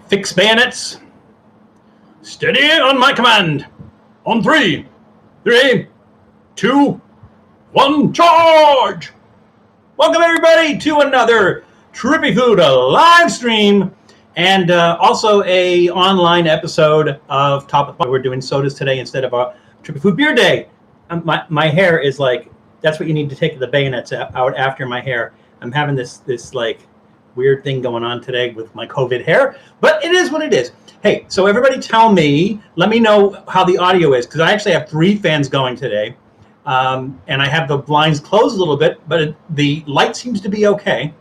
Fix bayonets. Steady on my command. On 3, 2, 1, charge! Welcome everybody to another Trippy Food live stream and also a online episode of Top of. We're doing sodas today instead of a Trippy Food Beer Day. My hair is like, that's what you need to take the bayonets out after my hair. I'm having this like weird thing going on today with my COVID hair, but it is what it is. Hey, so everybody let me know how the audio is, because I actually have 3 fans going today. And I have the blinds closed a little bit, but the light seems to be okay.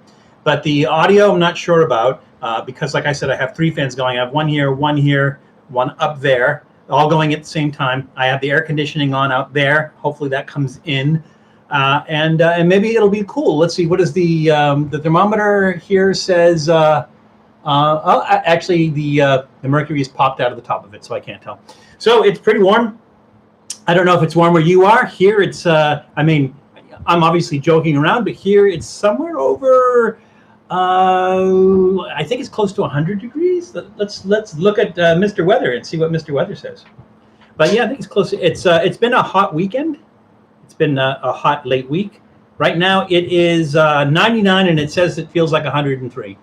But the audio, I'm not sure about, because like I said, I have 3 fans going. I have one here, one up there, all going at the same time. I have the air conditioning on out there. Hopefully that comes in. And maybe it'll be cool. Let's see, what is the thermometer here says, actually the mercury is popped out of the top of it, so I can't tell. So it's pretty warm. I don't know if it's warm where you are. Here it's, I mean, I'm obviously joking around, but here it's somewhere over, I think it's close to 100 degrees. Let's look at Mr. Weather and see what Mr. Weather says. But yeah, I think it's close. It's been a hot weekend. It's been a hot late week. Right now it is 99 and it says it feels like 103.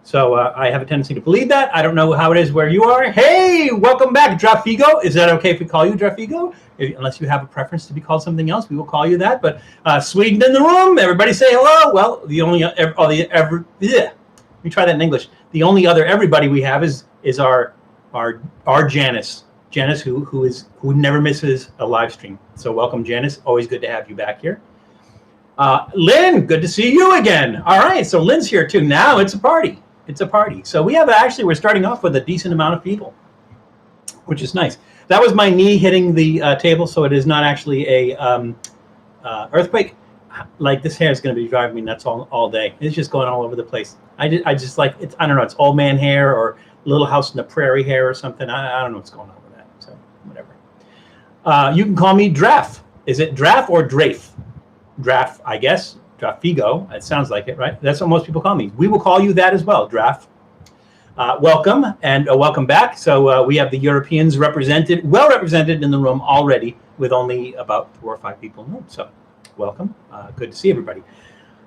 So I have a tendency to believe that. I don't know how it is where you are. Hey, welcome back, Drafigo. Is that okay if we call you Drafigo? Unless you have a preference to be called something else, we will call you that. But Sweden in the room. Everybody say hello. Well, the only let me try that in English. The only other everybody we have is our Janice. Janice, who never misses a live stream. So welcome, Janice. Always good to have you back here. Lynn, good to see you again. All right, so Lynn's here too. Now it's a party. It's a party. So we have we're starting off with a decent amount of people, which is nice. That was my knee hitting the table, so it is not actually a earthquake. Like, this hair is going to be driving me nuts all day. It's just going all over the place. I just like, it's, I don't know, it's old man hair or Little House in the Prairie hair or something. I don't know what's going on with that, so whatever. You can call me Draf. Is it Draf or Drafe? Draf, I guess. Drafigo. It sounds like it, right? That's what most people call me. We will call you that as well, Draf. Welcome, and welcome back. So we have the Europeans well represented in the room already, with only about 4 or 5 people in the room. So welcome. Good to see everybody.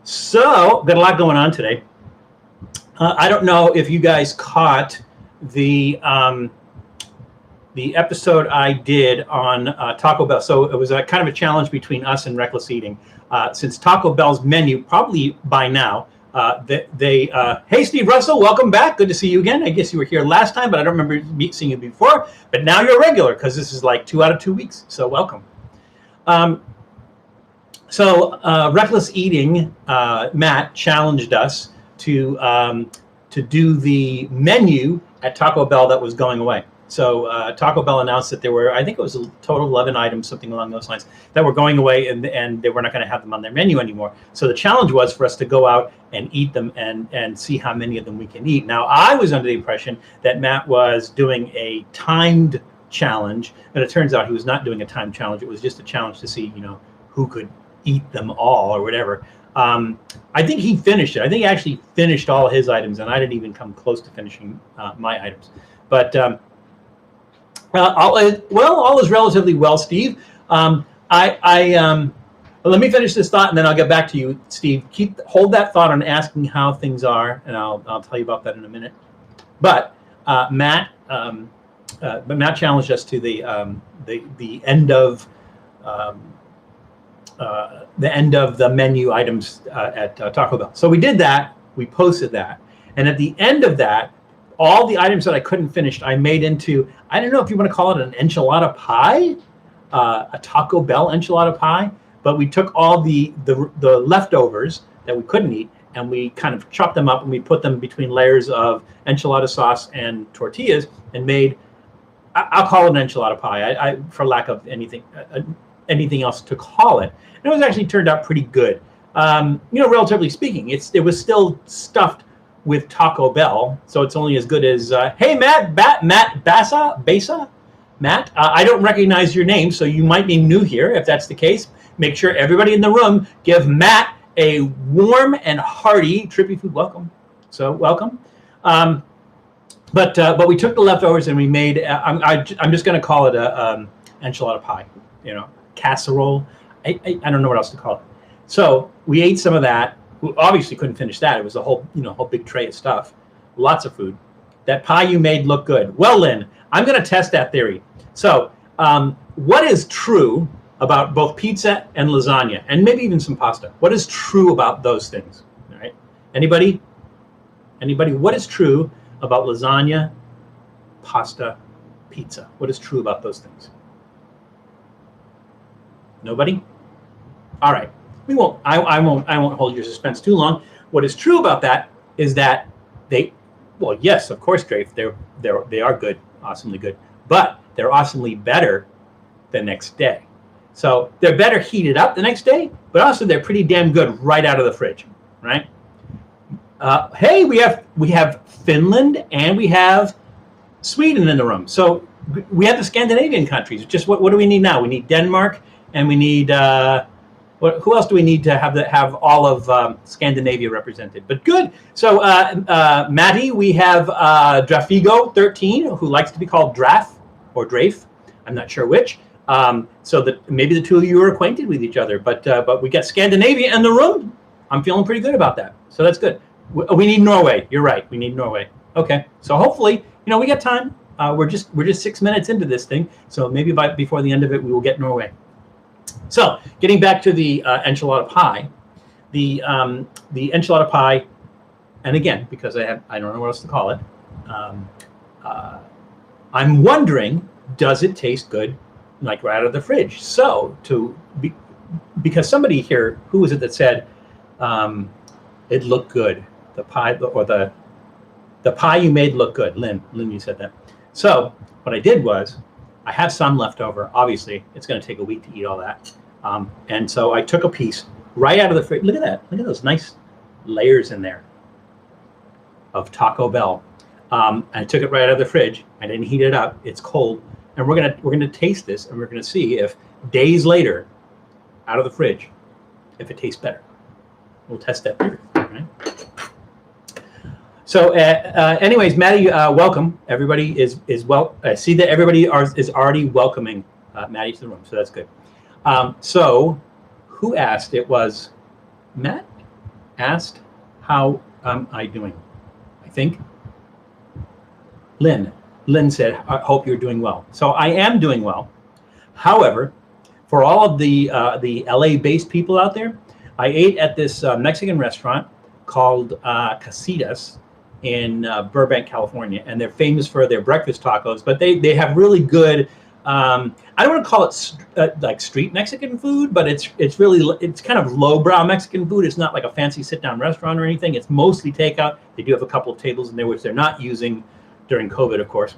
So got a lot going on today. I don't know if you guys caught the episode I did on Taco Bell. So it was a kind of a challenge between us and Reckless Eating. Since Taco Bell's menu, probably by now, hey, Steve Russell, welcome back. Good to see you again. I guess you were here last time, but I don't remember seeing you before. But now you're a regular, because this is like 2 out of 2 weeks. So welcome. Reckless Eating, Matt challenged us to do the menu at Taco Bell that was going away. So Taco Bell announced that there were, I think it was a total of 11 items, something along those lines, that were going away, and they were not going to have them on their menu anymore. So the challenge was for us to go out and eat them and see how many of them we can eat. Now, I was under the impression that Matt was doing a timed challenge, but it turns out he was not doing a timed challenge. It was just a challenge to see, who could eat them all or whatever. I think he finished it. I think he actually finished all his items, and I didn't even come close to finishing my items. But all is relatively well, Steve. Let me finish this thought, and then I'll get back to you, Steve. Hold that thought on asking how things are, and I'll tell you about that in a minute. But Matt challenged us to the end of the menu items at Taco Bell. So we did that. We posted that, and at the end of that, all the items that I couldn't finish, I made into, I don't know if you want to call it an enchilada pie, a Taco Bell enchilada pie, but we took all the leftovers that we couldn't eat, and we kind of chopped them up, and we put them between layers of enchilada sauce and tortillas, and made, I'll call it an enchilada pie, I for lack of anything else to call it. And it was actually turned out pretty good. Relatively speaking, it was still stuffed with Taco Bell, so it's only as good as, hey, Matt Basa? Matt, I don't recognize your name, so you might be new here. If that's the case, make sure everybody in the room give Matt a warm and hearty Trippy Food welcome. So welcome. But we took the leftovers and we made. I'm just going to call it a enchilada pie. Casserole. I don't know what else to call it. So we ate some of that. We obviously couldn't finish that. It was a whole big tray of stuff. Lots of food. That pie you made looked good. Well, Lynn, I'm going to test that theory. So what is true about both pizza and lasagna, and maybe even some pasta? What is true about those things? All right. Anybody? What is true about lasagna, pasta, pizza? What is true about those things? Nobody? All right. We won't. I won't hold your suspense too long. What is true about that is that they, well, yes, of course, Drafe, they are good, awesomely good, but they're awesomely better the next day. So they're better heated up the next day, but also they're pretty damn good right out of the fridge, right? Hey, we have Finland and we have Sweden in the room. So we have the Scandinavian countries. Just what do we need now? We need Denmark, and we need who else do we need to have all of Scandinavia represented? But good. So Maddie, we have Drafigo 13, who likes to be called Draf or Drafe. I'm not sure which. So that maybe the two of you are acquainted with each other. But we got Scandinavia in the room. I'm feeling pretty good about that. So that's good. We need Norway. You're right. We need Norway. Okay. So hopefully, we got time. We're just 6 minutes into this thing. So maybe before the end of it, we will get Norway. So getting back to the enchilada pie, the enchilada pie, and again, because I don't know what else to call it, I'm wondering, does it taste good, like right out of the fridge? So because somebody here, who was it that said it looked good? The pie or the pie you made looked good. Lynn, you said that. So what I did was, I have some left over. Obviously, it's going to take a week to eat all that. And so I took a piece right out of the fridge. Look at that. Look at those nice layers in there of Taco Bell. I took it right out of the fridge. I didn't heat it up. It's cold. And we're gonna taste this, and we're gonna see if days later, out of the fridge, if it tastes better. We'll test that theory. Right? So, anyways, Maddie, welcome. Everybody is well. I see that everybody is already welcoming Maddie to the room, so that's good. So, who asked? It was Matt asked, "How am I doing?" I think Lynn said, "I hope you're doing well." So I am doing well. However, for all of the LA-based people out there, I ate at this Mexican restaurant called Casitas in Burbank, California, and they're famous for their breakfast tacos. But they have really good. I don't want to call it like street Mexican food, but it's kind of lowbrow Mexican food. It's not like a fancy sit-down restaurant or anything. It's mostly takeout. They do have a couple of tables in there which they're not using during COVID, of course.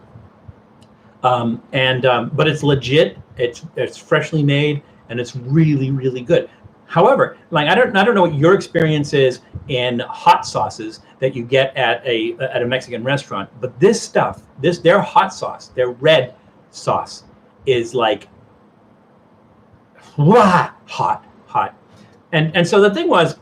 But it's legit. It's freshly made, and it's really, really good. However, like I don't know what your experience is in hot sauces that you get at a Mexican restaurant, but this stuff, their hot sauce, their red sauce, is like hot. And so the thing was,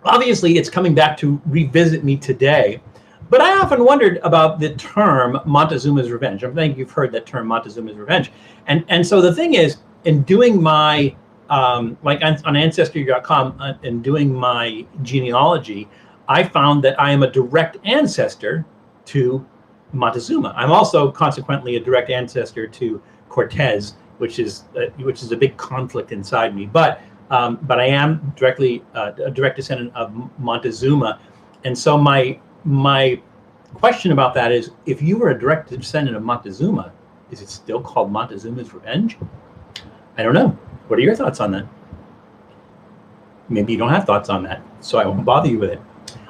obviously, it's coming back to revisit me today. But I often wondered about the term Montezuma's Revenge. I think you've heard that term Montezuma's Revenge. And so the thing is, in doing my, like on Ancestry.com, in doing my genealogy, I found that I am a direct ancestor to Montezuma. I'm also consequently a direct ancestor to Cortez, which is a big conflict inside me. But I am directly a direct descendant of Montezuma. And so my question about that is, if you were a direct descendant of Montezuma, is it still called Montezuma's Revenge? I don't know. What are your thoughts on that? Maybe you don't have thoughts on that, so I won't bother you with it.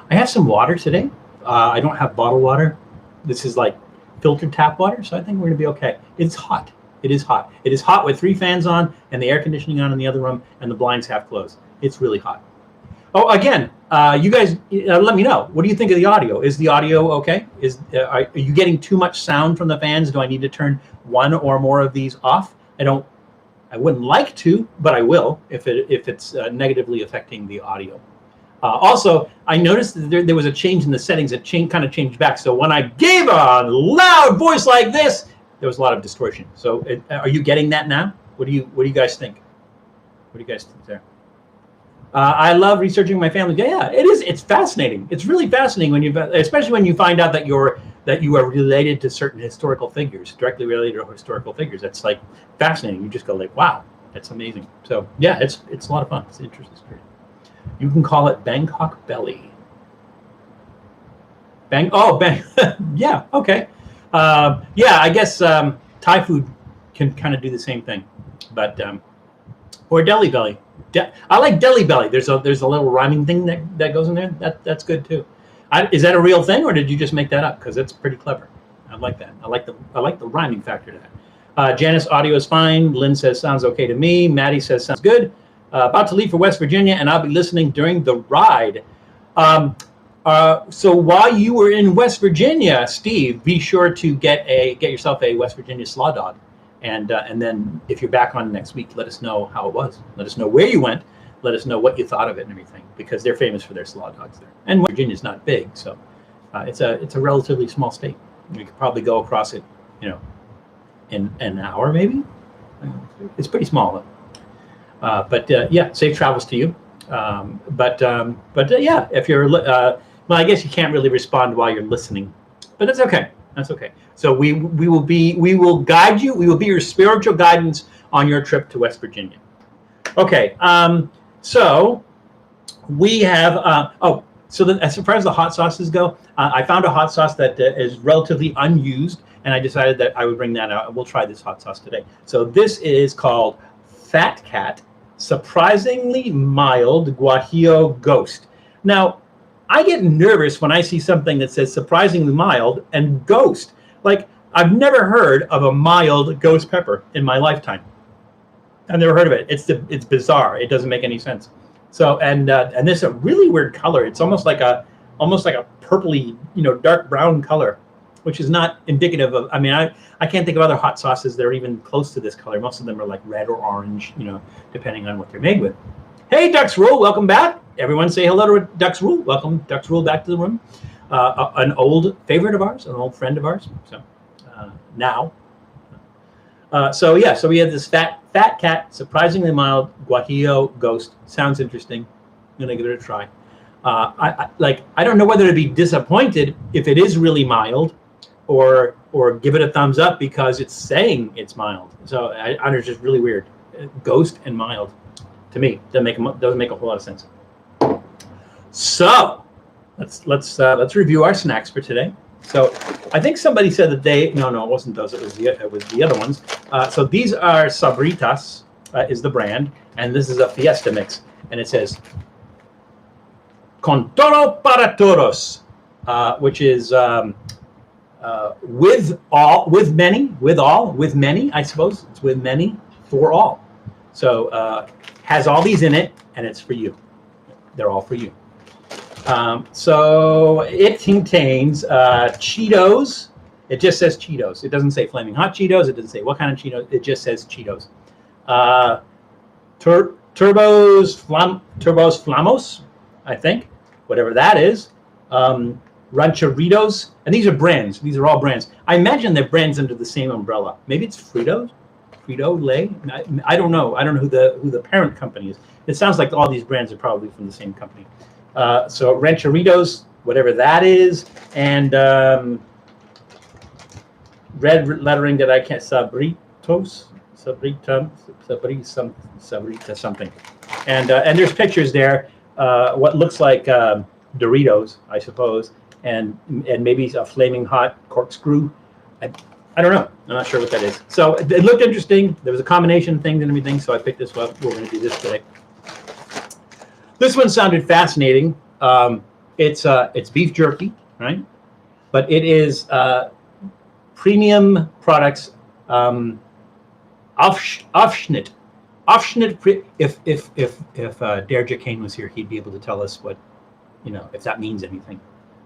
I have some water today. I don't have bottled water. This is like filtered tap water, so I think we're going to be okay. It's hot. It is hot. It is hot with 3 fans on and the air conditioning on in the other room and the blinds half closed. It's really hot. Oh, again, you guys, let me know. What do you think of the audio? Is the audio okay? Are you getting too much sound from the fans? Do I need to turn one or more of these off? I wouldn't like to, but I will if it's negatively affecting the audio. Also, I noticed that there was a change in the settings. It kind of changed back. So when I gave a loud voice like this, there was a lot of distortion. So are you getting that now? What do you guys think? What do you guys think there? I love researching my family. Yeah, it is. It's fascinating. It's really fascinating especially when you find out that you are related to certain historical figures, directly related to historical figures. That's like fascinating. You just go like, wow, that's amazing. So yeah, it's a lot of fun. It's an interesting experience. You can call it Bangkok belly. Bang. Yeah. Okay. Yeah, I guess Thai food can kind of do the same thing, but or Delhi belly. I like Delhi belly. There's a little rhyming thing that goes in there. That's good too. Is that a real thing, or did you just make that up? Because it's pretty clever. I like that. I like the rhyming factor to that. Janice, audio is fine. Lynn says sounds okay to me. Maddie says sounds good. About to leave for West Virginia, and I'll be listening during the ride. So while you were in West Virginia, Steve, be sure to get yourself a West Virginia slaw dog, and then if you're back on next week, let us know how it was. Let us know where you went. Let us know what you thought of it and everything, because they're famous for their slaw dogs there. And West Virginia's not big, so it's a relatively small state. You could probably go across it, in an hour maybe. It's pretty small though. But yeah, safe travels to you. But yeah, if you're, well, I guess you can't really respond while you're listening, but that's okay. That's okay. So we will guide you. We will be your spiritual guidance on your trip to West Virginia. Okay. So we have, as far as the hot sauces go, I found a hot sauce that is relatively unused, and I decided that I would bring that out. We'll try this hot sauce today. So this is called Fat Cat Surprisingly Mild Guajillo Ghost. Now, I get nervous when I see something that says surprisingly mild and ghost. Like, I've never heard of a mild ghost pepper in my lifetime. I've never heard of it. It's bizarre. It doesn't make any sense. So and this is a really weird color. It's almost like a purpley, dark brown color, which is not indicative of. I mean, I can't think of other hot sauces that are even close to this color. Most of them are like red or orange, depending on what they're made with. Hey, Ducks Rule, welcome back. Everyone say hello to Ducks Rule. Welcome, Ducks Rule, back to the room. An old favorite of ours, an old friend of ours. So now. So we have this fat cat, surprisingly mild Guajillo Ghost. Sounds interesting. I'm gonna give it a try. I don't know whether to be disappointed if it is really mild, or give it a thumbs up because it's saying it's mild. So it's just really weird. Ghost and mild, to me, doesn't make a whole lot of sense. So let's review our snacks for today. So I think somebody said that it wasn't those. It was the other ones. So these are Sabritas, is the brand, and this is a Fiesta mix, and it says Con todo para todos, which is with many, I suppose. It's with many for all. So has all these in it, and it's for you. They're all for you. So it contains Cheetos. It just says Cheetos. It doesn't say Flaming Hot Cheetos. It doesn't say what kind of Cheetos. It just says Cheetos. Turbos Flamos, I think, whatever that is. Rancheritos, and these are brands. These are all brands. I imagine they're brands under the same umbrella. Maybe it's Frito-Lay. I don't know. I don't know who the parent company is. It sounds like all these brands are probably from the same company. So Rancheritos, whatever that is, and red lettering that I can't. Sabrita something, and there's pictures there. What looks like Doritos, I suppose, and maybe a flaming hot corkscrew. I don't know. I'm not sure what that is. So it looked interesting. There was a combination of things and everything, so I picked this up. We're going to do this today. This one sounded fascinating. It's beef jerky, right? But it is premium products. Aufschnitt. If Derja Kane was here, he'd be able to tell us what, if that means anything.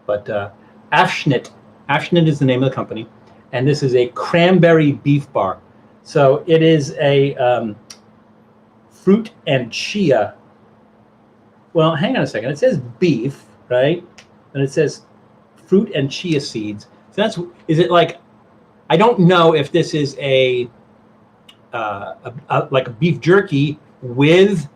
But Aufschnitt is the name of the company, and this is a cranberry beef bar. So it is a fruit and chia Well, hang on a second. It says beef, right? And it says fruit and chia seeds. So that's, is it like, I don't know if this is like a beef jerky with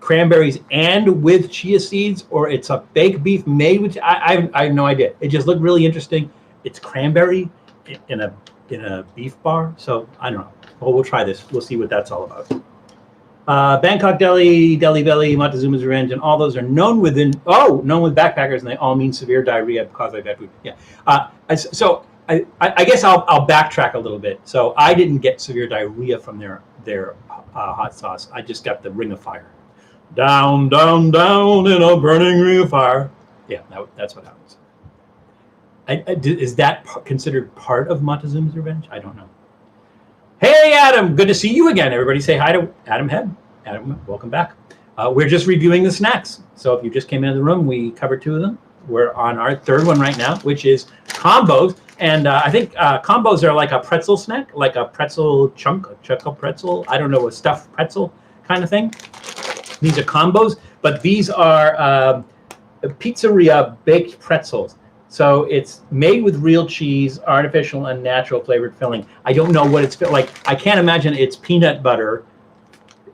cranberries and with chia seeds, or it's a baked beef made with. I have no idea. It just looked really interesting. It's cranberry in a beef bar, so I don't know. Well, we'll try this. We'll see what that's all about. Bangkok Deli, Deli Belly, Montezuma's Revenge, and all those are known with backpackers, and they all mean severe diarrhea because of bad food. Yeah. So I guess I'll backtrack a little bit. So I didn't get severe diarrhea from their hot sauce. I just got the ring of fire. Down, down, down in a burning ring of fire. Yeah, that's what happens. Is that considered part of Montezuma's Revenge? I don't know. Hey, Adam, good to see you again. Everybody say hi to Adam Head. Adam, welcome back. We're just reviewing the snacks. So if you just came into the room, we covered 2 of them. We're on our 3rd one right now, which is combos. And I think combos are like a pretzel snack, like a pretzel chunk, a chuckle pretzel. I don't know, a stuffed pretzel kind of thing. These are combos, but these are pizzeria baked pretzels. So it's made with real cheese, artificial and natural flavored filling. I don't know what it's like. I can't imagine it's peanut butter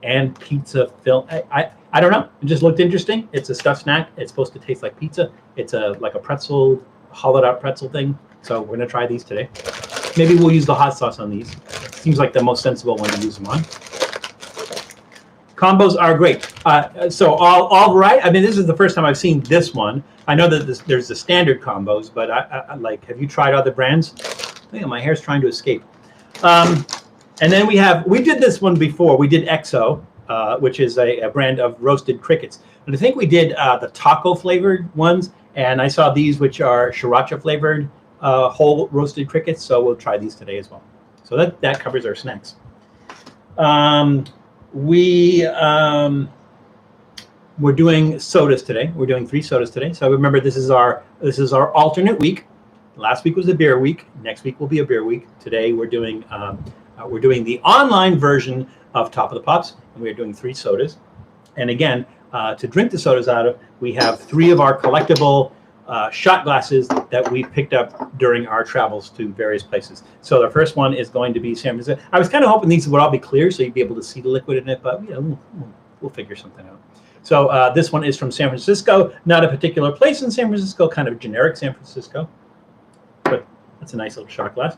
and pizza fill. I don't know. It just looked interesting. It's a stuffed snack. It's supposed to taste like pizza. It's like a pretzel, hollowed out pretzel thing. So we're gonna try these today. Maybe we'll use the hot sauce on these. Seems like the most sensible one to use them on. Combos are great. So all right. I mean, this is the first time I've seen this one. I know that there's the standard combos, but I like. Have you tried other brands? I think my hair's trying to escape. And then we did this one before. We did XO, which is a brand of roasted crickets. And I think we did the taco flavored ones. And I saw these, which are sriracha flavored whole roasted crickets. So we'll try these today as well. So that covers our snacks. We're doing sodas today. We're doing 3 sodas today. So remember, this is our alternate week. Last week was a beer week. Next week will be a beer week. Today we're doing the online version of Top of the Pops, and we are doing 3 sodas. And again, to drink the sodas out of, we have 3 of our collectible shot glasses that we picked up during our travels to various places. So the first one is going to be San Francisco. I was kind of hoping these would all be clear so you'd be able to see the liquid in it, but we'll figure something out. So this one is from San Francisco, not a particular place in San Francisco, kind of generic San Francisco, but that's a nice little shot glass.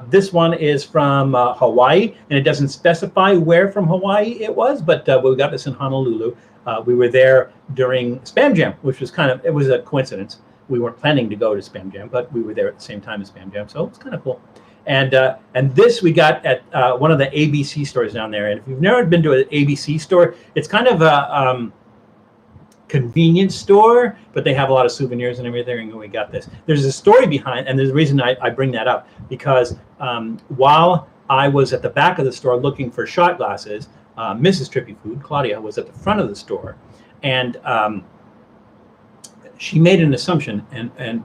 This one is from Hawaii, and it doesn't specify where from Hawaii it was, but we got this in Honolulu. We were there during Spam Jam, which was it was a coincidence. We weren't planning to go to Spam Jam, but we were there at the same time as Spam Jam, so it's kind of cool. And this we got at one of the ABC stores down there. And if you've never been to an ABC store, it's kind of a convenience store, but they have a lot of souvenirs and everything. And we got this. There's a story behind, and there's a reason I bring that up, because while I was at the back of the store looking for shot glasses, Mrs. Trippy Food, Claudia, was at the front of the store, and she made an assumption, and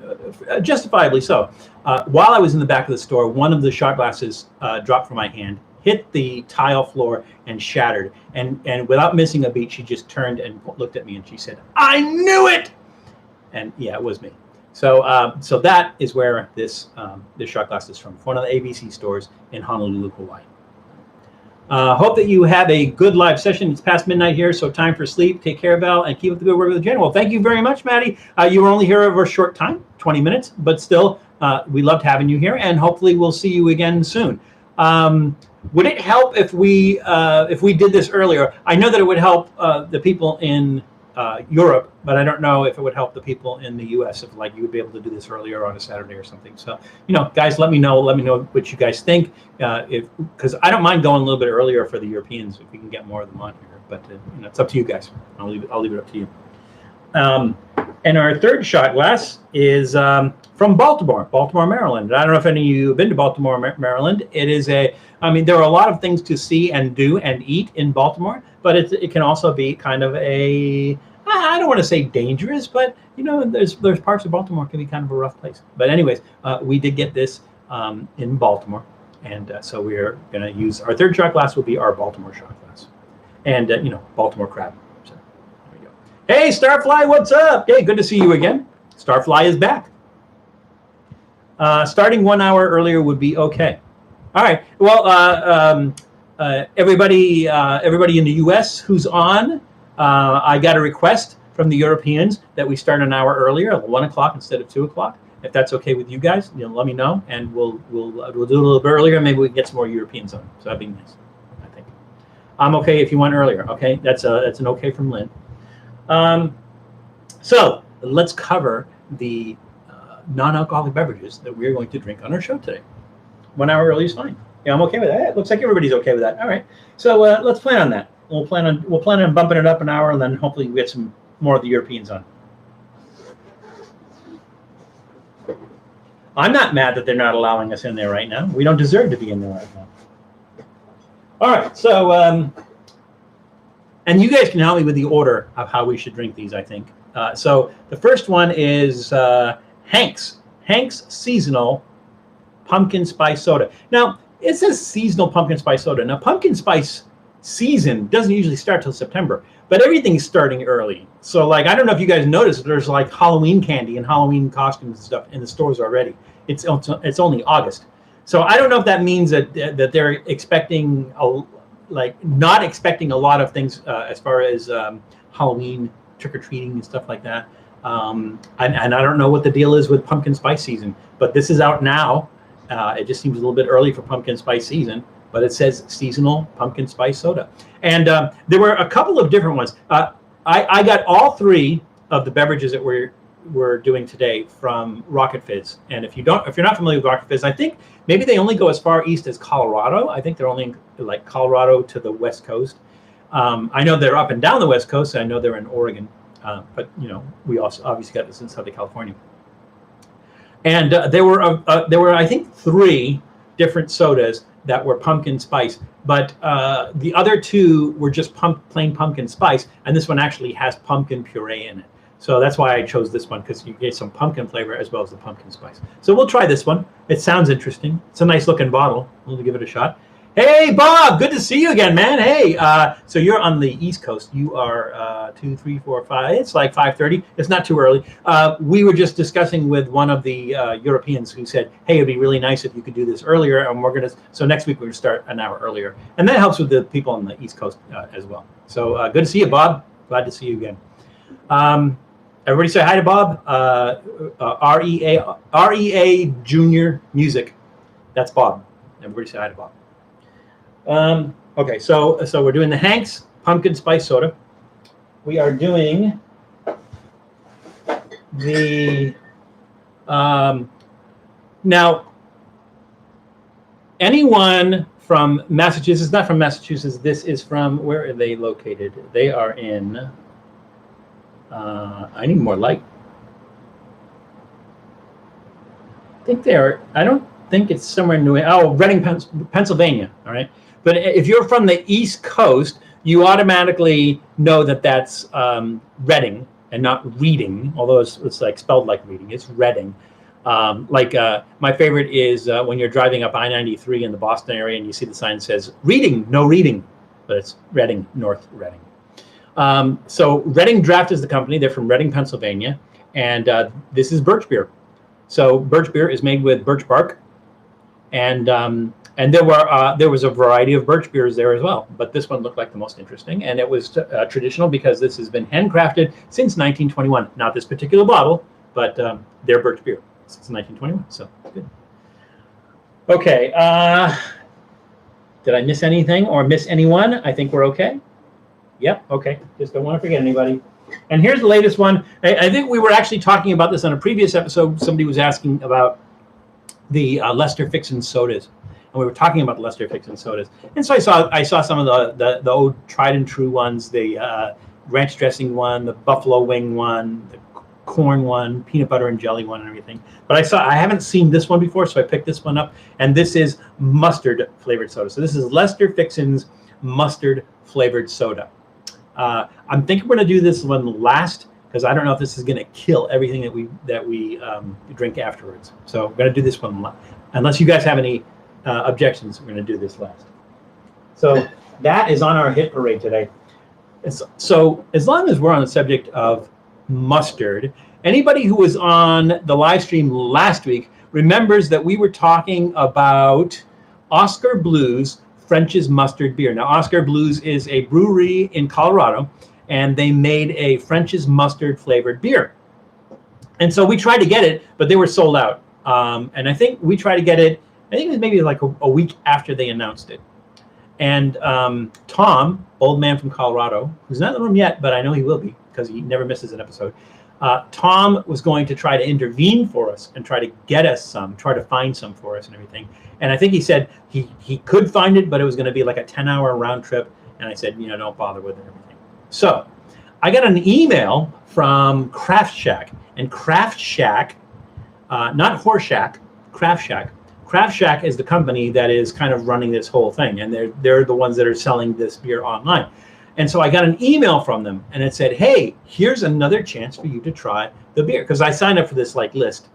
justifiably so. While I was in the back of the store, one of the shot glasses dropped from my hand, hit the tile floor, and shattered. And without missing a beat, she just turned and looked at me, and she said, "I knew it!" And yeah, it was me. So so that is where this shot glass is from one of the ABC stores in Honolulu, Hawaii. Hope that you have a good live session. It's past midnight here, so time for sleep. Take care, Val, and keep up the good work with the general. Thank you very much, Maddie. You were only here over a short time, 20 minutes, but still, we loved having you here, and hopefully we'll see you again soon. Would it help if we did this earlier? I know that it would help the people in Europe, but I don't know if it would help the people in the U.S. if you would be able to do this earlier on a Saturday or something. So, guys, let me know what you guys think. Because I don't mind going a little bit earlier for the Europeans if we can get more of them on here. But it's up to you guys. I'll leave it up to you. And our third shot glass is from Baltimore, Maryland. I don't know if any of you have been to Baltimore, Maryland. It is there are a lot of things to see and do and eat in Baltimore, but it can also be kind of I don't want to say dangerous, but there's parts of Baltimore can be kind of a rough place. But anyways, we did get this in Baltimore, and so we're going to use our third shot glass will be our Baltimore shot glass, and Baltimore crab. So there we go. Hey, Starfly, what's up? Hey, good to see you again. Starfly is back. Starting 1 hour earlier would be okay. All right. Well, everybody in the U.S. who's on, I got a request from the Europeans that we start an hour earlier, at 1 o'clock instead of 2 o'clock. If that's okay with you guys, let me know, and we'll do it a little bit earlier. Maybe we can get some more Europeans on. So that'd be nice. I think I'm okay if you want earlier. Okay, that's an okay from Lynn. So let's cover the non-alcoholic beverages that we're going to drink on our show today. 1 hour early is fine. Yeah, I'm okay with that. It looks like everybody's okay with that. All right. So let's plan on that. We'll plan on bumping it up an hour, and then hopefully we get some more of the Europeans on. I'm not mad that they're not allowing us in there right now. We don't deserve to be in there right now. All right. So, and you guys can help me with the order of how we should drink these, I think. So the first one is Hank's Seasonal Pumpkin Spice Soda. Now, it says seasonal pumpkin spice soda. Now, pumpkin spice season doesn't usually start till September, but everything's starting early. So, like, I don't know if you guys noticed, there's like Halloween candy and Halloween costumes and stuff in the stores already. It's only August. So I don't know if that means that they're expecting, not expecting a lot of things as far as Halloween trick-or-treating and stuff like that. And I don't know what the deal is with pumpkin spice season, but this is out now. It just seems a little bit early for pumpkin spice season, but it says seasonal pumpkin spice soda. And there were a couple of different ones. I got all three of the beverages that we're doing today from Rocket Fizz. And if you're not familiar with Rocket Fizz, I think maybe they only go as far east as Colorado. I think they're only like Colorado to the West Coast. I know they're up and down the West Coast. I know they're in Oregon, but we also obviously got this in Southern California. And there were I think 3 different sodas that were pumpkin spice, but the other 2 were just plain pumpkin spice, and this one actually has pumpkin puree in it. So that's why I chose this one, because you get some pumpkin flavor as well as the pumpkin spice. So we'll try this one. It sounds interesting. It's a nice looking bottle. We'll give it a shot. Hey, Bob, good to see you again, man. Hey, so you're on the East Coast. You are 2, 3, 4, 5. It's like 5:30. It's not too early. We were just discussing with one of the Europeans who said, hey, it'd be really nice if you could do this earlier. And so next week we're going to start an hour earlier. And that helps with the people on the East Coast as well. So good to see you, Bob. Glad to see you again. Everybody say hi to Bob. REA Junior Music. That's Bob. Everybody say hi to Bob. Okay, so we're doing the Hank's Pumpkin Spice Soda. We are doing the now anyone from Massachusetts, not from Massachusetts, this is from, where are they located? They are in I need more light. I think I don't think it's somewhere in Reading, Pennsylvania, all right? But if you're from the East Coast, you automatically know that that's Reading and not Reading, although it's like spelled like reading. It's Reading. My favorite is when you're driving up I-93 in the Boston area and you see the sign that says reading, no reading, but it's Reading, North Reading. So Reading Draft is the company. They're from Reading, Pennsylvania, and this is birch beer. So birch beer is made with birch bark, and there was a variety of birch beers there as well, but this one looked like the most interesting, and it was traditional because this has been handcrafted since 1921. Not this particular bottle, but their birch beer since 1921. So good. Okay. Did I miss anything or miss anyone? I think we're okay. Yep. Okay. Just don't want to forget anybody. And here's the latest one. I think we were actually talking about this on a previous episode. Somebody was asking about the Lester Fixin sodas. And we were talking about the Lester Fixin sodas. And so I saw some of the old tried and true ones, the ranch dressing one, the buffalo wing one, the corn one, peanut butter and jelly one, and everything. But I haven't seen this one before, so I picked this one up. And this is mustard flavored soda. So this is Lester Fixin's mustard flavored soda. I'm thinking we're going to do this one last, because I don't know if this is going to kill everything that we drink afterwards. So we're going to do this one, unless you guys have any objections. We're going to do this last. So that is on our hit parade today. So as long as we're on the subject of mustard, anybody who was on the live stream last week remembers that we were talking about Oscar Blues French's Mustard Beer. Now, Oscar Blues is a brewery in Colorado, and they made a French's Mustard flavored beer. And so we tried to get it, but they were sold out. And I think we tried to get it, I think it was maybe like a week after they announced it. And Tom, old man from Colorado, who's not in the room yet, but I know he will be because he never misses an episode. Tom was going to try to intervene for us and try to get us some, try to find some for us and everything. And I think he said he could find it, but it was going to be like a 10-hour round trip. And I said, don't bother with it and everything. So I got an email from Craft Shack. And Craft Shack, not Horse Shack, Craft Shack. Craft Shack is the company that is kind of running this whole thing. And they're the ones that are selling this beer online. And so I got an email from them, and it said, hey, here's another chance for you to try the beer. Because I signed up for this list.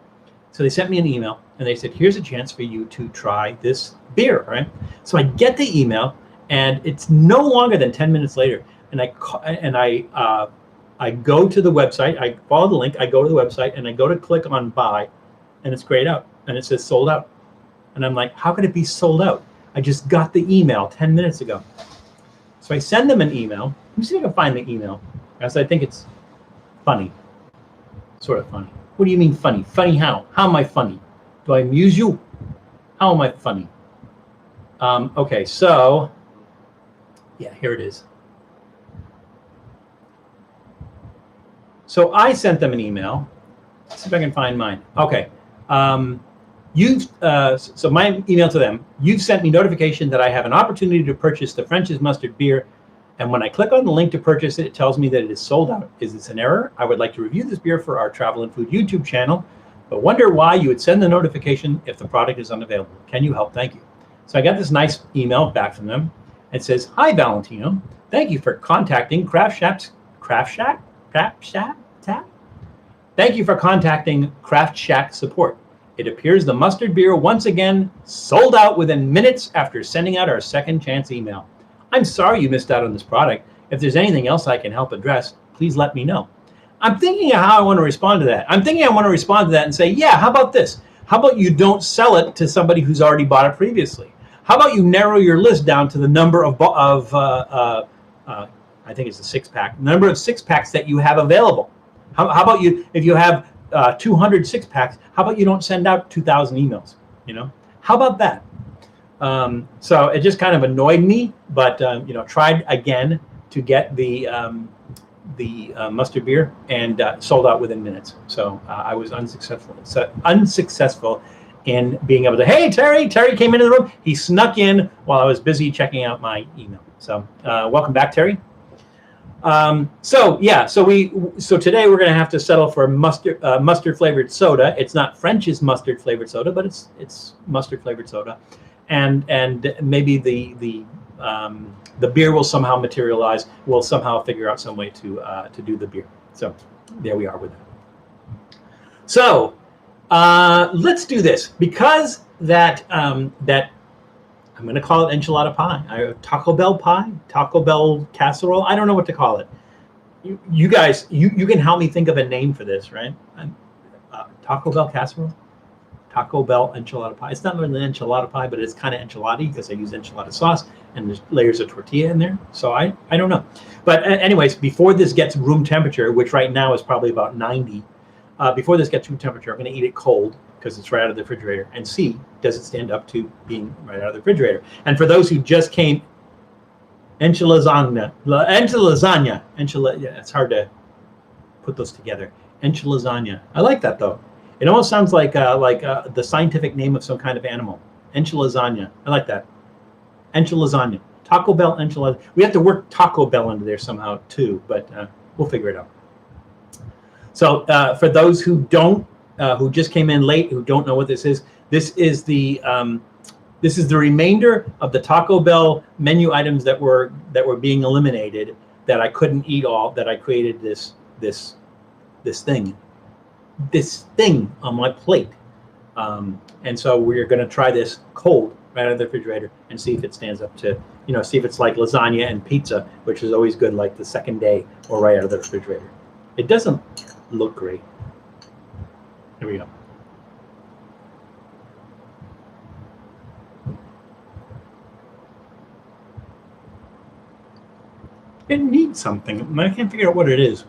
So they sent me an email, and they said, here's a chance for you to try this beer, right? So I get the email, and it's no longer than 10 minutes later. And I go to the website. I follow the link. I go to the website, and I go to click on buy, and it's grayed out, and it says sold out. And I'm like, how could it be sold out? I just got the email 10 minutes ago. So I send them an email. Let me see if I can find the email, because I think it's funny, sort of funny. What do you mean funny? Funny how? How am I funny? Do I amuse you? How am I funny? Okay, so, yeah, here it is. So I sent them an email. Let's see if I can find mine. Okay. So my email to them, you've sent me notification that I have an opportunity to purchase the French's Mustard beer. And when I click on the link to purchase it, it tells me that it is sold out. Is this an error? I would like to review this beer for our Travel and Food YouTube channel, but wonder why you would send the notification if the product is unavailable. Can you help? Thank you. So I got this nice email back from them. It says, hi, Valentino. Thank you for contacting Craft Shack. Thank you for contacting Craft Shack support. It appears the mustard beer once again sold out within minutes after sending out our second chance email. I'm sorry you missed out on this product. If there's anything else I can help address, please let me know. I'm thinking of how I want to respond to that. I'm thinking I want to respond to that and say, yeah, how about this? How about you don't sell it to somebody who's already bought it previously? How about you narrow your list down to the number of I think it's a 6-pack, number of 6-packs that you have available. How about you, if you have 200 6-packs, how about you don't send out 2,000 emails? How about that? So it just kind of annoyed me, but tried again to get the mustard beer and sold out within minutes. So I was unsuccessful in being able to. Hey, Terry came into the room. He snuck in while I was busy checking out my email. So welcome back, Terry. So today we're going to have to settle for mustard flavored soda. It's not French's mustard flavored soda, but it's mustard flavored soda, and maybe the beer will somehow materialize. We'll somehow figure out some way to do the beer. So there we are with it. So let's do this, because that I'm going to call it enchilada pie, Taco Bell pie, Taco Bell casserole. I don't know what to call it. You guys, you can help me think of a name for this, right? Taco Bell casserole, Taco Bell enchilada pie. It's not really enchilada pie, but it's kind of enchilada because I use enchilada sauce and there's layers of tortilla in there. So I don't know. But anyways, before this gets room temperature, which right now is probably about 90, before this gets room temperature, I'm going to eat it cold, because it's right out of the refrigerator, and see, does it stand up to being right out of the refrigerator? And for those who just came, enchilada, yeah, it's hard to put those together. Enchilada. I like that though. It almost sounds like the scientific name of some kind of animal. Enchilada. I like that. Enchilada. Taco Bell enchilada. We have to work Taco Bell into there somehow too, but we'll figure it out. So for those who don't, who just came in late, who don't know what this is the remainder of the Taco Bell menu items that were being eliminated, that I couldn't eat all, that I created this thing on my plate, and so we're going to try this cold right out of the refrigerator and see if it stands up to, see if it's like lasagna and pizza, which is always good like the second day or right out of the refrigerator. It doesn't look great. Here we go. It needs something. I can't figure out what it is.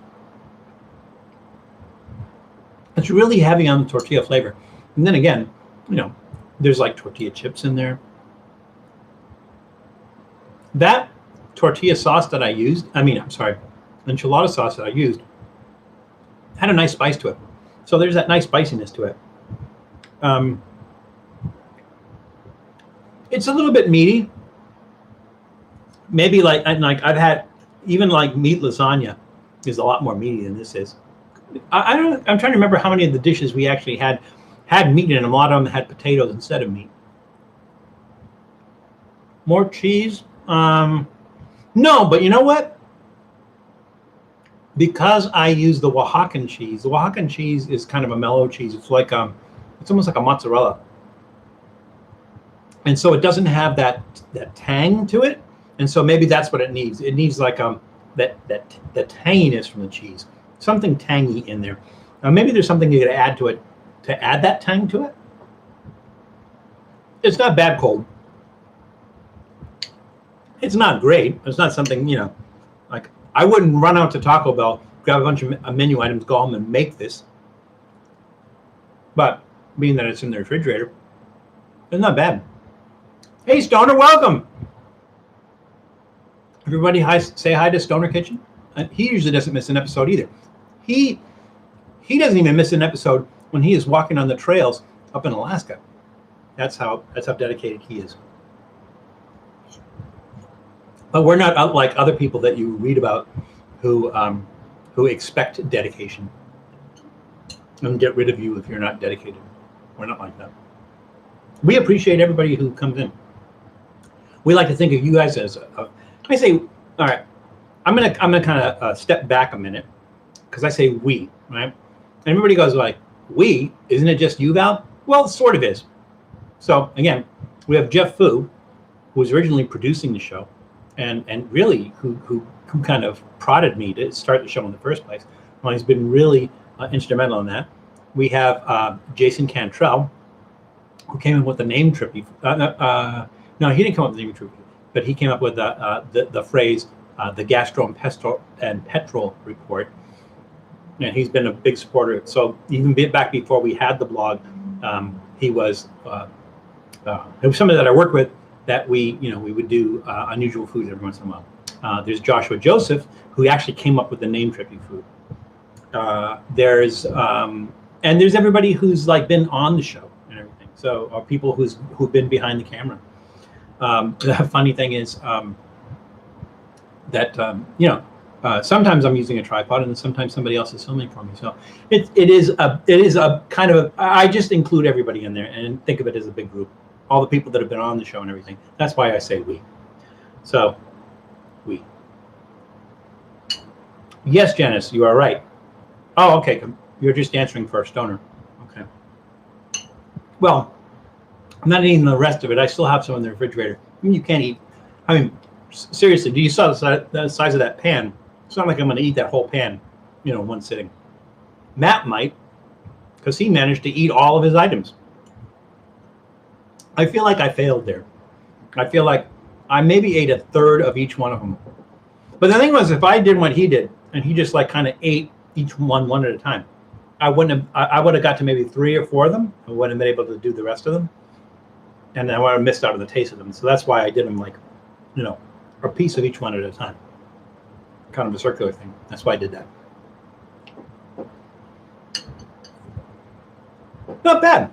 It's really heavy on the tortilla flavor. And then again, there's like tortilla chips in there. That tortilla sauce that I used, enchilada sauce that I used, had a nice spice to it. So there's that nice spiciness to it. It's a little bit meaty. Maybe like I've had, even like meat lasagna is a lot more meaty than this is. I'm trying to remember how many of the dishes we actually had meat in them. A lot of them had potatoes instead of meat. More cheese? No, but you know what? Because I use the Oaxacan cheese. The Oaxacan cheese is kind of a mellow cheese. It's like it's almost like a mozzarella, and so it doesn't have that tang to it. And so maybe that's what it needs. It needs like that tanginess from the cheese, something tangy in there. Now maybe there's something you could add to it to add that tang to it. It's not bad cold. It's not great. It's not something, like I wouldn't run out to Taco Bell, grab a bunch of menu items, go home and make this. But being that it's in the refrigerator, it's not bad. Hey, Stoner, welcome. Everybody say hi to Stoner Kitchen. He usually doesn't miss an episode either. He doesn't even miss an episode when he is walking on the trails up in Alaska. That's how dedicated he is. But we're not like other people that you read about who expect dedication and get rid of you if you're not dedicated. We're not like that. We appreciate everybody who comes in. We like to think of you guys as I say, all right, I'm gonna kind of step back a minute because I say we, right? And everybody goes like, we? Isn't it just you, Val? Well, it sort of is. So again, we have Jeff Fu, who was originally producing the show, and really who kind of prodded me to start the show in the first place. Well, he's been really instrumental in that. We have Jason Cantrell, who came up with the name Trippy. No, he didn't come up with the name Trippy, but he came up with the phrase, the Gastro and Petrol Report. And he's been a big supporter. So even back before we had the blog, he was somebody that I worked with that we would do unusual foods every once in a while. There's Joshua Joseph, who actually came up with the name Trippy Food. There's everybody who's like been on the show and everything. So people who've been behind the camera. The funny thing is that sometimes I'm using a tripod and sometimes somebody else is filming for me. So it is a kind of I just include everybody in there and think of it as a big group. All the people that have been on the show and everything. That's why I say we. So we. Yes, Janice, you are right. Oh, okay. You're just answering for a Stoner. Okay. Well, I'm not eating the rest of it. I still have some in the refrigerator. I mean, you can't eat. I mean, seriously, do you saw the size of that pan? It's not like I'm going to eat that whole pan, one sitting. Matt might, because he managed to eat all of his items. I feel like I failed there. I feel like I maybe ate a third of each one of them. But the thing was, if I did what he did, and he just like kind of ate each one at a time, I would have got to maybe 3 or 4 of them. I wouldn't have been able to do the rest of them. And I would have missed out on the taste of them. So that's why I did them like, a piece of each one at a time. Kind of a circular thing. That's why I did that. Not bad.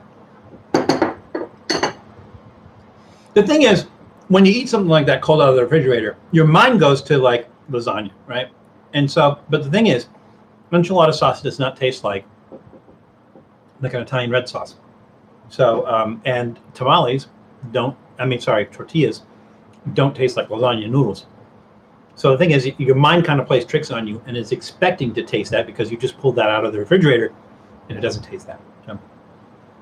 The thing is, when you eat something like that cold out of the refrigerator, your mind goes to like lasagna, right? And so, but the thing is, enchilada sauce does not taste like an Italian red sauce. So, and tortillas don't taste like lasagna noodles. So the thing is, your mind kind of plays tricks on you and is expecting to taste that because you just pulled that out of the refrigerator and it doesn't taste that. So,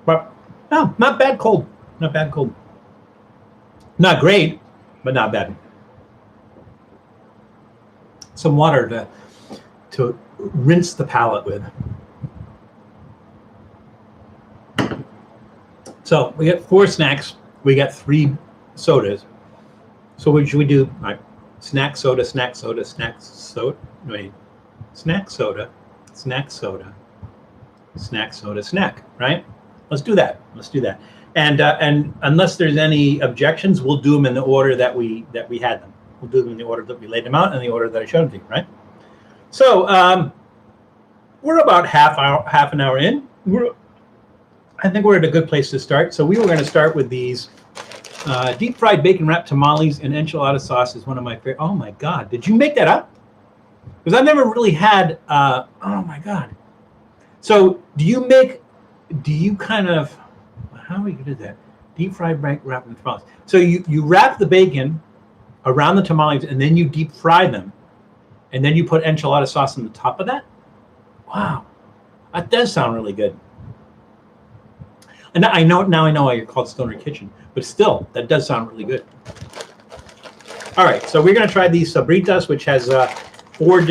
but no, not bad cold. Not bad cold. Not great, but not bad. Some water to rinse the palate with. So we got 4 snacks. We got 3 sodas. So what should we do? All right. Snack soda, snack soda, snack soda. Wait. Snack soda, snack soda, snack soda, snack. Right? Let's do that. Let's do that. And unless there's any objections, we'll do them in the order that we had them. We'll do them in the order that we laid them out and the order that I showed them to you. Right? So we're about half an hour in. I think we're at a good place to start. So we were going to start with these deep fried bacon wrapped tamales and enchilada sauce is one of my favorite. Oh my God, did you make that up? Because I've never really had. Oh my God. So do you kind of? How are you gonna do that? Deep fried wrapped in tamales. So you wrap the bacon around the tamales and then you deep fry them, and then you put enchilada sauce on the top of that. Wow, that does sound really good. And I know why you're called Stoner Kitchen, but still, that does sound really good. All right, so we're going to try these Sabritas, which has 4 of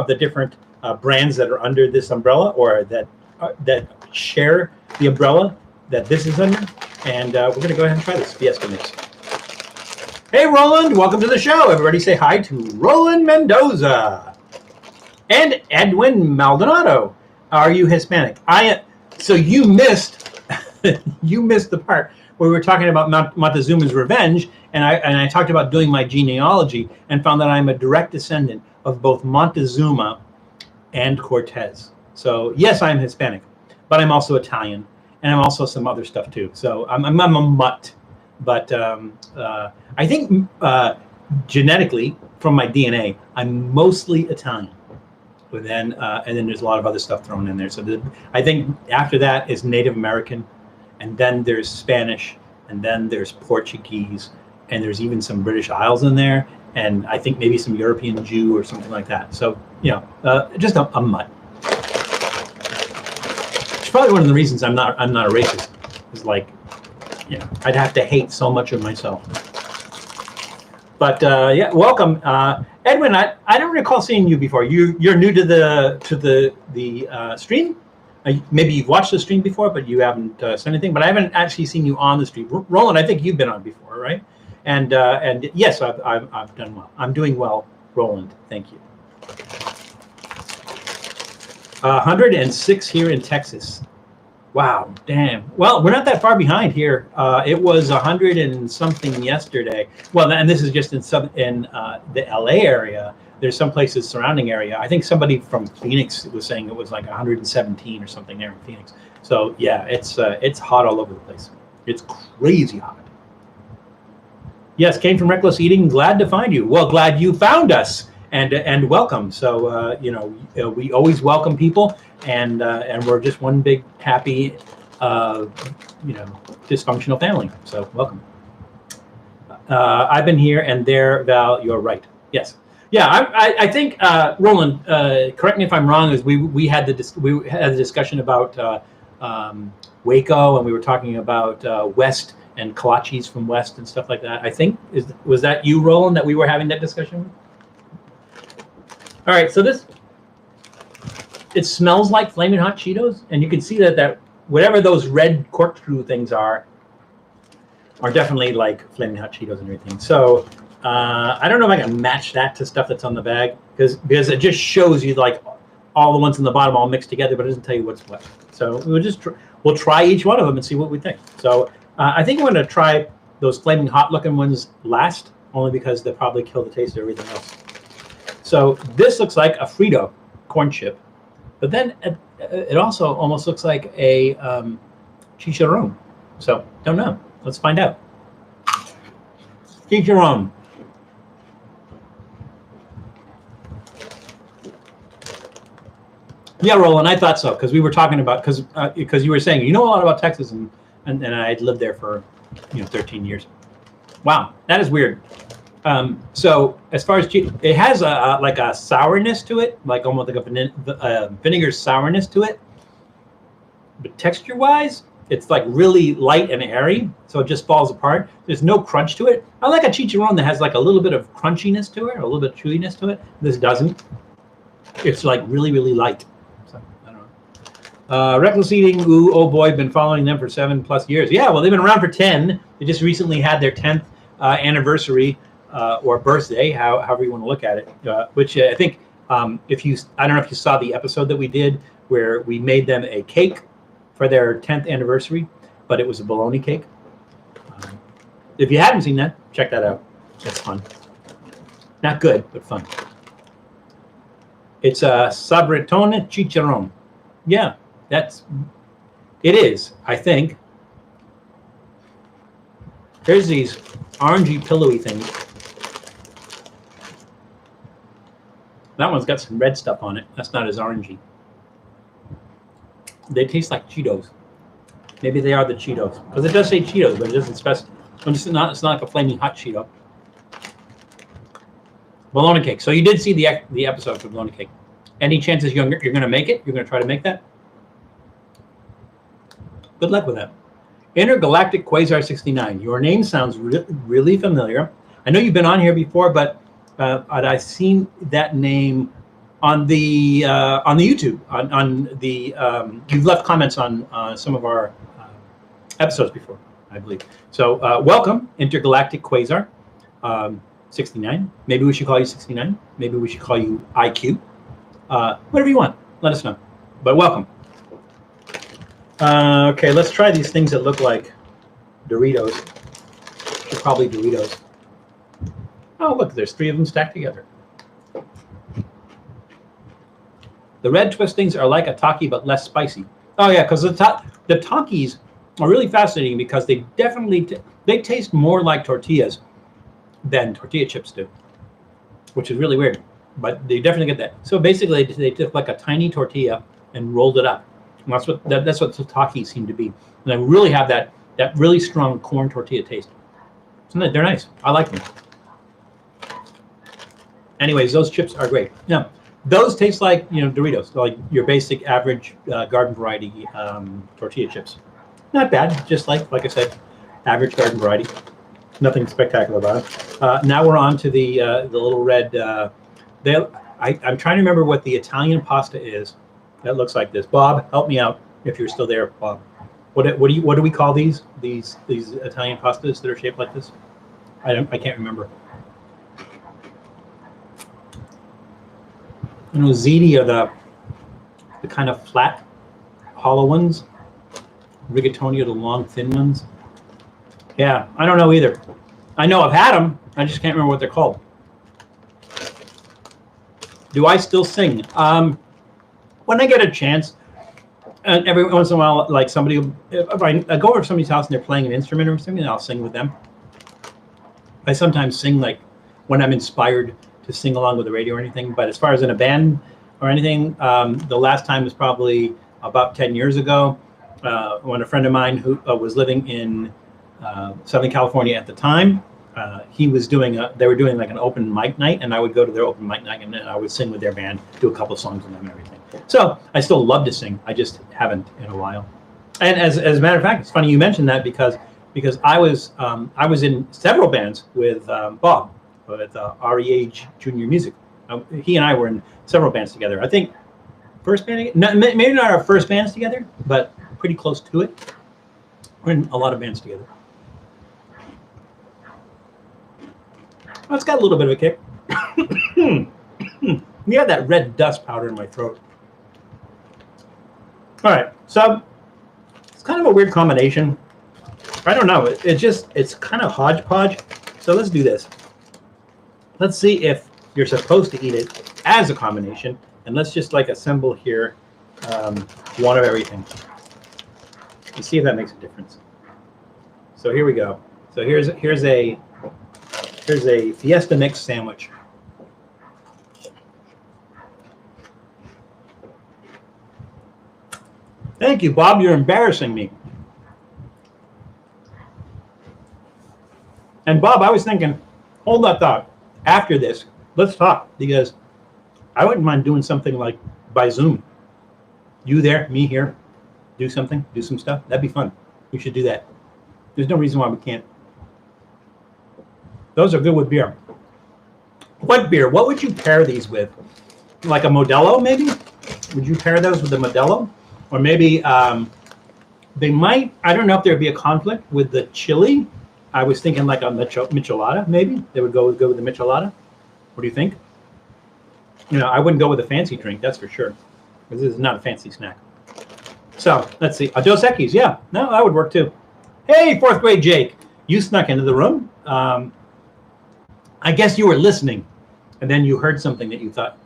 the different brands that are under this umbrella, or that share the umbrella that this is under. And we're going to go ahead and try this Fiesta mix. Hey, Roland, welcome to the show. Everybody say hi to Roland Mendoza and Edwin Maldonado. Are you Hispanic? So you missed the part where we were talking about Montezuma's revenge, and I talked about doing my genealogy and found that I'm a direct descendant of both Montezuma and Cortez. So yes, I'm Hispanic, but I'm also Italian, and I'm also some other stuff too. So I'm a mutt, but I think genetically from my DNA, I'm mostly Italian. And then there's a lot of other stuff thrown in there. So I think after that is Native American, and then there's Spanish, and then there's Portuguese, and there's even some British Isles in there, and I think maybe some European Jew or something like that. So just a mutt. It's probably one of the reasons I'm not a racist. Is like, I'd have to hate so much of myself. But yeah, welcome. Edwin, I don't recall seeing you before. You're new to the stream. Maybe you've watched the stream before, but you haven't said anything. But I haven't actually seen you on the stream. Roland, I think you've been on before, right? And yes, I've done well. I'm doing well, Roland. Thank you. 106 here in Texas. Wow, damn. Well, we're not that far behind here. It was 100 and something yesterday. Well, and this is just in the LA area. There's some places surrounding area. I think somebody from Phoenix was saying it was like 117 or something there in Phoenix. So yeah, it's hot all over the place. It's crazy hot. Yes, came from Reckless Eating. Glad to find you. Well, glad you found us and welcome. So we always welcome people. And we're just one big happy, dysfunctional family. So welcome. I've been here and there, Val. You're right. Yes. Yeah. I think Roland. Correct me if I'm wrong. Is we had the discussion about Waco, and we were talking about West and kolaches from West and stuff like that. I think was that you, Roland, that we were having that discussion? All right. So it smells like Flaming Hot Cheetos, and you can see that whatever those red corkscrew things are definitely like Flaming Hot Cheetos and everything. So I don't know if I can match that to stuff that's on the bag because it just shows you like all the ones in the bottom all mixed together, but it doesn't tell you what's what. So we'll try each one of them and see what we think. So I think I'm going to try those Flaming Hot looking ones last, only because they'll probably kill the taste of everything else. So this looks like a Frito corn chip. But then it also almost looks like a chicharron. So don't know. Let's find out. Chicharron. Yeah, Roland, I thought so because we were talking about because you were saying you know a lot about Texas and I had lived there for 13 years. Wow, that is weird. So as far as it has like a sourness to it, like almost like a vinegar sourness to it. But texture-wise, it's like really light and airy, so it just falls apart. There's no crunch to it. I like a chicharron that has like a little bit of crunchiness to it, or a little bit of chewiness to it. This doesn't. It's like really, really light. So, I don't know. Reckless Eating, ooh, oh boy, been following them for 7+ years. Yeah, well, they've been around for 10. They just recently had their 10th anniversary or birthday, however you want to look at it, which I think I don't know if you saw the episode that we did where we made them a cake for their 10th anniversary, but it was a bologna cake. If you haven't seen that, check that out. It's fun. Not good, but fun. It's a sabretone chicharron. Yeah, it is, I think. There's these orangey pillowy things. That one's got some red stuff on it. That's not as orangey. They taste like Cheetos. Maybe they are the Cheetos. Because it does say Cheetos, but it doesn't specify. It's not like a flaming hot Cheeto. Bologna cake. So you did see the episode for bologna cake. Any chances you're going to make it? You're going to try to make that? Good luck with that. Intergalactic Quasar 69. Your name sounds really familiar. I know you've been on here before, but I've seen that name on the YouTube. You've left comments on some of our episodes before, I believe. So welcome, Intergalactic Quasar 69. Maybe we should call you 69. Maybe we should call you IQ. Whatever you want, let us know. But welcome. Okay, let's try these things that look like Doritos. They're probably Doritos. Oh, look, there's 3 of them stacked together. The red twistings are like a Taki, but less spicy. Oh, yeah, because the Takis are really fascinating because they definitely they taste more like tortillas than tortilla chips do, which is really weird. But they definitely get that. So basically, they took like a tiny tortilla and rolled it up. And that's what the Takis seem to be. And they really have that really strong corn tortilla taste. So they're nice. I like them. Anyways, those chips are great. Now, those taste like Doritos, like your basic average garden variety tortilla chips. Not bad, just like I said, average garden variety. Nothing spectacular about it. Now we're on to the little red. I'm trying to remember what the Italian pasta is. That looks like this. Bob, help me out if you're still there, Bob. What do we call these Italian pastas that are shaped like this? I can't remember. Ziti are the kind of flat, hollow ones. Rigatoni are the long, thin ones. Yeah, I don't know either. I know I've had them. I just can't remember what they're called. Do I still sing? When I get a chance, and every once in a while, like if I go over to somebody's house and they're playing an instrument or something, I'll sing with them. I sometimes sing like when I'm inspired to sing along with the radio or anything. But as far as in a band or anything, the last time was probably about 10 years ago when a friend of mine who was living in Southern California at the time, they were doing like an open mic night, and I would go to their open mic night and I would sing with their band, do a couple of songs with them and everything. So I still love to sing. I just haven't in a while. And as a matter of fact, it's funny you mentioned that because I was in several bands with Bob at REH Junior Music. He and I were in several bands together. I think first band, maybe not our first bands together, but pretty close to it. We're in a lot of bands together. Well, it's got a little bit of a kick. You have that red dust powder in my throat. All right, so it's kind of a weird combination. I don't know. It's kind of hodgepodge. So let's do this. Let's see if you're supposed to eat it as a combination, and let's just like assemble here one of everything. Let's see if that makes a difference. So here we go. So here's a Fiesta Mix sandwich. Thank you, Bob. You're embarrassing me. And Bob, I was thinking, hold that thought. After this, let's talk, because I wouldn't mind doing something like by Zoom. You there, me here, do something, do some stuff. That'd be fun. We should do that. There's no reason why we can't. Those are good with beer. What beer? What would you pair these with? Like a Modelo, maybe? Would you pair those with a Modelo? Or maybe they might, I don't know if there'd be a conflict with the chili. I was thinking like a michelada, maybe. They would go with the michelada. What do you think? I wouldn't go with a fancy drink, that's for sure. Because this is not a fancy snack. So, let's see. A Dos Equis, yeah. No, that would work too. Hey, 4th grade Jake. You snuck into the room. I guess you were listening. And then you heard something that you thought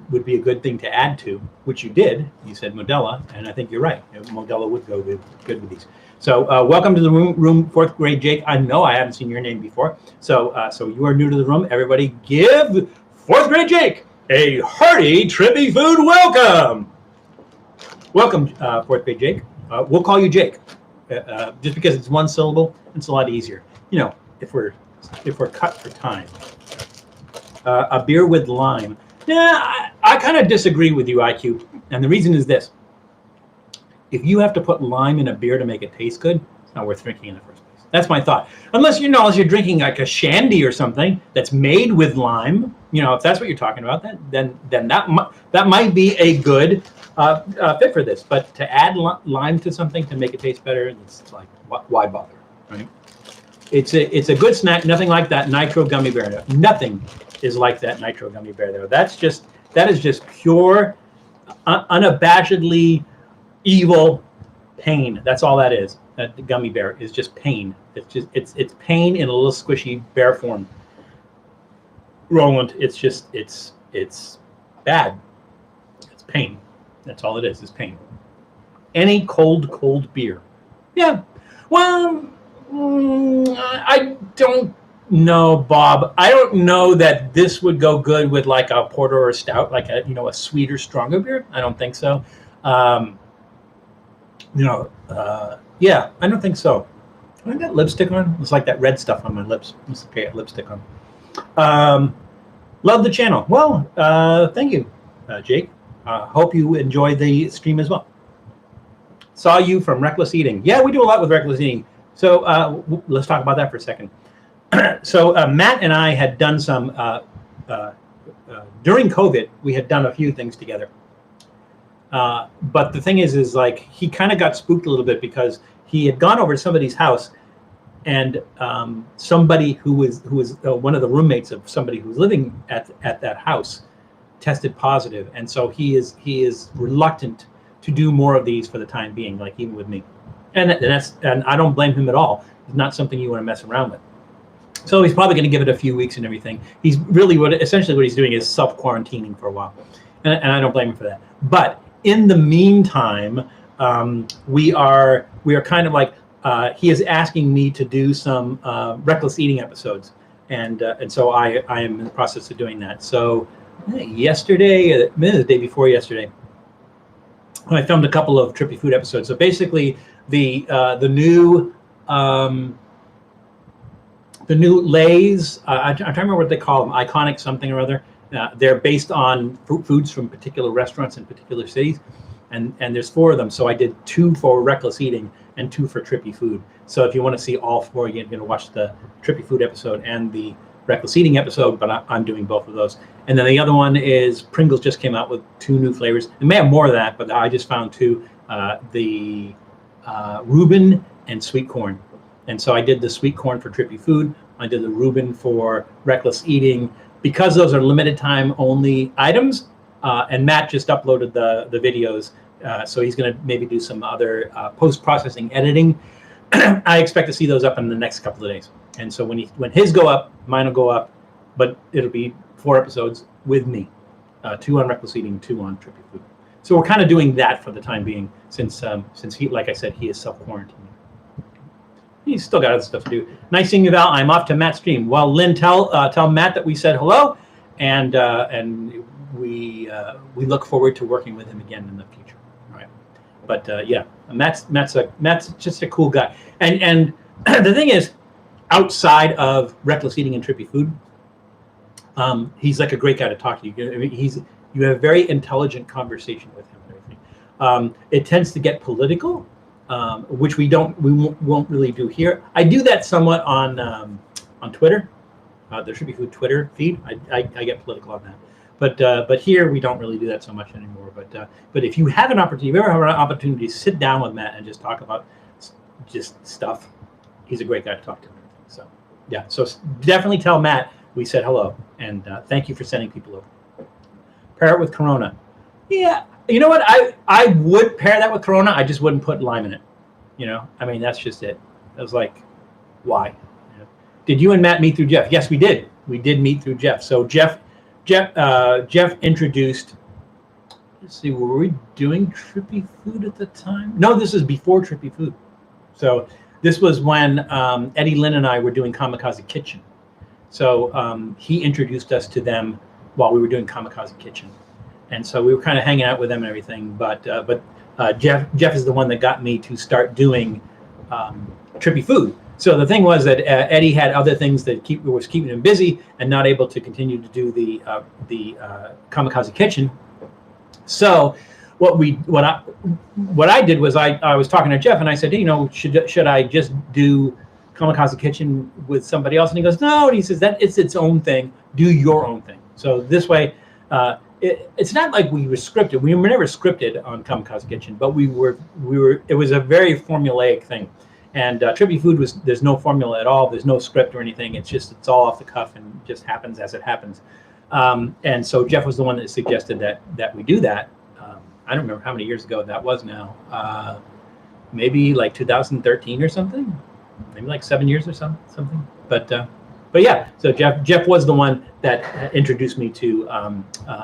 would be a good thing to add to, which you did. You said Modelo, and I think you're right. Modelo would go good with these. So welcome to the room, 4th grade Jake. I know I haven't seen your name before. So you are new to the room. Everybody give 4th grade Jake a hearty Trippy food welcome. Welcome, 4th grade Jake. We'll call you Jake. Just because it's one syllable, it's a lot easier. If we're cut for time. A beer with lime. Yeah, I kind of disagree with you, IQ. And the reason is this. If you have to put lime in a beer to make it taste good, it's not worth drinking in the first place. That's my thought. Unless you're drinking like a shandy or something that's made with lime, if that's what you're talking about, then that might be a good fit for this. But to add lime to something to make it taste better, it's like, why bother, right? It's a good snack. Nothing like that nitro gummy bear. Though. Nothing is like that nitro gummy bear. Though that is just pure, unabashedly evil pain. That's all that is. That gummy bear is just pain. It's pain in a little squishy bear form. Roland, it's bad. It's pain. That's all it is pain. Any cold beer. Yeah. Well. I don't know, Bob. I don't know that this would go good with like a porter or a stout, like a sweeter, stronger beer. I don't think so. Yeah, I don't think so. I got lipstick on. It's like that red stuff on my lips. It's okay, lipstick on. Love the channel. Well, thank you, Jake. Hope you enjoy the stream as well. Saw you from Reckless Eating. Yeah, we do a lot with Reckless Eating. So let's talk about that for a second. So Matt and I had done some, during COVID, we had done a few things together. But the thing is like he kind of got spooked a little bit because he had gone over to somebody's house and somebody who was one of the roommates of somebody who was living at that house tested positive. And so he is reluctant to do more of these for the time being, like even with me. And I don't blame him at all. It's not something you want to mess around with. So he's probably going to give it a few weeks and everything. He's really essentially what he's doing is self-quarantining for a while. And I don't blame him for that. But in the meantime, we are kind of like, he is asking me to do some Reckless Eating episodes. And so I am in the process of doing that. So yesterday, the day before yesterday, I filmed a couple of Trippy Food episodes. So basically, the new Lay's, I'm trying to remember what they call them, iconic something or other. They're based on foods from particular restaurants in particular cities, and there's 4 of them. So I did 2 for Reckless Eating and 2 for Trippy Food. So if you want to see all 4, you're going to watch the Trippy Food episode and the Reckless Eating episode, but I'm doing both of those. And then the other one is Pringles just came out with 2 new flavors. It may have more of that, but I just found 2, the Reuben and sweet corn. And so I did the sweet corn for Trippy Food. I did the Reuben for Reckless Eating. Because those are limited time only items, and Matt just uploaded the videos, so he's going to maybe do some other post-processing editing. I expect to see those up in the next couple of days. And so when his go up, mine will go up, but it'll be 4 episodes with me, 2 on Reckless Eating, 2 on Trippy Food. So we're kind of doing that for the time being, since he, like I said, he is self-quarantining. He's still got other stuff to do. Nice seeing you, Val. I'm off to Matt's stream. Well, Lynn, tell Matt that we said hello, and we look forward to working with him again in the future. All right. But yeah, Matt's just a cool guy. And the thing is, outside of Reckless Eating and Trippy Food, he's like a great guy to talk to. You have a very intelligent conversation with him and everything. It tends to get political, which we won't really do here. I do that somewhat on Twitter. There should be food Twitter feed. I get political on that. But here we don't really do that so much anymore. But if you have an opportunity, if you ever have an opportunity to sit down with Matt and just talk about just stuff, he's a great guy to talk to. So yeah, so definitely tell Matt we said hello, and thank you for sending people over. Pair it with Corona. Yeah, you know what? I would pair that with Corona. I just wouldn't put lime in it. You know, I mean, that's just it. I was like, why? You know? Did you and Matt meet through Jeff? Yes, we did. We did meet through Jeff. So Jeff introduced. Let's see, were we doing Trippy Food at the time? No, this is before Trippy Food. So this was when Eddie Lynn and I were doing Kamikaze Kitchen. So he introduced us to them while we were doing Kamikaze Kitchen, and so we were kind of hanging out with them and everything. But Jeff is the one that got me to start doing Trippy Food. So the thing was that Eddie had other things that was keeping him busy and not able to continue to do the Kamikaze Kitchen. So what I did was I was talking to Jeff and I said, hey, you know, should I just do Kamikaze Kitchen with somebody else? And he goes, no. And he says that it's its own thing. Do your own thing. So this way, it's not like we were scripted. We were never scripted on Kamikaze Kitchen, but we were. It was a very formulaic thing. And Trippy Food there's no formula at all. There's no script or anything. It's all off the cuff and just happens as it happens. And so Jeff was the one that suggested that we do that. I don't remember how many years ago that was now. Maybe like 2013 or something. Maybe like 7 years or something. But yeah. So Jeff was the one that introduced me to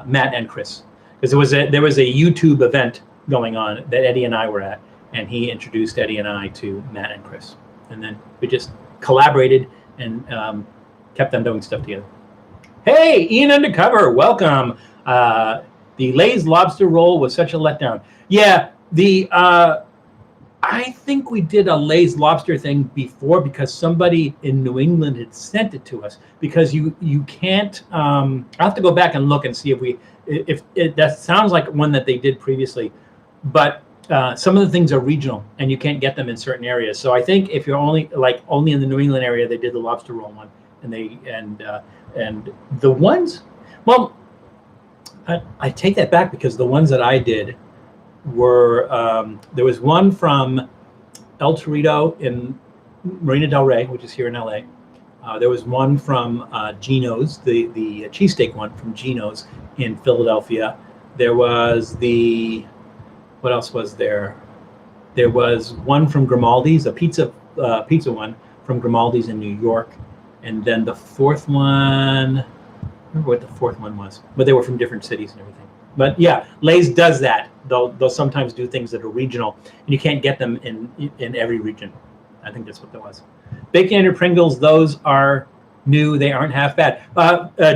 Matt and Chris, because there was a YouTube event going on that Eddie and I were at. And he introduced Eddie and I to Matt and Chris. And then we just collaborated and kept on doing stuff together. Hey, Ian Undercover, welcome. The Lay's lobster roll was such a letdown. Yeah, I think we did a Lay's lobster thing before because somebody in New England had sent it to us. Because you can't, I'll have to go back and look and see if that sounds like one that they did previously. But some of the things are regional and you can't get them in certain areas. So I think if you're only in the New England area, they did the lobster roll one, and the ones, well, I take that back, because the ones that I did were, there was one from El Torito in Marina Del Rey, which is here in LA. There was one from Gino's, the cheesesteak one from Gino's in Philadelphia. There was what else was there? There was one from Grimaldi's, a pizza one from Grimaldi's in New York. And then the fourth one, I don't remember what the fourth one was, but they were from different cities and everything. But yeah, Lay's does that. They'll sometimes do things that are regional, and you can't get them in every region. I think that's what that was. Baconator Pringles, those are new. They aren't half bad.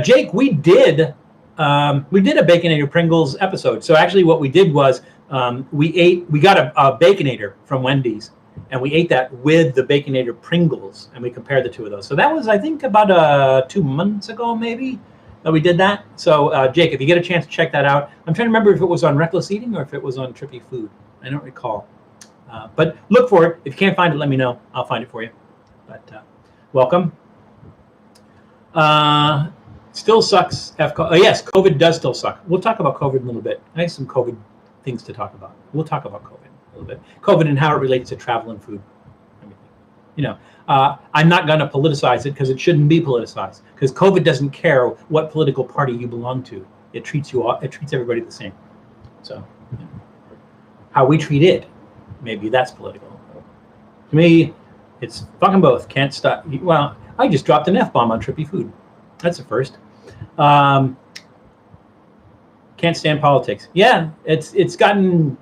Jake, we did a Baconator Pringles episode. So actually what we did was, we got a Baconator from Wendy's, and we ate that with the Baconator Pringles, and we compared the two of those. So that was, I think, about 2 months ago, maybe, that we did that. So Jake, if you get a chance to check that out, I'm trying to remember if it was on Reckless Eating or if it was on Trippy Food. I don't recall. But look for it. If you can't find it, let me know. I'll find it for you. But welcome. Still sucks. Yes, COVID does still suck. We'll talk about COVID in a little bit. I have some COVID things to talk about. We'll talk about COVID a little bit. COVID and how it relates to travel and food. Everything. You know, I'm not going to politicize it because it shouldn't be politicized. Because COVID doesn't care what political party you belong to. It treats everybody the same. So, you know, how we treat it, maybe that's political. To me, it's fucking both. Can't stop. Well, I just dropped an F-bomb on Trippy Food. That's a first. Can't stand politics. Yeah, it's gotten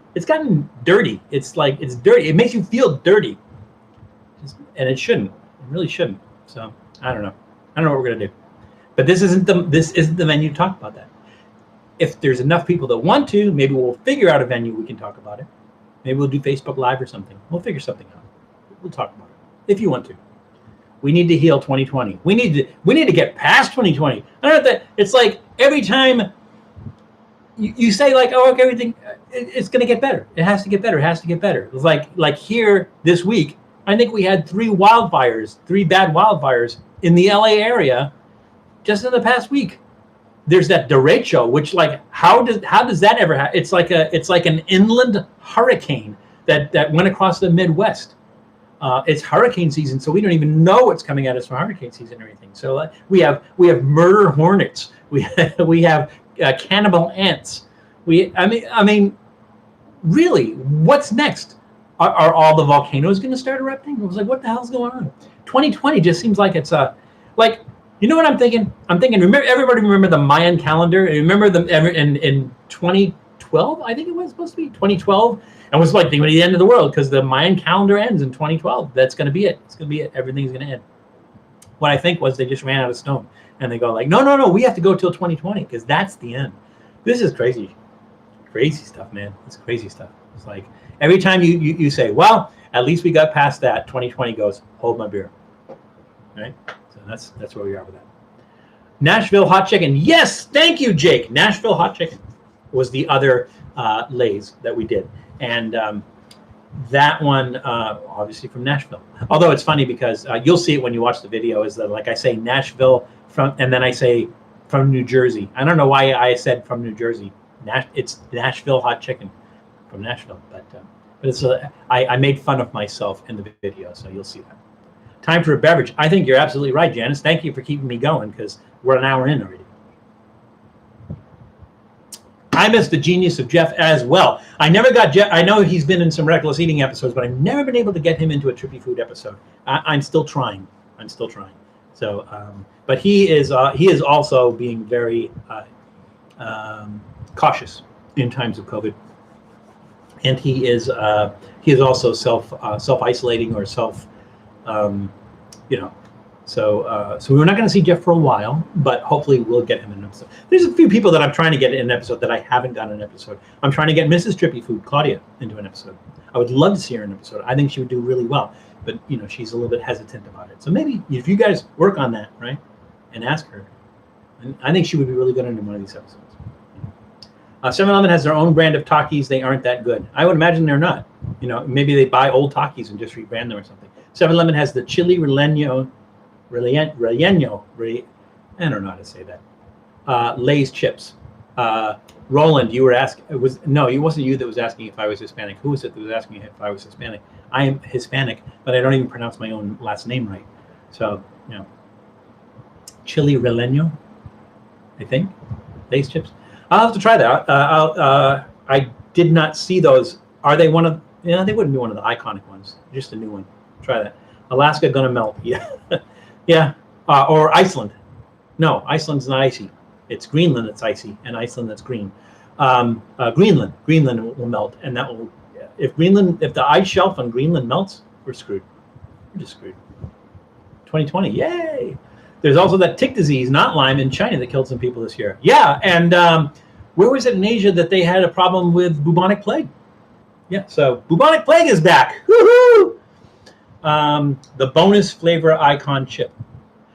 dirty. It's dirty. It makes you feel dirty, and it shouldn't. It really shouldn't. So I don't know. I don't know what we're gonna do. But this isn't the venue to talk about that. If there's enough people that want to, maybe we'll figure out a venue we can talk about it. Maybe we'll do Facebook Live or something. We'll figure something out. We'll talk about it if you want to. We need to heal 2020. We need to get past 2020. I don't know that it's like every time you say like, oh, okay, everything, it's going to get better. It has to get better. It has to get better. It's like here this week, I think we had three bad wildfires in the LA area just in the past week. There's that derecho, which like how does that ever happen? It's like an inland hurricane that went across the Midwest. It's hurricane season, so we don't even know what's coming at us from hurricane season or anything. So we have murder hornets. We have cannibal ants. I mean, really, what's next? Are all the volcanoes going to start erupting? I was like, what the hell's going on? 2020 just seems like it's like, you know what I'm thinking? Remember, everybody remember the Mayan calendar? Remember them in 2012? I think it was supposed to be 2012. And it was like the end of the world because the Mayan calendar ends in 2012. That's going to be it. It's going to be it. Everything's going to end. What I think was they just ran out of stone. And they go like, no, we have to go till 2020 because that's the end. This is crazy. Crazy stuff, man. It's crazy stuff. It's like every time you say, well, at least we got past that, 2020 goes, hold my beer. Right? So that's where we are with that. Nashville hot chicken. Yes, thank you, Jake. Nashville hot chicken was the other Lay's that we did. And that one, obviously from Nashville. Although it's funny because you'll see it when you watch the video, is that like I say Nashville and then I say from New Jersey. I don't know why I said from New Jersey. It's Nashville hot chicken from Nashville. But it's I made fun of myself in the video, so you'll see that. Time for a beverage. I think you're absolutely right, Janice. Thank you for keeping me going because we're an hour in already. I miss the genius of Jeff as well. I never got Jeff. I know he's been in some Reckless Eating episodes, but I've never been able to get him into a Trippy Food episode. I'm still trying. So, but he is also being very cautious in times of COVID, and he is also self-isolating or So we're not going to see Jeff for a while, but hopefully we'll get him in an episode. There's a few people that I'm trying to get in an episode that I haven't gotten an episode. I'm trying to get Mrs. Trippy Food, Claudia, into an episode. I would love to see her in an episode. I think she would do really well, but she's a little bit hesitant about it. So maybe if you guys work on that, right, and ask her, and I think she would be really good in one of these episodes. 7-Eleven has their own brand of Takis. They aren't that good. I would imagine they're not. Maybe they buy old Takis and just rebrand them or something. 7-Eleven has the chili relleno. I don't know how to say that. Lay's chips. Roland, you were asking. It wasn't you that was asking if I was Hispanic. Who was it that was asking if I was Hispanic? I am Hispanic, but I don't even pronounce my own last name right. So, chili relleno, I think. Lay's chips. I'll have to try that. I did not see those. Are they one of? Yeah, they wouldn't be one of the iconic ones. Just a new one. Try that. Alaska gonna melt. Yeah. Yeah, or Iceland. No, Iceland's not icy. It's Greenland that's icy, and Iceland that's green. Greenland will melt, and that will. If the ice shelf on Greenland melts, we're screwed. We're just screwed. 2020, yay! There's also that tick disease, not Lyme, in China that killed some people this year. Yeah, and where was it in Asia that they had a problem with bubonic plague? Yeah, so bubonic plague is back. Woohoo! The bonus flavor icon chip.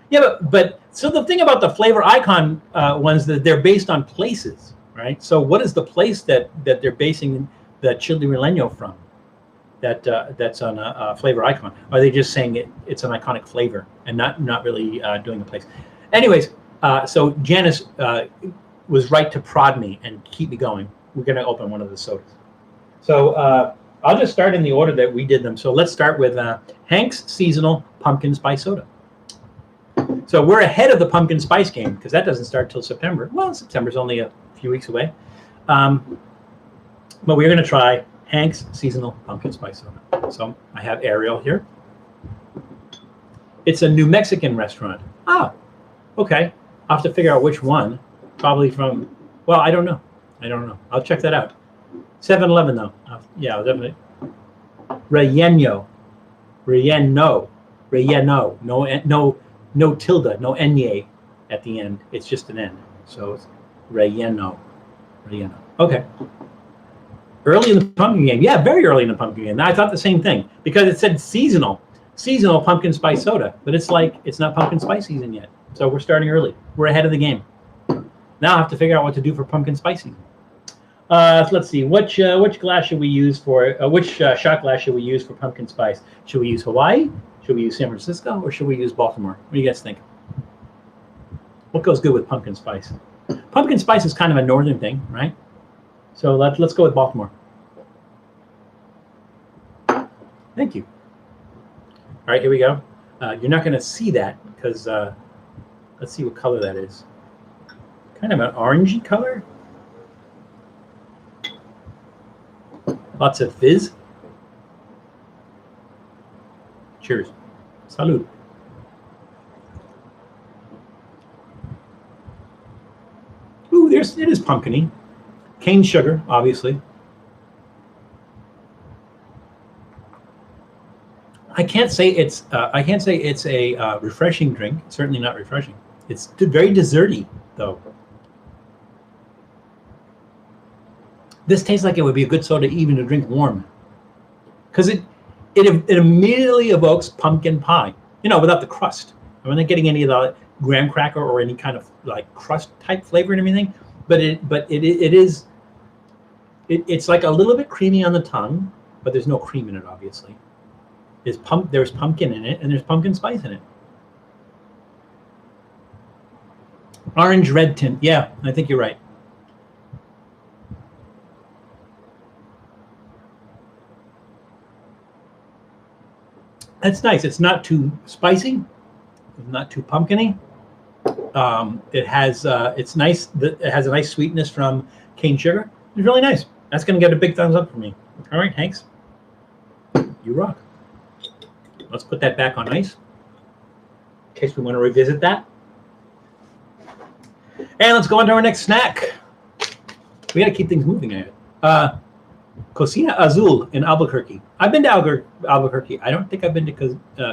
Yeah, but so the thing about the flavor icon ones, that they're based on places, right? So what is the place that they're basing the chili relleno from? That's on a flavor icon. Are they just saying it's an iconic flavor and not really doing a place? Anyways, so Janice was right to prod me and keep me going. We're going to open one of the sodas. So I'll just start in the order that we did them. So let's start with Hank's Seasonal Pumpkin Spice Soda. So we're ahead of the pumpkin spice game because that doesn't start till September. Well, September's only a few weeks away. But we're going to try Hank's Seasonal Pumpkin Spice Soda. So I have Ariel here. It's a New Mexican restaurant. Oh, okay. I'll have to figure out which one. Probably from, well, I don't know. I'll check that out. 7-Eleven though. Yeah, I'll definitely. Relleno. No tilde, no enye at the end. It's just an N. So it's relleno. Okay. Early in the pumpkin game. Yeah, very early in the pumpkin game. I thought the same thing because it said seasonal pumpkin spice soda, but it's like it's not pumpkin spice season yet. So we're starting early. We're ahead of the game. Now I have to figure out what to do for pumpkin spice season. Let's see. Which glass should we use for which shot glass should we use for pumpkin spice? Should we use Hawaii? Should we use San Francisco? Or should we use Baltimore? What do you guys think? What goes good with pumpkin spice? Pumpkin spice is kind of a northern thing, right? So let's go with Baltimore. Thank you. All right, here we go. You're not going to see that because let's see what color that is. Kind of an orangey color. Lots of fizz. Cheers. Salud. Ooh, it is pumpkin-y. Cane sugar, obviously. I can't say it's a refreshing drink. It's certainly not refreshing. It's very desserty, though. This tastes like it would be a good soda even to drink warm, because it immediately evokes pumpkin pie. You know, without the crust. I'm not getting any of the graham cracker or any kind of like crust type flavor and everything. But it's like a little bit creamy on the tongue, but there's no cream in it, obviously. There's pumpkin in it, and there's pumpkin spice in it. Orange red tint. Yeah, I think you're right. That's nice. It's not too spicy. It's not too pumpkin-y. It's nice. It has a nice sweetness from cane sugar. It's really nice. That's going to get a big thumbs up for me. All right, Hanks. You rock. Let's put that back on ice in case we want to revisit that. And let's go on to our next snack. We got to keep things moving ahead. Cocina Azul in Albuquerque. I've been to Albuquerque. I don't think I've been to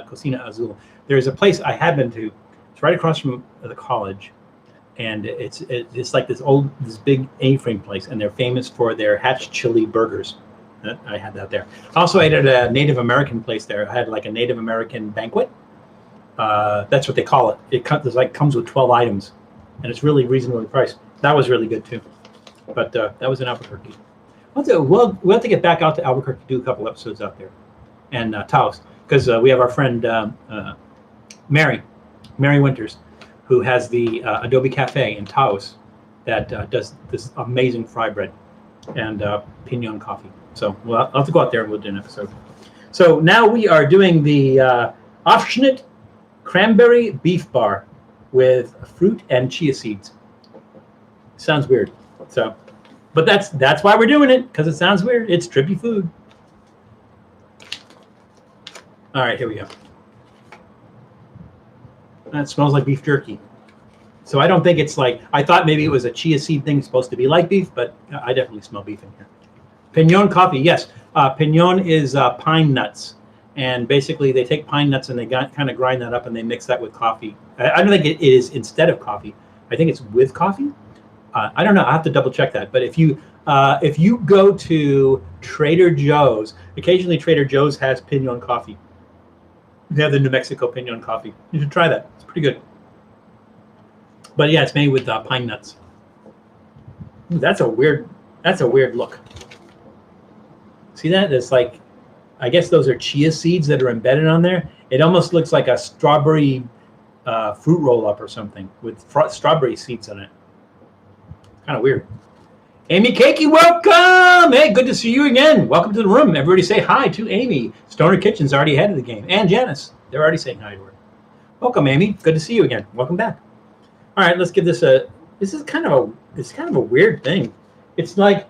Cocina Azul. There's a place I have been to. It's right across from the college, and it's like this big A-frame place, and they're famous for their hatch chili burgers. I had that there. I also ate at a Native American place there. I had like a Native American banquet. That's what they call it. It comes with 12 items, and it's really reasonably priced. That was really good too. But that was in Albuquerque. We'll have to get back out to Albuquerque, do a couple episodes out there, and Taos, because we have our friend Mary Winters, who has the Adobe Cafe in Taos that does this amazing fry bread and pinon coffee. So I'll have to go out there and we'll do an episode. So now we are doing the Aufschnitt cranberry beef bar with fruit and chia seeds. Sounds weird. So, but that's why we're doing it, because it sounds weird. It's trippy food. All right, here we go. That smells like beef jerky. So I don't think it's like, I thought maybe it was a chia seed thing supposed to be like beef, but I definitely smell beef in here. Pinon coffee, yes. Pinon is pine nuts. And basically they take pine nuts and they kind of grind that up and they mix that with coffee. I don't think it is instead of coffee. I think it's with coffee. I don't know. I have to double check that. But if you go to Trader Joe's, occasionally Trader Joe's has pinon coffee. They have the New Mexico pinon coffee. You should try that. It's pretty good. But yeah, it's made with pine nuts. Ooh, that's a weird look. See that? It's like, I guess those are chia seeds that are embedded on there. It almost looks like a strawberry fruit roll-up or something with strawberry seeds in it. Kind of weird. Amy Cakey, welcome! Hey, good to see you again. Welcome to the room. Everybody say hi to Amy. Stoner Kitchen's already ahead of the game. And Janice, they're already saying hi to her. Welcome, Amy. Good to see you again. Welcome back. All right, let's give this a. This is kind of a weird thing. It's like,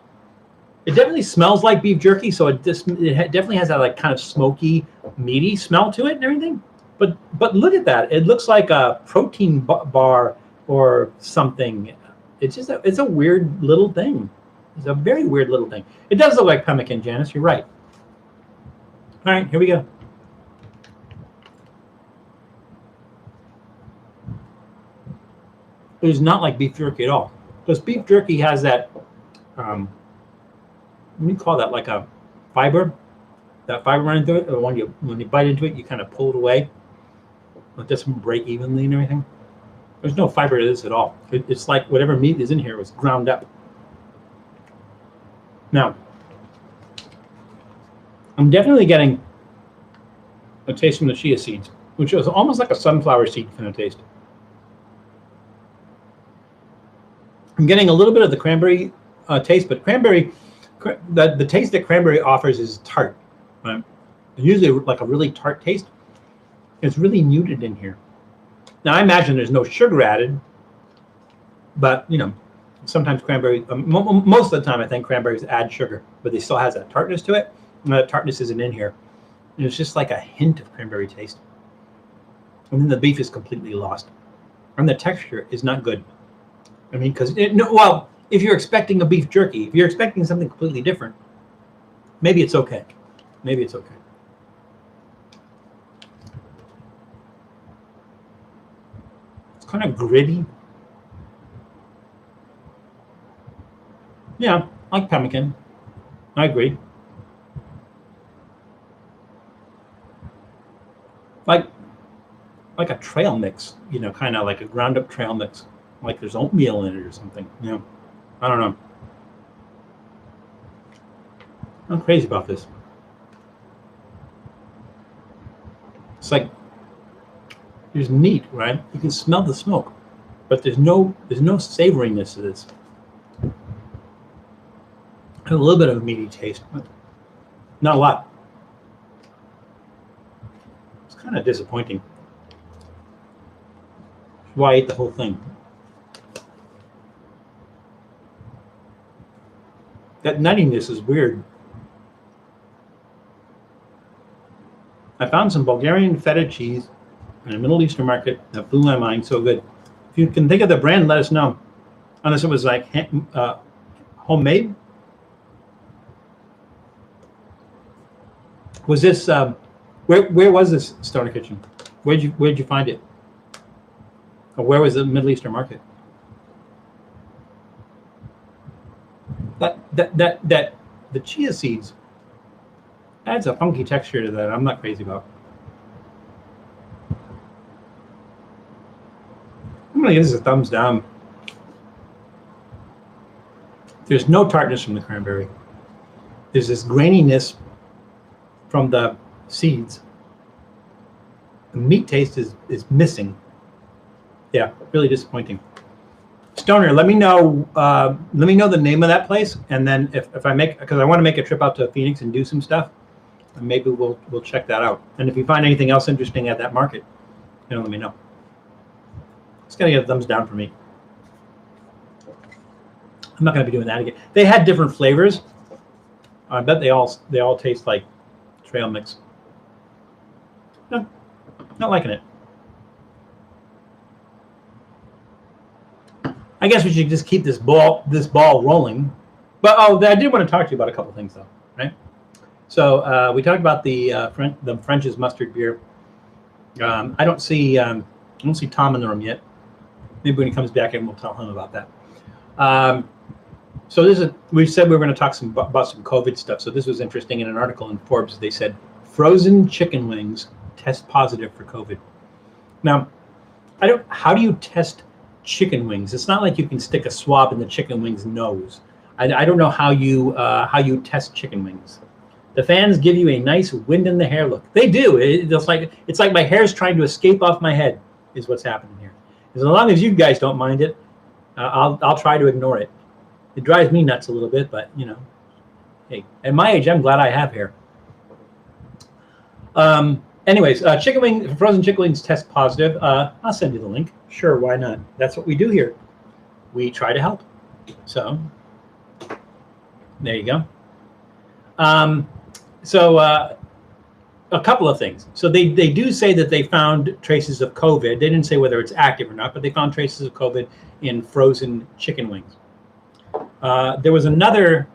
it definitely smells like beef jerky, so it definitely has that like kind of smoky, meaty smell to it and everything. But look at that. It looks like a protein bar or something. It's just it's a weird little thing. It's a very weird little thing. It does look like pemmican, Janice. You're right. All right, here we go. It is not like beef jerky at all, because beef jerky has that. What do you call that? Like a fiber. That fiber running through it. Or when you bite into it, you kind of pull it away. It doesn't break evenly and everything. There's no fiber to this at all. It's like whatever meat is in here was ground up. Now, I'm definitely getting a taste from the chia seeds, which is almost like a sunflower seed kind of taste. I'm getting a little bit of the cranberry taste, but the taste that cranberry offers is tart. Right? Usually like a really tart taste. It's really muted in here. Now I imagine there's no sugar added, but sometimes cranberry, most of the time I think cranberries add sugar, but they still has that tartness to it. And that tartness isn't in here. And it's just like a hint of cranberry taste. And then the beef is completely lost. And the texture is not good. I mean, if you're expecting a beef jerky, if you're expecting something completely different, maybe it's okay. Maybe it's okay. It's kind of gritty. Yeah, I like pemmican. I agree. Like a trail mix, kind of like a ground up trail mix. Like there's oatmeal in it or something. I don't know. I'm crazy about this. It's like there's meat, right? You can smell the smoke, but there's no savoriness to this. A little bit of a meaty taste, but not a lot. It's kind of disappointing. That's why I ate the whole thing. That nuttiness is weird. I found some Bulgarian feta cheese in a Middle Eastern market that blew my mind. So good. If you can think of the brand, let us know. Unless it was like homemade. Was this where was this Stoner Kitchen? Where'd you find it? Or where was the Middle Eastern market? That the chia seeds adds a funky texture to that I'm not crazy about. I'm gonna give this a thumbs down. There's no tartness from the cranberry. There's this graininess from the seeds. The meat taste is missing. Yeah, really disappointing. Stoner, let me know the name of that place, and then if I make, because I want to make a trip out to Phoenix and do some stuff, and maybe we'll check that out. And if you find anything else interesting at that market, let me know. It's gonna get a thumbs down for me. I'm not gonna be doing that again. They had different flavors. I bet they all taste like trail mix. No, not liking it. I guess we should just keep this ball rolling. But I did want to talk to you about a couple things though, right? So we talked about the French's mustard beer. I don't see Tom in the room yet. Maybe when he comes back in, we'll tell him about that. So we said we were going to talk about some COVID stuff. So this was interesting. In an article in Forbes, they said frozen chicken wings test positive for COVID. Now, how do you test chicken wings? It's not like you can stick a swab in the chicken wing's nose. I don't know how you test chicken wings. The fans give you a nice wind in the hair look. They do. It's like my hair's trying to escape off my head is what's happening here. As long as you guys don't mind it, I'll try to ignore it. It drives me nuts a little bit, but hey, at my age, I'm glad I have hair. Anyways, frozen chicken wings test positive. I'll send you the link. Sure, why not? That's what we do here. We try to help. So there you go. A couple of things. So they do say that they found traces of COVID. They didn't say whether it's active or not, but they found traces of COVID in frozen chicken wings. There was another,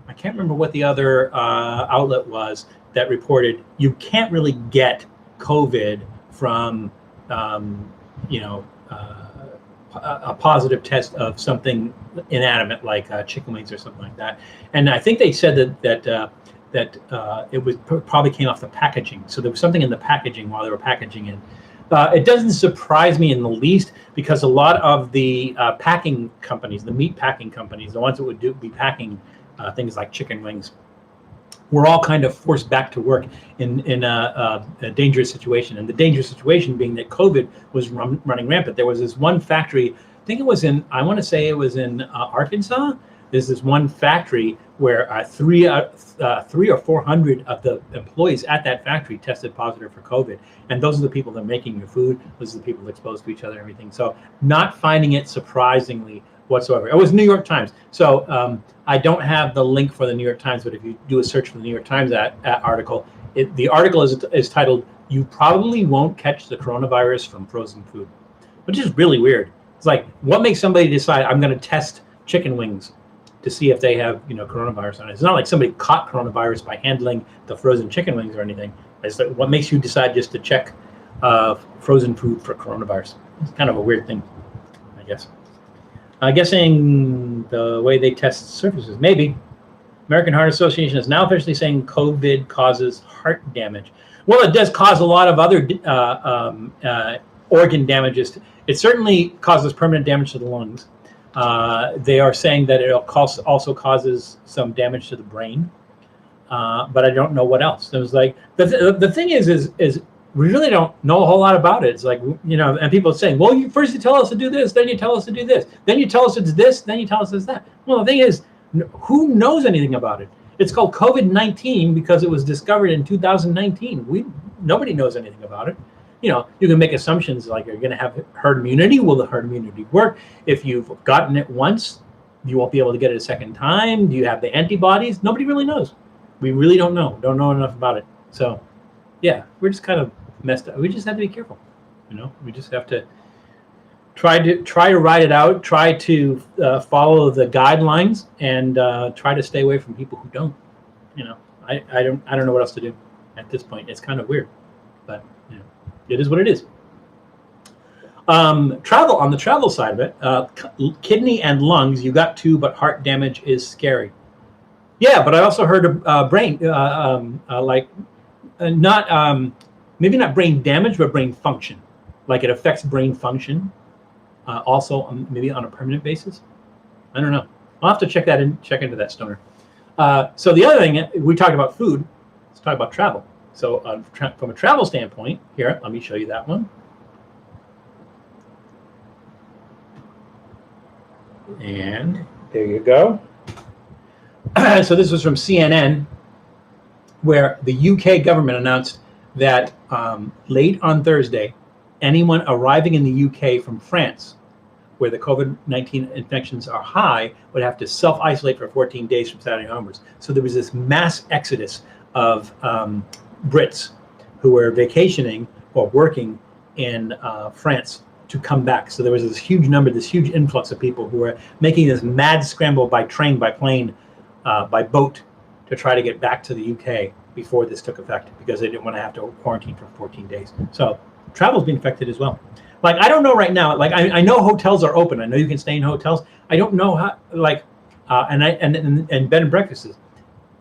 I can't remember what the other outlet was that reported you can't really get COVID from, a positive test of something inanimate like chicken wings or something like that. And I think they said that it was probably came off the packaging. So there was something in the packaging while they were packaging it. It doesn't surprise me in the least because a lot of the packing companies, the meat packing companies, the ones that would be packing things like chicken wings. We're all kind of forced back to work in a dangerous situation. And the dangerous situation being that COVID was running rampant. There was this one factory, I think it was I want to say it was in Arkansas. There's this one factory where 300 or 400 of the employees at that factory tested positive for COVID. And those are the people that are making your food. Those are the people exposed to each other and everything. So not finding it surprisingly whatsoever. It was New York Times. So I don't have the link for the New York Times, but if you do a search for the New York Times article, the article is titled, "You Probably Won't Catch the Coronavirus from Frozen Food," which is really weird. It's like, what makes somebody decide I'm going to test chicken wings to see if they have, coronavirus on it? It's not like somebody caught coronavirus by handling the frozen chicken wings or anything. It's like, what makes you decide just to check frozen food for coronavirus? It's kind of a weird thing, I guess. Guessing the way they test surfaces, maybe. American Heart Association is now officially saying COVID causes heart damage. Well, it does cause a lot of other organ damages. It certainly causes permanent damage to the lungs. They are saying that it also causes some damage to the brain, but I don't know what else. It was like the thing is we really don't know a whole lot about it. It's like, and people are saying, well, first you tell us to do this, then you tell us to do this, then you tell us it's this, then you tell us it's that. Well, the thing is, who knows anything about it? It's called COVID-19 because it was discovered in 2019. Nobody knows anything about it. You can make assumptions like, you're going to have herd immunity. Will the herd immunity work? If you've gotten it once, you won't be able to get it a second time. Do you have the antibodies? Nobody really knows. We really don't know. Don't know enough about it. So, yeah, we're just kind of messed up. We just have to be careful. We just have to try to ride it out. Try to follow the guidelines, and try to stay away from people who don't. I don't know what else to do at this point. It's kind of weird, but it is what it is. Travel, on the travel side of it, kidney and lungs, you got two, but heart damage is scary. Yeah, but I also heard of brain, maybe not brain damage, but brain function. Like it affects brain function, also maybe on a permanent basis. I don't know. I'll have to check into that, Stoner. So the other thing, we talked about food. Let's talk about travel. So from a travel standpoint, here, let me show you that one. And there you go. So this was from CNN, where the UK government announced that late on Thursday, anyone arriving in the UK from France, where the COVID-19 infections are high, would have to self-isolate for 14 days from Saturday onwards. So there was this mass exodus of Brits who were vacationing or working in France to come back. So there was this huge number, this huge influx of people who were making this mad scramble by train, by plane, by boat to try to get back to the UK before this took effect, because they didn't want to have to quarantine for 14 days. So travel's being affected as well. Like, I don't know right now, like I know hotels are open. I know you can stay in hotels. I don't know how, like, and bed and breakfasts.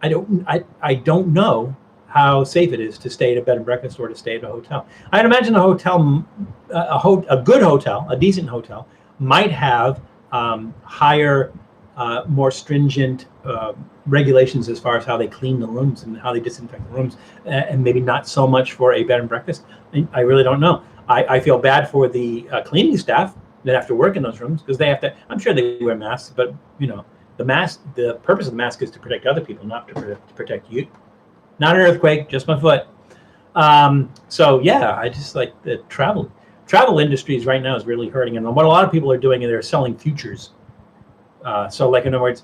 I don't know how safe it is to stay at a bed and breakfast or to stay at a hotel. I'd imagine a hotel, a good hotel, a decent hotel, might have higher, more stringent regulations as far as how they clean the rooms and how they disinfect the rooms, and maybe not so much for a bed and breakfast. I really don't know. I feel bad for the cleaning staff that have to work in those rooms, because they have to, I'm sure they wear masks, but the purpose of the mask is to protect other people, not to protect you. Not an earthquake, just my foot. So yeah, I just like the travel industries right now is really hurting. And what a lot of people are doing is they're selling futures. So like, in other words,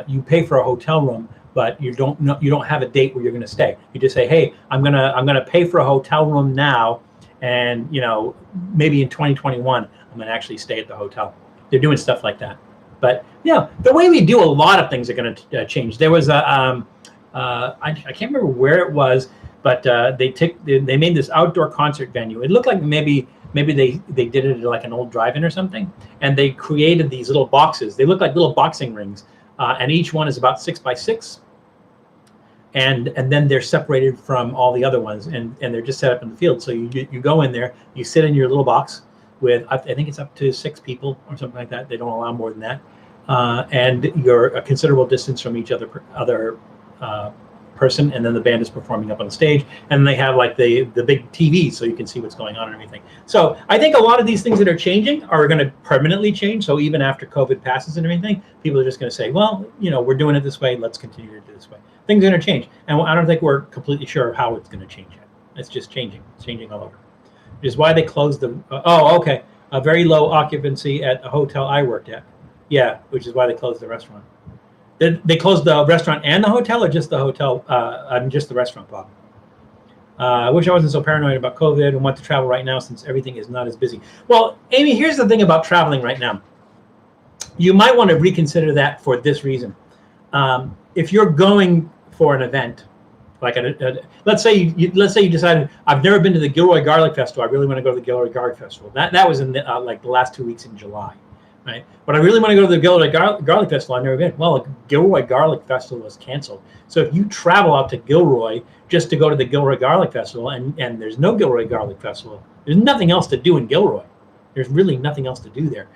you pay for a hotel room, but you don't have a date where you're going to stay. You just say, hey, I'm gonna pay for a hotel room now, and maybe in 2021 I'm going to actually stay at the hotel. They're doing stuff like that. But the way we do a lot of things are going to change. There was a I can't remember where it was, but they made this outdoor concert venue. It looked like maybe they did it at like an old drive-in or something, and they created these little boxes. They look like little boxing rings, and each one is about 6 by 6, and then they're separated from all the other ones, and they're just set up in the field. So you go in there, you sit in your little box with, I think it's up to 6 people or something like that. They don't allow more than that. and you're a considerable distance from each other person, and then the band is performing up on the stage, and they have like the big TV so you can see what's going on and everything. So I think a lot of these things that are changing are going to permanently change. So even after COVID passes and everything, people are just going to say, well, we're doing it this way, let's continue to do it this way. Things are going to change, and I don't think we're completely sure how it's going to change yet. It's just changing. It's changing all over. Which is why they closed the okay, a very low occupancy at a hotel I worked at. Yeah, which is why they closed the restaurant. They closed the restaurant and the hotel, or just the hotel? Just the restaurant, Bob. I wish I wasn't so paranoid about COVID and want to travel right now since everything is not as busy. Well, Amy, here's the thing about traveling right now. You might want to reconsider that for this reason. If you're going for an event, like let's say you decided, I've never been to the Gilroy Garlic Festival. I really want to go to the Gilroy Garlic Festival. That was in like the last 2 weeks in July. Right. But I really want to go to the Gilroy Garlic Festival. I've never been. Well, the Gilroy Garlic Festival was canceled. So if you travel out to Gilroy just to go to the Gilroy Garlic Festival, and there's no Gilroy Garlic Festival, there's nothing else to do in Gilroy. There's really nothing else to do there.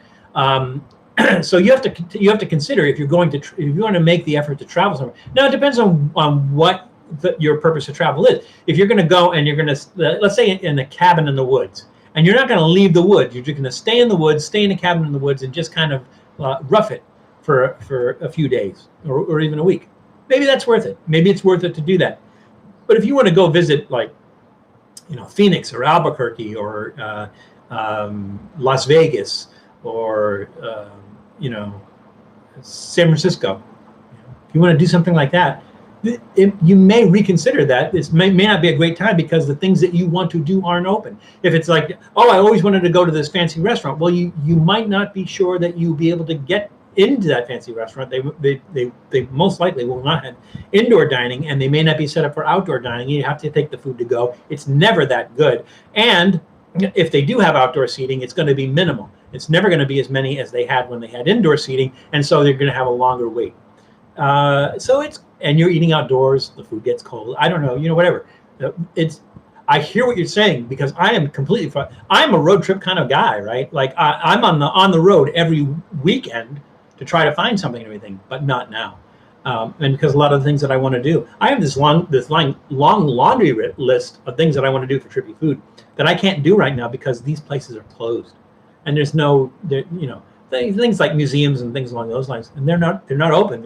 So you have to consider if you want to make the effort to travel somewhere. Now it depends on what your purpose of travel is. If you're going to go and you're going to, let's say in a cabin in the woods, and you're not going to leave the woods. You're just going to stay in the woods, stay in a cabin in the woods, and just kind of rough it for a few days or even a week. Maybe that's worth it. Maybe it's worth it to do that. But if you want to go visit, like, Phoenix or Albuquerque or Las Vegas or San Francisco, if you want to do something like that, you may reconsider that. This may not be a great time because the things that you want to do aren't open. If it's like, I always wanted to go to this fancy restaurant, well, you might not be sure that you'll be able to get into that fancy restaurant. They most likely will not have indoor dining, and they may not be set up for outdoor dining. You have to take the food to go. It's never that good. And if they do have outdoor seating, it's going to be minimal. It's never going to be as many as they had when they had indoor seating, and so they're going to have a longer wait. And you're eating outdoors, the food gets cold. I don't know, whatever. I hear what you're saying because I am completely. I'm a road trip kind of guy, right? Like I'm on the road every weekend to try to find something and everything, but not now. And because a lot of the things that I want to do, I have this long laundry list of things that I want to do for Trippy Food that I can't do right now because these places are closed, and there's no, things like museums and things along those lines, and they're not open.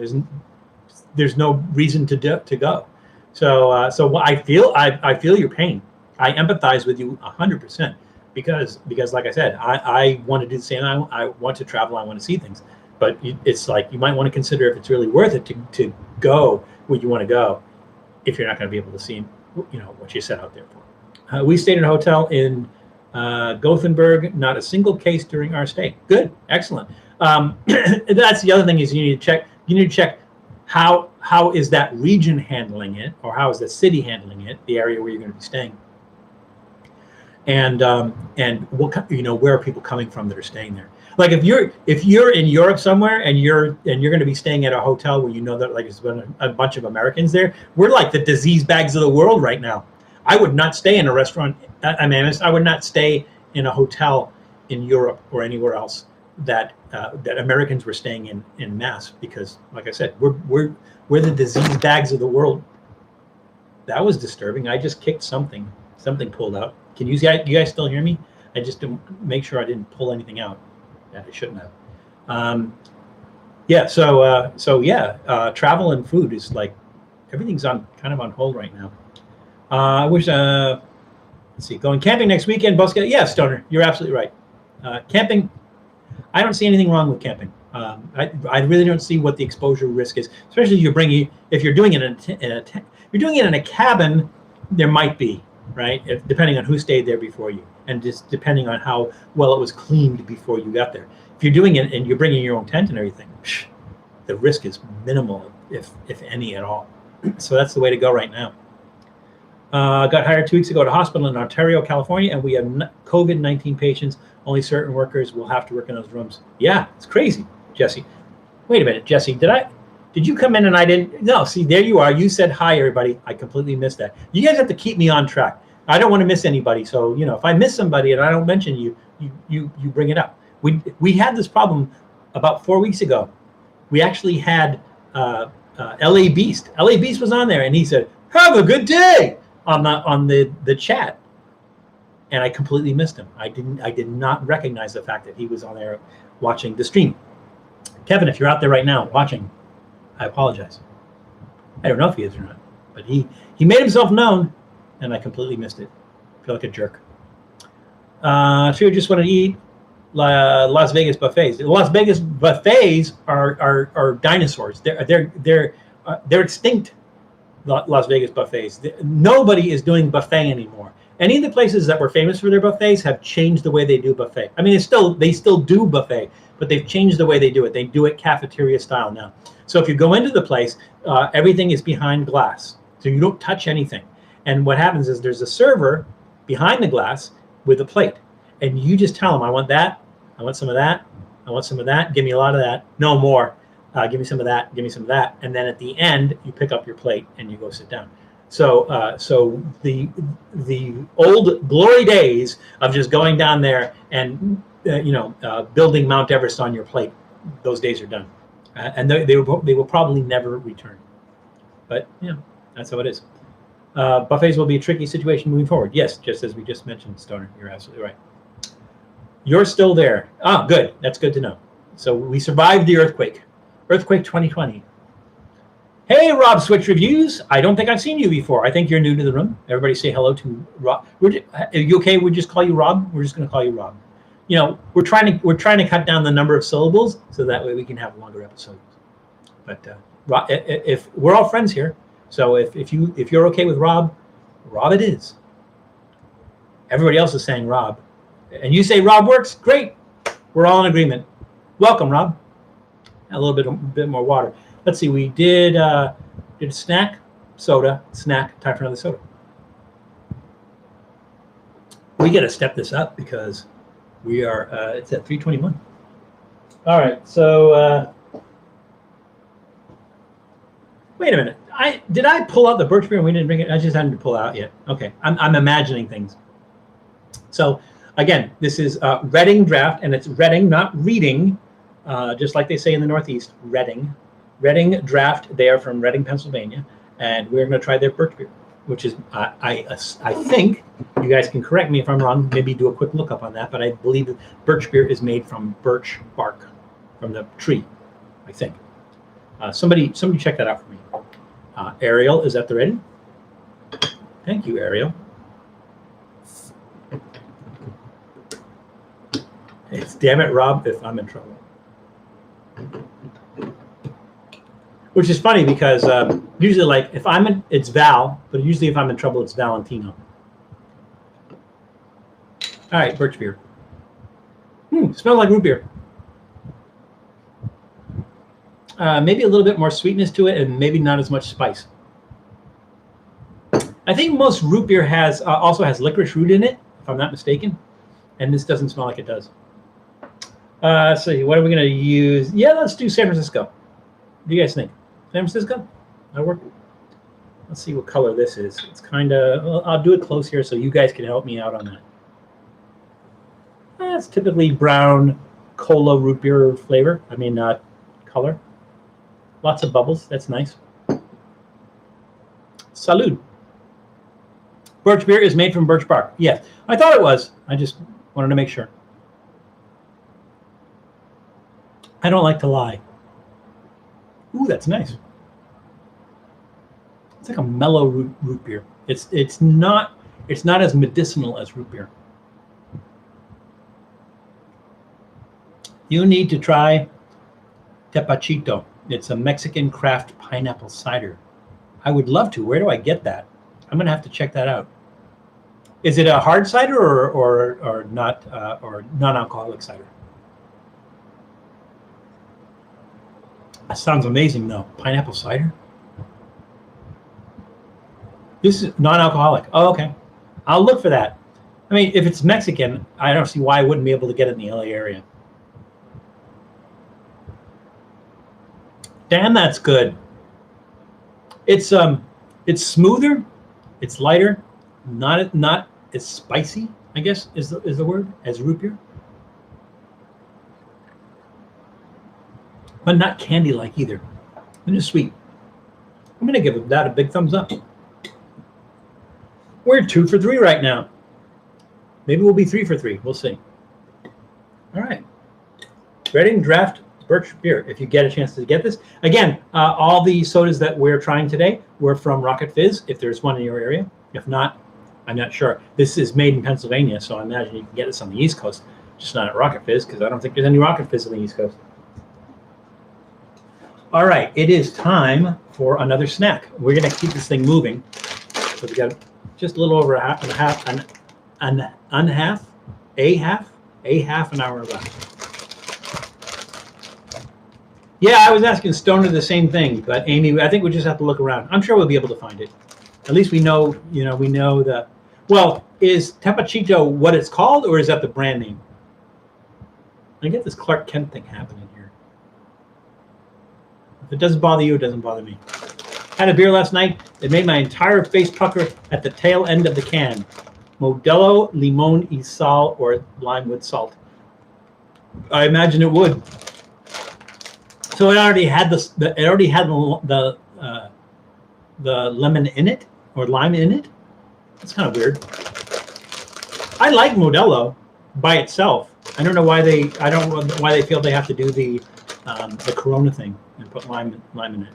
There's no reason to go. So I feel your pain. I empathize with you 100% because like I said, I want to do the same. I want to travel. I want to see things, but it's like you might want to consider if it's really worth it to go where you want to go if you're not going to be able to see what you set out there for. We stayed in a hotel in Gothenburg. Not a single case during our stay. Good, excellent. That's the other thing is you need to check how is that region handling it, or how is the city handling it, the area where you're going to be staying, and what where are people coming from that are staying there. Like if you're in Europe somewhere and you're going to be staying at a hotel where that like there's been a bunch of Americans there, we're like the disease bags of the world right now. I would not stay in a restaurant. I would not stay in a hotel in Europe or anywhere else that Americans were staying in mass, because like I said, we're the disease bags of the world. That was disturbing. I just kicked something pulled out. Can you guys still hear me? I just to make sure I didn't pull anything out that I shouldn't have. Travel and food is like everything's kind of on hold right now. I wish let's see, going camping next weekend, Busca. Yeah, Stoner, you're absolutely right. Camping, I don't see anything wrong with camping. I really don't see what the exposure risk is, especially if you're doing it in a cabin, there might be, right? Depending on who stayed there before you, and just depending on how well it was cleaned before you got there. If you're doing it and you're bringing your own tent and everything, the risk is minimal, if any at all. So that's the way to go right now. Got hired 2 weeks ago at a hospital in Ontario, California, and we have COVID-19 patients. Only certain workers will have to work in those rooms. Yeah, it's crazy, Jesse. Wait a minute, Jesse, did you come in and I didn't? No, see, there you are. You said hi, everybody. I completely missed that. You guys have to keep me on track. I don't want to miss anybody. So, if I miss somebody and I don't mention you bring it up. We had this problem about 4 weeks ago. we actually had LA Beast. LA Beast was on there, and he said, "Have a good day" on the chat, and I completely missed him. I did not recognize the fact that he was on there watching the stream. Kevin, if you're out there right now watching, I apologize. I don't know if he is or not, but he made himself known, and I completely missed it. I feel like a jerk. So you just want to eat Las Vegas buffets. The Las Vegas buffets are dinosaurs. They're extinct. Las Vegas buffets. Nobody is doing buffet anymore. Any of the places that were famous for their buffets have changed the way they do buffet. I mean, they still do buffet, but they've changed the way they do it. They do it cafeteria style now. So if you go into the place, everything is behind glass, so you don't touch anything. And what happens is there's a server behind the glass with a plate, and you just tell them, "I want that. I want some of that. I want some of that. Give me a lot of that. No more. Give me some of that. Give me some of that." And then at the end, you pick up your plate and you go sit down. So the old glory days of just going down there and building Mount Everest on your plate, those days are done, and they will probably never return. But that's how it is. Buffets will be a tricky situation moving forward. Yes, just as we just mentioned, Stoner, you're absolutely right. You're still there. Ah, good. That's good to know. So we survived the earthquake. Earthquake 2020. Hey, Rob Switch Reviews. I don't think I've seen you before. I think you're new to the room. Everybody say hello to Rob. Are you okay? We just call you Rob. We're just going to call you Rob. We're trying to cut down the number of syllables so that way we can have longer episodes. But if we're all friends here, so if you're okay with Rob it is. Everybody else is saying Rob, and you say Rob works. Great. We're all in agreement. Welcome, Rob. A little bit more water. Let's see. We did snack, soda, snack. Time for another soda. We got to step this up because we are. It's at 3:21. All right. So wait a minute. Did I pull out the birch beer and we didn't bring it? I just hadn't to pull it out yet. Okay. I'm imagining things. So again, this is Reading draft, and it's Reading, not reading, just like they say in the Northeast. Reading draft. They are from Reading, Pennsylvania, and we're going to try their birch beer, which is I think you guys can correct me if I'm wrong. Maybe do a quick lookup on that, but I believe that birch beer is made from birch bark, from the tree. I think. Somebody check that out for me. Ariel is at the ready. Thank you, Ariel. It's damn it, Rob, if I'm in trouble. Which is funny because usually, like, it's Val, but usually if I'm in trouble, it's Valentino. All right, birch beer. Smells like root beer. Maybe a little bit more sweetness to it, and maybe not as much spice. I think most root beer also has licorice root in it, if I'm not mistaken, and this doesn't smell like it does. So what are we going to use? Yeah, let's do San Francisco. What do you guys think? San Francisco? That'll work. Let's see what color this is. It's kind of, well, I'll do it close here so you guys can help me out on that. It's typically brown cola root beer flavor. I mean, color. Lots of bubbles. That's nice. Salud. Birch beer is made from birch bark. Yes, I thought it was. I just wanted to make sure. I don't like to lie. Ooh, that's nice. It's like a mellow root beer. It's not as medicinal as root beer. You need to try Tepachito. It's a Mexican craft pineapple cider. I would love to. Where do I get that? I'm gonna have to check that out. Is it a hard cider or not or non-alcoholic cider? That sounds amazing, though. Pineapple cider. This is non-alcoholic. Oh, okay. I'll look for that. I mean, if it's Mexican, I don't see why I wouldn't be able to get it in the LA area. Damn, that's good. It's smoother, it's lighter, not as spicy, I guess is the word, as root beer. but not candy-like either. And just sweet. I'm going to give that a big thumbs up. We're 2 for 3 right now. Maybe we'll be 3 for 3. We'll see. All right. Reading Draft Birch Beer. If you get a chance to get this. Again, all the sodas that we're trying today were from Rocket Fizz, if there's one in your area. If not, I'm not sure. This is made in Pennsylvania, so I imagine you can get this on the East Coast, just not at Rocket Fizz, because I don't think there's any Rocket Fizz on the East Coast. All right, it is time for another snack. We're going to keep this thing moving. So we got just a little over a half an hour left. Yeah, I was asking Stoner the same thing, but Amy, I think we just have to look around. I'm sure we'll be able to find it. At least we know, we know the. Well, is Tepachito what it's called, or is that the brand name? I get this Clark Kent thing happening here. If it doesn't bother you, it doesn't bother me. Had a beer last night. It made my entire face pucker at the tail end of the can. Modelo Limon y Sal, or lime with salt. I imagine it would. So it already had the lemon in it, or lime in it. It's kind of weird. I like Modelo by itself. I don't know why they feel they have to do the Corona thing and put lime in it.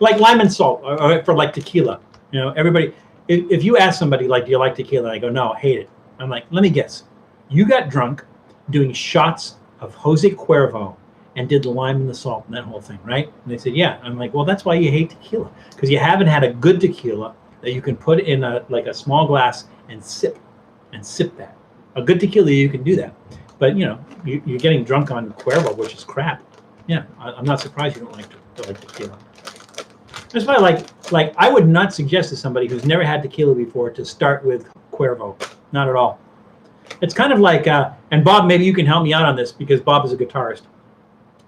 Like lime and salt, or for like tequila. Everybody. If you ask somebody like, do you like tequila? And I go, no, I hate it. I'm like, let me guess. You got drunk doing shots of Jose Cuervo and did the lime and the salt and that whole thing, right? And they said, yeah. I'm like, well, that's why you hate tequila, because you haven't had a good tequila that you can put in a small glass and sip that. A good tequila, you can do that. But, you're getting drunk on Cuervo, which is crap. Yeah, I'm not surprised you don't like tequila. That's why, like I would not suggest to somebody who's never had tequila before to start with Cuervo. Not at all. It's kind of like, and Bob, maybe you can help me out on this, because Bob is a guitarist.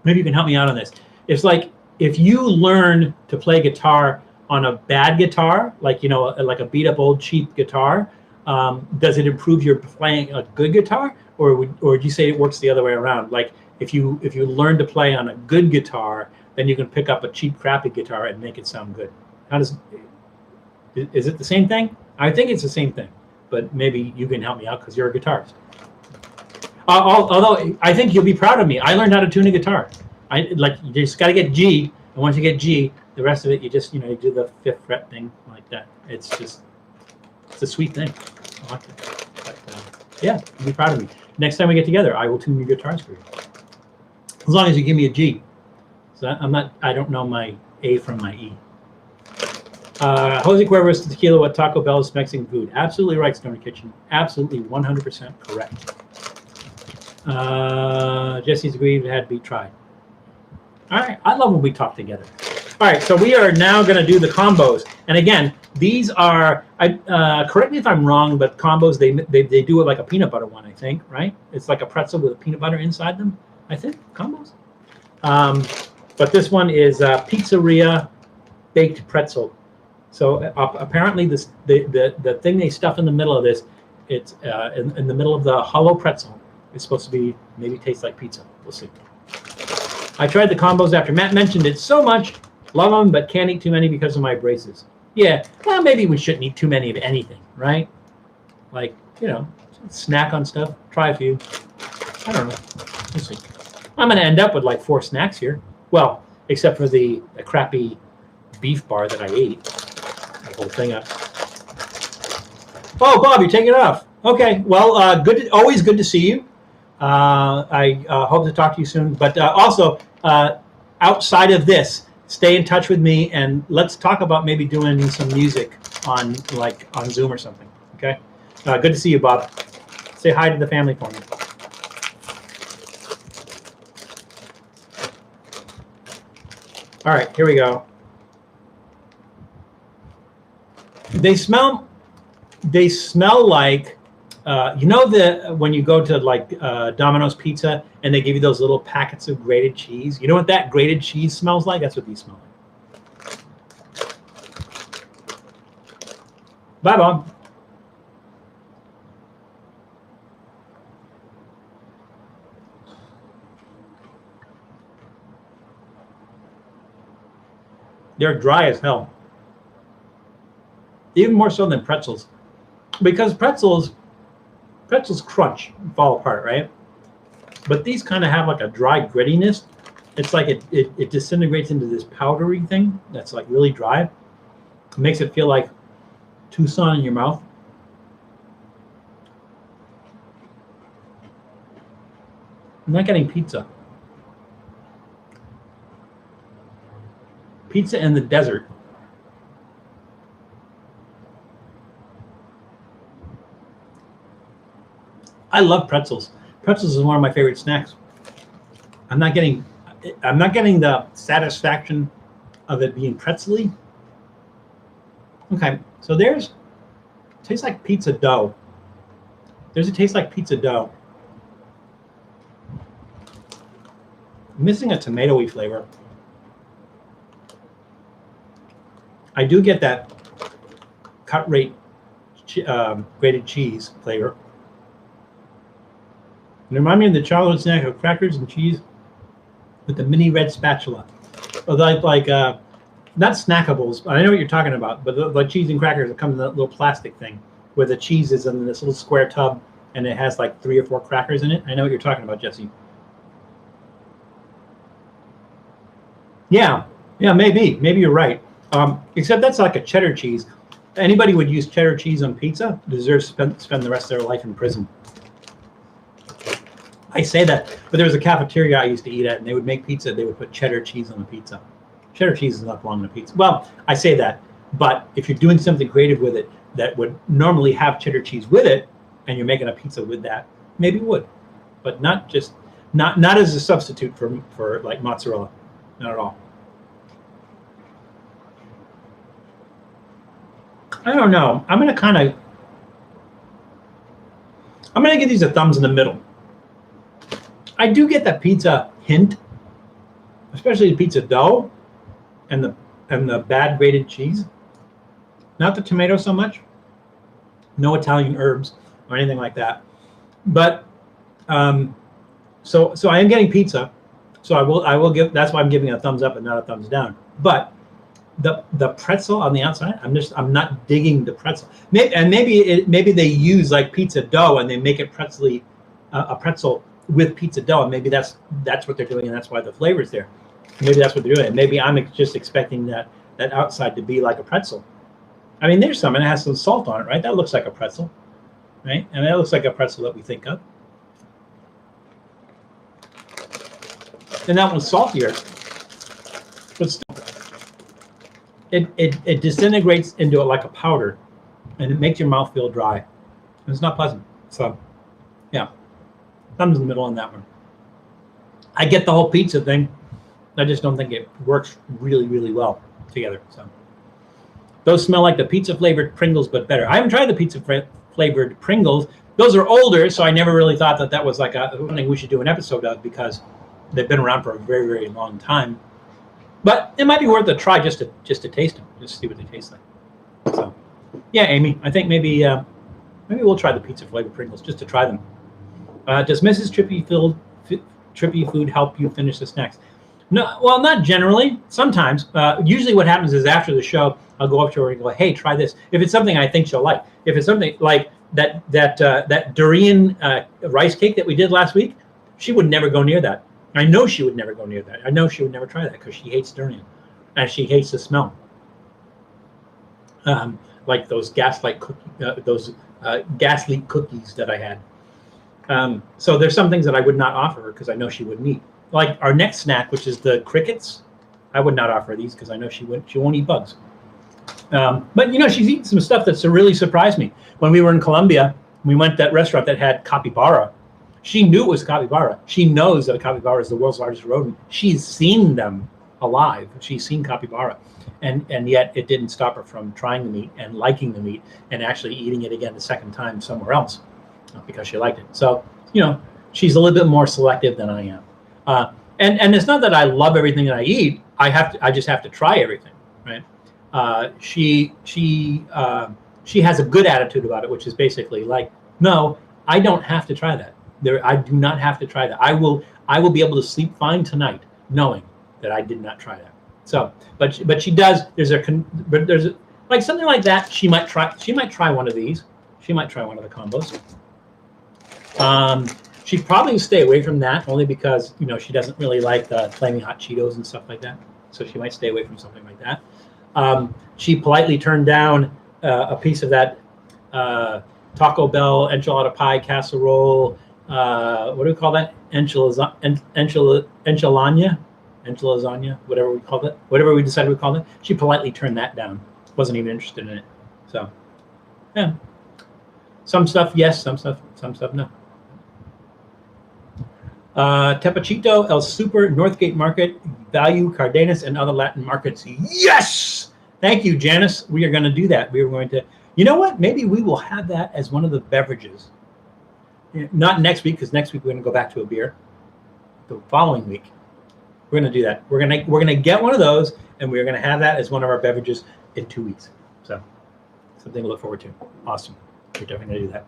Maybe you can help me out on this. It's like if you learn to play guitar on a bad guitar, like like a beat up old cheap guitar, does it improve your playing a good guitar, or would you say it works the other way around? Like if you learn to play on a good guitar, then you can pick up a cheap crappy guitar and make it sound good. Is it the same thing? I think it's the same thing, but maybe you can help me out because you're a guitarist. Although I think you'll be proud of me. I learned how to tune a guitar. You just got to get G, and once you get G, the rest of it you just you do the 5th fret thing like that. It's a sweet thing. I like it. But, yeah, you'll be proud of me. Next time we get together, I will tune your guitars for you. As long as you give me a G. So I don't know my A from my E. Jose Cuervo's tequila, what Taco Bell is Mexican food. Absolutely right, Stoner Kitchen. Absolutely 100% correct. Jesse's agreed, it had to be tried. All right, I love when we talk together. All right, so we are now going to do the combos. And again, these are, correct me if I'm wrong, but combos, they do it like a peanut butter one, I think, right? It's like a pretzel with peanut butter inside them, I think, combos. But this one is pizzeria baked pretzel. So apparently the thing they stuff in the middle of this, it's in the middle of the hollow pretzel. It's supposed to be maybe taste like pizza. We'll see. I tried the combos after Matt mentioned it so much. Love them, but can't eat too many because of my braces. Yeah, well, maybe we shouldn't eat too many of anything, right? Like, snack on stuff. Try a few. I don't know. We'll see. I'm going to end up with like 4 snacks here. Well, except for the crappy beef bar that I ate. The whole thing up. Oh, Bob, you're taking it off. Okay, well, always good to see you. I hope to talk to you soon. But also, outside of this, stay in touch with me, and let's talk about maybe doing some music on Zoom or something. Okay? Good to see you, Bob. Say hi to the family for me. All right, here we go. They smell like, when you go to like Domino's Pizza and they give you those little packets of grated cheese. You know what that grated cheese smells like? That's what these smell like. Bye, Bob. They're dry as hell. Even more so than pretzels. Because pretzels crunch and fall apart, right? But these kind of have like a dry grittiness. It's like it disintegrates into this powdery thing that's like really dry. It makes it feel like Tucson in your mouth. I'm not getting pizza. Pizza in the desert. I love pretzels. Pretzels is one of my favorite snacks. I'm not getting the satisfaction of it being pretzely. Okay, so tastes like pizza dough. There's a taste like pizza dough. I'm missing a tomatoey flavor. I do get that cut rate grated cheese flavor. It reminds me of the childhood snack of crackers and cheese with the mini red spatula. Or like not snackables. I know what you're talking about, but the cheese and crackers that come in that little plastic thing where the cheese is in this little square tub and it has like 3 or 4 crackers in it. I know what you're talking about, Jesse. Yeah, maybe you're right. Except that's like a cheddar cheese. Anybody would use cheddar cheese on pizza deserves to spend the rest of their life in prison. I say that, but there was a cafeteria I used to eat at, and they would make pizza. They would put cheddar cheese on the pizza. Cheddar cheese is not belong in a pizza. Well, I say that, but if you're doing something creative with it that would normally have cheddar cheese with it, and you're making a pizza with that, maybe it would, but not as a substitute for like mozzarella, not at all. I don't know. I'm gonna give these a thumbs in the middle. I do get that pizza hint, especially the pizza dough and the bad grated cheese. Not the tomato so much. No Italian herbs or anything like that. But so I am getting pizza. So I will give. That's why I'm giving a thumbs up and not a thumbs down. But the pretzel on the outside, I'm not digging the pretzel. Maybe they use like pizza dough and they make it pretzely, a pretzel with pizza dough, and maybe that's what they're doing, and that's why the flavor's there. Maybe that's what they're doing. Maybe I'm just expecting that outside to be like a pretzel. I mean, there's some, and it has some salt on it, right? That looks like a pretzel, right? And that looks like a pretzel that we think of. And that one's saltier, but still, it disintegrates into it like a powder, and it makes your mouth feel dry. And it's not pleasant. So, yeah, thumbs in the middle on that one. I get the whole pizza thing. I just don't think it works really, really well together. So, those smell like the pizza flavored Pringles, but better. I haven't tried the pizza flavored Pringles. Those are older, so I never really thought that was like something we should do an episode of because they've been around for a very, very long time. But it might be worth a try just to taste them, just see what they taste like. So, yeah, Amy, I think maybe we'll try the pizza flavored Pringles just to try them. Does Mrs. Trippy food help you finish the snacks? No, well, not generally. Sometimes. Usually, what happens is after the show, I'll go up to her and go, "Hey, try this." If it's something I think she'll like. If it's something like that durian rice cake that we did last week, she would never go near that. I know she would never go near that. I know she would never try that because she hates durian, and she hates the smell. Like those gas leak cookies that I had. So there's some things that I would not offer her because I know she wouldn't eat. Like our next snack, which is the crickets, I would not offer these because I know she won't eat bugs. But she's eaten some stuff that's really surprised me. When we were in Colombia, we went to that restaurant that had capybara. She knew it was capybara. She knows that a capybara is the world's largest rodent. She's seen them alive. She's seen capybara. And yet it didn't stop her from trying the meat and liking the meat and actually eating it again the second time somewhere else because she liked it. So, she's a little bit more selective than I am. And it's not that I love everything that I eat. I just have to try everything, right? She has a good attitude about it, which is basically like, no, I don't have to try that. I do not have to try that. I will be able to sleep fine tonight knowing that I did not try that. So, but she does. But there's like something like that. She might try one of these. She might try one of the combos. She'd probably stay away from that only because she doesn't really like the flaming hot Cheetos and stuff like that. So she might stay away from something like that. She politely turned down a piece of that Taco Bell enchilada pie casserole. What do we call that? Enchilada, whatever we call it, whatever we decided we call it. She politely turned that down. Wasn't even interested in it. So, yeah. Some stuff yes, some stuff no. Tepachito, El Super, Northgate Market, Value, Cardenas, and other Latin markets. Yes! Thank you, Janice. We are going to do that. We are going to, you know what? Maybe we will have that as one of the beverages. Not next week, because next week we're going to go back to a beer. The following week, we're going to do that. We're going to get one of those, and we're going to have that as one of our beverages in 2 weeks. So, something to look forward to. Awesome. We're definitely going to do that.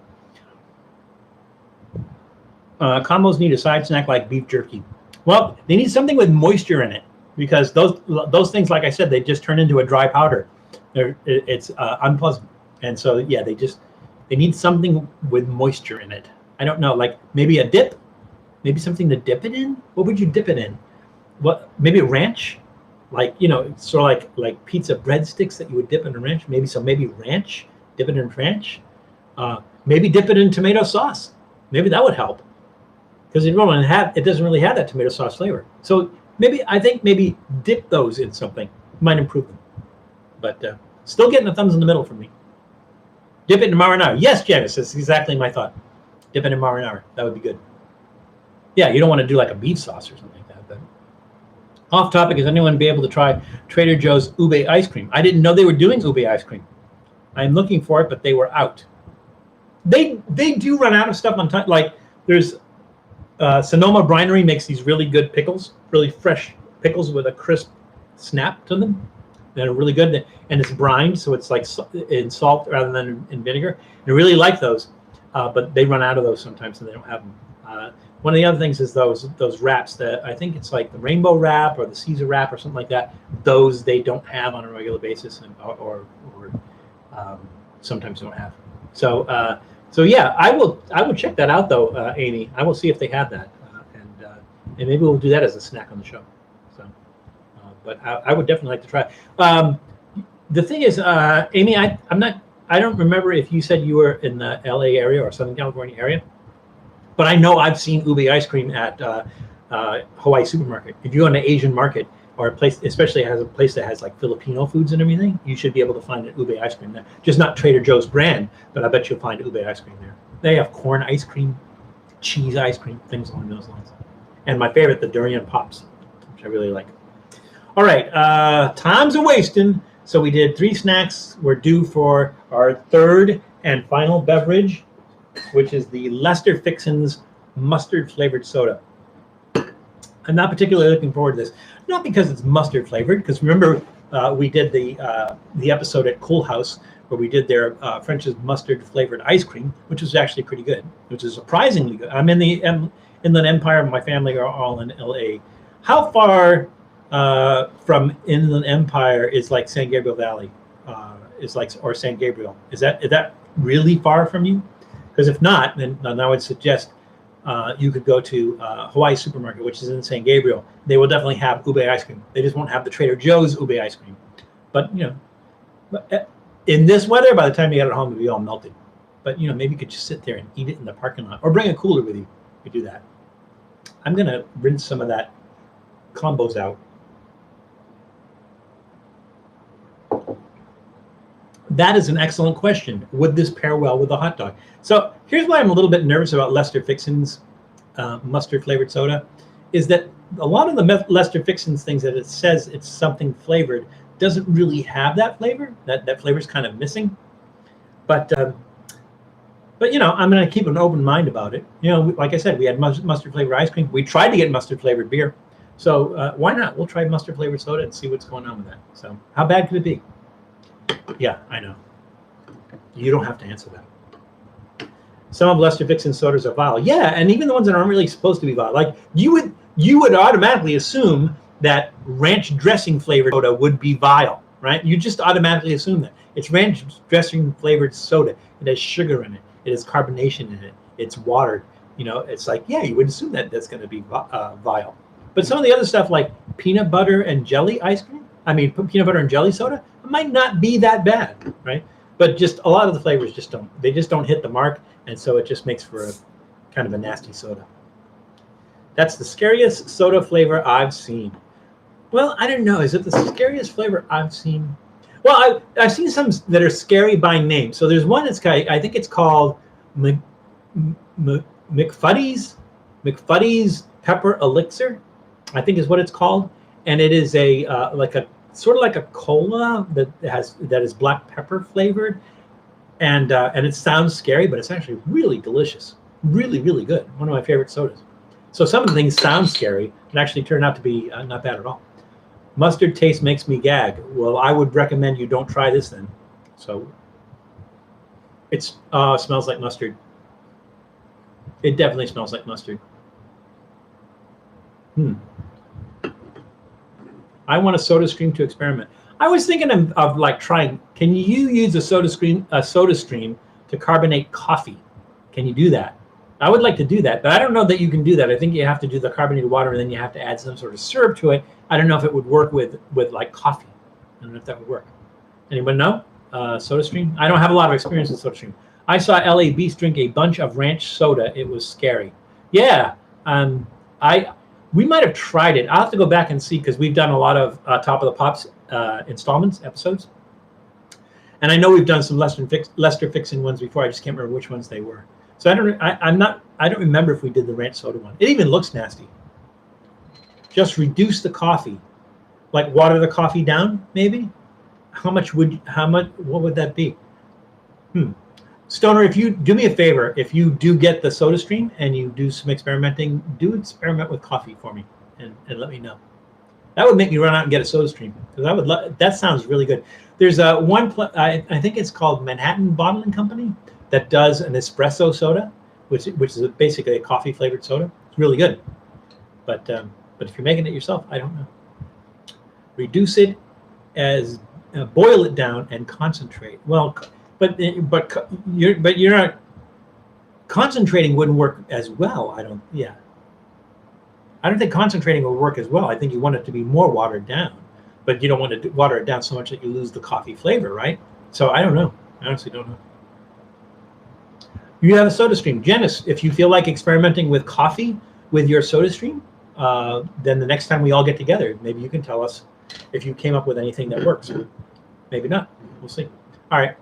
Combos need a side snack like beef jerky. Well, they need something with moisture in it because those things, like I said, they just turn into a dry powder. It's unpleasant, and so yeah, they need something with moisture in it. I don't know, like maybe a dip, maybe something to dip it in. What would you dip it in? What? Maybe a ranch, like sort of like pizza breadsticks that you would dip in a ranch. Maybe ranch, dip it in ranch. Maybe dip it in tomato sauce. Maybe that would help. Because it doesn't really have that tomato sauce flavor. So I think maybe dip those in something might improve them. But still getting a thumbs in the middle from me. Dip it in marinara. Yes, Janice, that's exactly my thought. Dip it in marinara. That would be good. Yeah, you don't want to do like a beef sauce or something like that. But off topic, is anyone be able to try Trader Joe's ube ice cream? I didn't know they were doing ube ice cream. I'm looking for it, but they were out. They do run out of stuff on time. Like there's Sonoma Brinery makes these really good pickles, really fresh pickles with a crisp snap to them. They're really good, and it's brined, so it's like in salt rather than in vinegar. I really like those, but they run out of those sometimes, and they don't have them. One of the other things is those wraps that I think it's like the rainbow wrap or the Caesar wrap or something like that. Those they don't have on a regular basis, or sometimes don't have. So yeah, I would check that out though, Amy. I will see if they have that, and maybe we'll do that as a snack on the show. So, but I would definitely like to try. The thing is, Amy, I don't remember if you said you were in the LA area or Southern California area, but I know I've seen ube ice cream at Hawaii Supermarket. If you go to an Asian market or a place, especially has a place that has like Filipino foods and everything, you should be able to find an ube ice cream there. Just not Trader Joe's brand, but I bet you'll find ube ice cream there. They have corn ice cream, cheese ice cream, things along those lines. And my favorite, the durian pops, which I really like. All right, time's a wasting. So we did 3 snacks. We're due for our third and final beverage, which is the Lester Fixins mustard flavored soda. I'm not particularly looking forward to this. Not because it's mustard flavored, because remember we did the episode at Cool House where we did their French's mustard flavored ice cream, which was actually pretty good, which is surprisingly good. I'm in the Inland Empire. My family are all in LA. How far from Inland Empire is like San Gabriel Valley? Or San Gabriel? Is that really far from you? Because if not, then I would suggest you could go to Hawaii Supermarket, which is in San Gabriel. They will definitely have ube ice cream. They just won't have the Trader Joe's ube ice cream. But in this weather, by the time you get it home, it'll be all melted. But maybe you could just sit there and eat it in the parking lot, or bring a cooler with you. You could do that. I'm gonna rinse some of that combos out. That is an excellent question. Would this pair well with a hot dog? So here's why I'm a little bit nervous about Lester Fixins mustard flavored soda, is that a lot of the Lester Fixins things that it says it's something flavored doesn't really have that flavor. That flavor's kind of missing. But I'm going to keep an open mind about it. Like I said, we had mustard flavored ice cream. We tried to get mustard flavored beer. So why not? We'll try mustard flavored soda and see what's going on with that. So how bad could it be? Yeah, I know. You don't have to answer that. Some of Lester Fixins sodas are vile. Yeah, and even the ones that aren't really supposed to be vile. Like you would automatically assume that ranch dressing flavored soda would be vile, right? You just automatically assume that. It's ranch dressing flavored soda. It has sugar in it. It has carbonation in it. It's watered. You know, it's like, yeah, you would assume that that's going to be vile. But some of the other stuff like peanut butter and jelly ice cream, peanut butter and jelly soda, it might not be that bad, right? But just a lot of the flavors just don't hit the mark. And so it just makes for a kind of a nasty soda. That's the scariest soda flavor I've seen. Well, I don't know. Is it the scariest flavor I've seen? Well, I've seen some that are scary by name. So there's one that's I think it's called McFuddy's Pepper Elixir, I think is what it's called, and it is a sort of like a cola that is black pepper flavored, and it sounds scary, but it's actually really delicious, really really good. One of my favorite sodas. So some of the things sound scary and actually turn out to be not bad at all. Mustard taste makes me gag. Well, I would recommend you don't try this then. So it smells like mustard. It definitely smells like mustard. I want a soda stream to experiment. I was thinking of like trying. Can you use a soda stream to carbonate coffee? Can you do that? I would like to do that, but I don't know that you can do that. I think you have to do the carbonated water, and then you have to add some sort of syrup to it. I don't know if it would work with like coffee. I don't know if that would work. Anyone know? Soda stream? I don't have a lot of experience with soda stream. I saw LA Beast drink a bunch of ranch soda. It was scary. Yeah, we might have tried it. I'll have to go back and see because we've done a lot of Top of the Pops episodes, and I know we've done some Lester Fixin ones before. I just can't remember which ones they were. So I don't remember if we did the ranch soda one. It even looks nasty. Just reduce the coffee, like water the coffee down, maybe. What would that be? Stoner, if you do me a favor, if you do get the soda stream and you do some experimenting, do experiment with coffee for me and let me know. That would make me run out and get a soda stream because that sounds really good. There's I think it's called Manhattan Bottling Company that does an espresso soda, which is basically a coffee flavored soda. It's really good. But if you're making it yourself, I don't know. Reduce it as boil it down and concentrate. Well, but you're not concentrating wouldn't work as well. I don't think concentrating will work as well. I think you want it to be more watered down, but you don't want to water it down so much that you lose the coffee flavor, right? So I don't know. I honestly don't know. You have a soda stream. Janice, if you feel like experimenting with coffee with your soda stream, then the next time we all get together, maybe you can tell us if you came up with anything that works. Maybe not. We'll see. All right.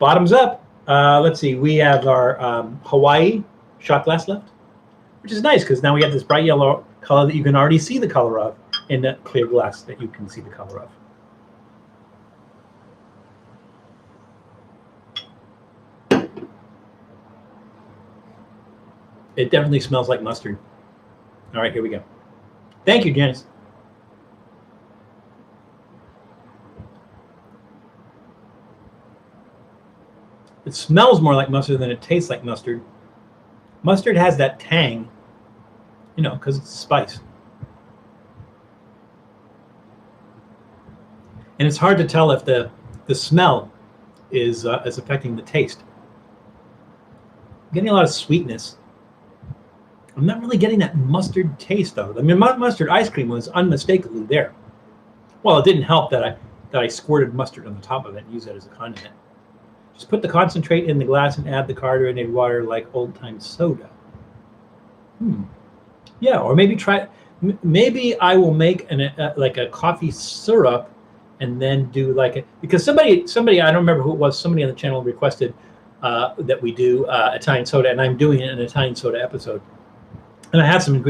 Bottoms up. Let's see. We have our Hawaii shot glass left, which is nice because now we have this bright yellow color that you can already see the color of in that clear glass that you can see the color of. It definitely smells like mustard. All right, here we go. Thank you, Janice. It smells more like mustard than it tastes like mustard. Mustard has that tang, because it's spice. And it's hard to tell if the smell is affecting the taste. I'm getting a lot of sweetness. I'm not really getting that mustard taste though. I mean, mustard ice cream was unmistakably there. Well, it didn't help that I squirted mustard on the top of it and used it as a condiment. Just put the concentrate in the glass and add the carbonated water like old-time soda. Yeah, or maybe maybe I will make like a coffee syrup and then do because somebody I don't remember who it was, somebody on the channel requested that we do Italian soda, and I'm doing an Italian soda episode. And I have some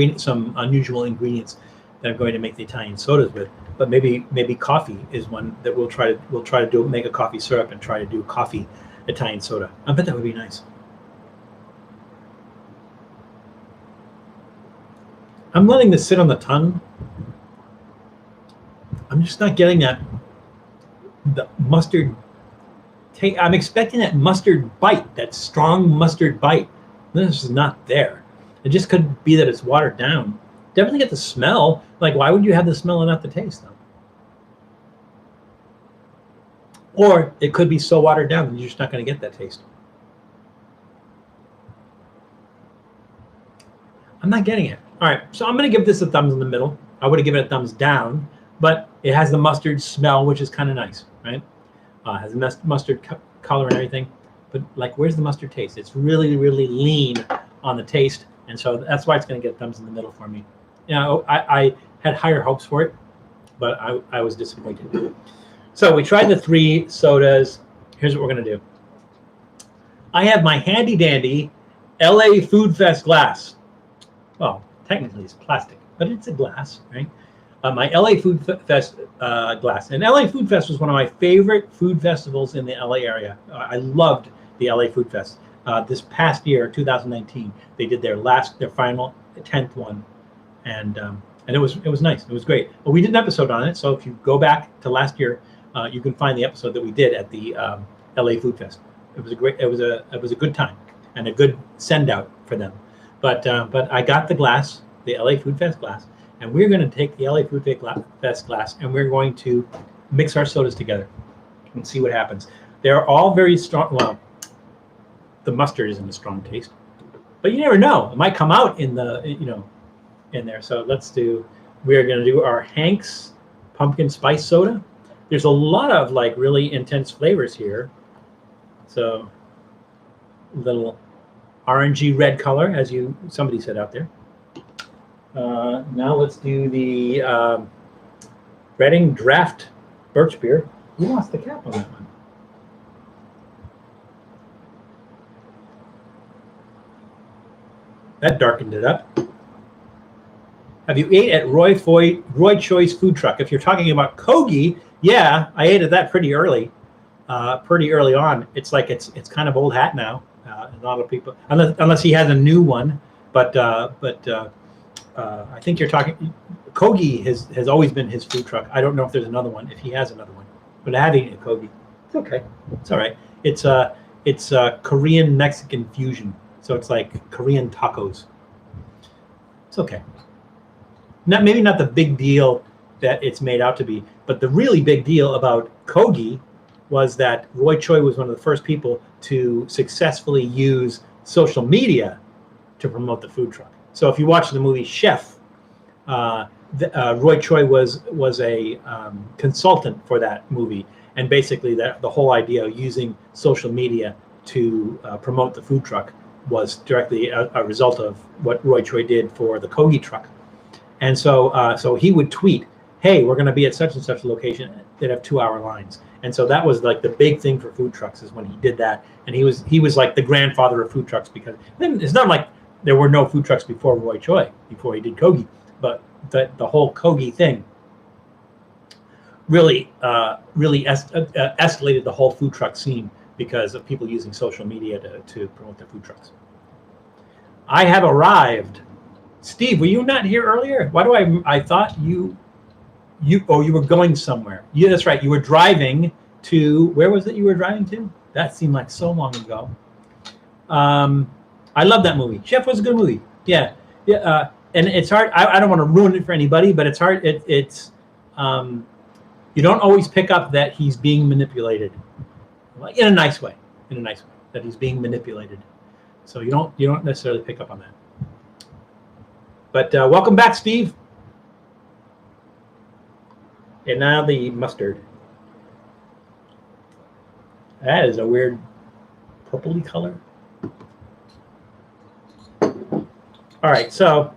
unusual ingredients that I'm going to make the Italian sodas with. But maybe coffee is one that we'll try to make a coffee syrup and try to do coffee Italian soda. I bet that would be nice. I'm letting this sit on the tongue. I'm just not getting the mustard take. I'm expecting that mustard bite, that strong mustard bite. This is not there. It just could be that it's watered down. Definitely get the smell. Like, why would you have the smell and not the taste, though? Or it could be so watered down that you're just not going to get that taste. I'm not getting it. All right, so I'm going to give this a thumbs in the middle. I would have given it a thumbs down, but it has the mustard smell, which is kind of nice, right? Has a mustard color and everything. But, like, where's the mustard taste? It's really, really lean on the taste, and so that's why it's going to get thumbs in the middle for me. You know, I had higher hopes for it, but I was disappointed. So we tried the 3 sodas. Here's what we're going to do. I have my handy dandy LA Food Fest glass. Well, technically it's plastic, but it's a glass, right? My LA Food Fest glass. And LA Food Fest was one of my favorite food festivals in the LA area. I loved the LA Food Fest. This past year, 2019, they did their final 10th one, and it was nice. It was great. But we did an episode on it, so if you go back to last year, you can find the episode that we did at the LA Food Fest. It was a good time and a good send out for them. But I got the glass, the LA Food Fest glass, and we're going to take the LA Food Fest glass and we're going to mix our sodas together and see what happens. They're all very strong. Well, the mustard isn't a strong taste, but you never know. It might come out in the in there. So we're going to do our Hank's pumpkin spice soda. There's a lot of like really intense flavors here. So little orangey red color, as somebody said out there. Now let's do the Reading Draft Birch Beer. You lost the cap on that one. That darkened it up. Have you ate at Roy Choi's food truck? If you're talking about Kogi, yeah, I ate at that pretty early on. It's like it's kind of old hat now. A lot of people, unless he has a new one, but I think you're talking. Kogi has always been his food truck. I don't know if there's another one, if he has another one, but I have eaten at Kogi. It's okay. It's all right. It's Korean Mexican fusion, so it's like Korean tacos. It's okay. Maybe not the big deal that it's made out to be, but the really big deal about Kogi was that Roy Choi was one of the first people to successfully use social media to promote the food truck. So if you watch the movie Chef, Roy Choi was a consultant for that movie, and basically the whole idea of using social media to promote the food truck was directly a result of what Roy Choi did for the Kogi truck. And so he would tweet, "Hey, we're going to be at such and such a location that have 2-hour lines." And so that was like the big thing for food trucks, is when he did that. And he was like the grandfather of food trucks, because then it's not like there were no food trucks before Roy Choi, before he did Kogi, but the whole Kogi thing really escalated the whole food truck scene because of people using social media to promote their food trucks. I have arrived. Steve, were you not here earlier? Why do I thought you were going somewhere. Yeah, that's right. You were driving to, where was it you were driving to? That seemed like so long ago. I love that movie. Chef was a good movie. Yeah. And it's hard. I don't want to ruin it for anybody, but it's hard. It's you don't always pick up that he's being manipulated, in a nice way. That he's being manipulated. So you don't necessarily pick up on that. But welcome back, Steve. And now the mustard. That is a weird purpley color. All right, so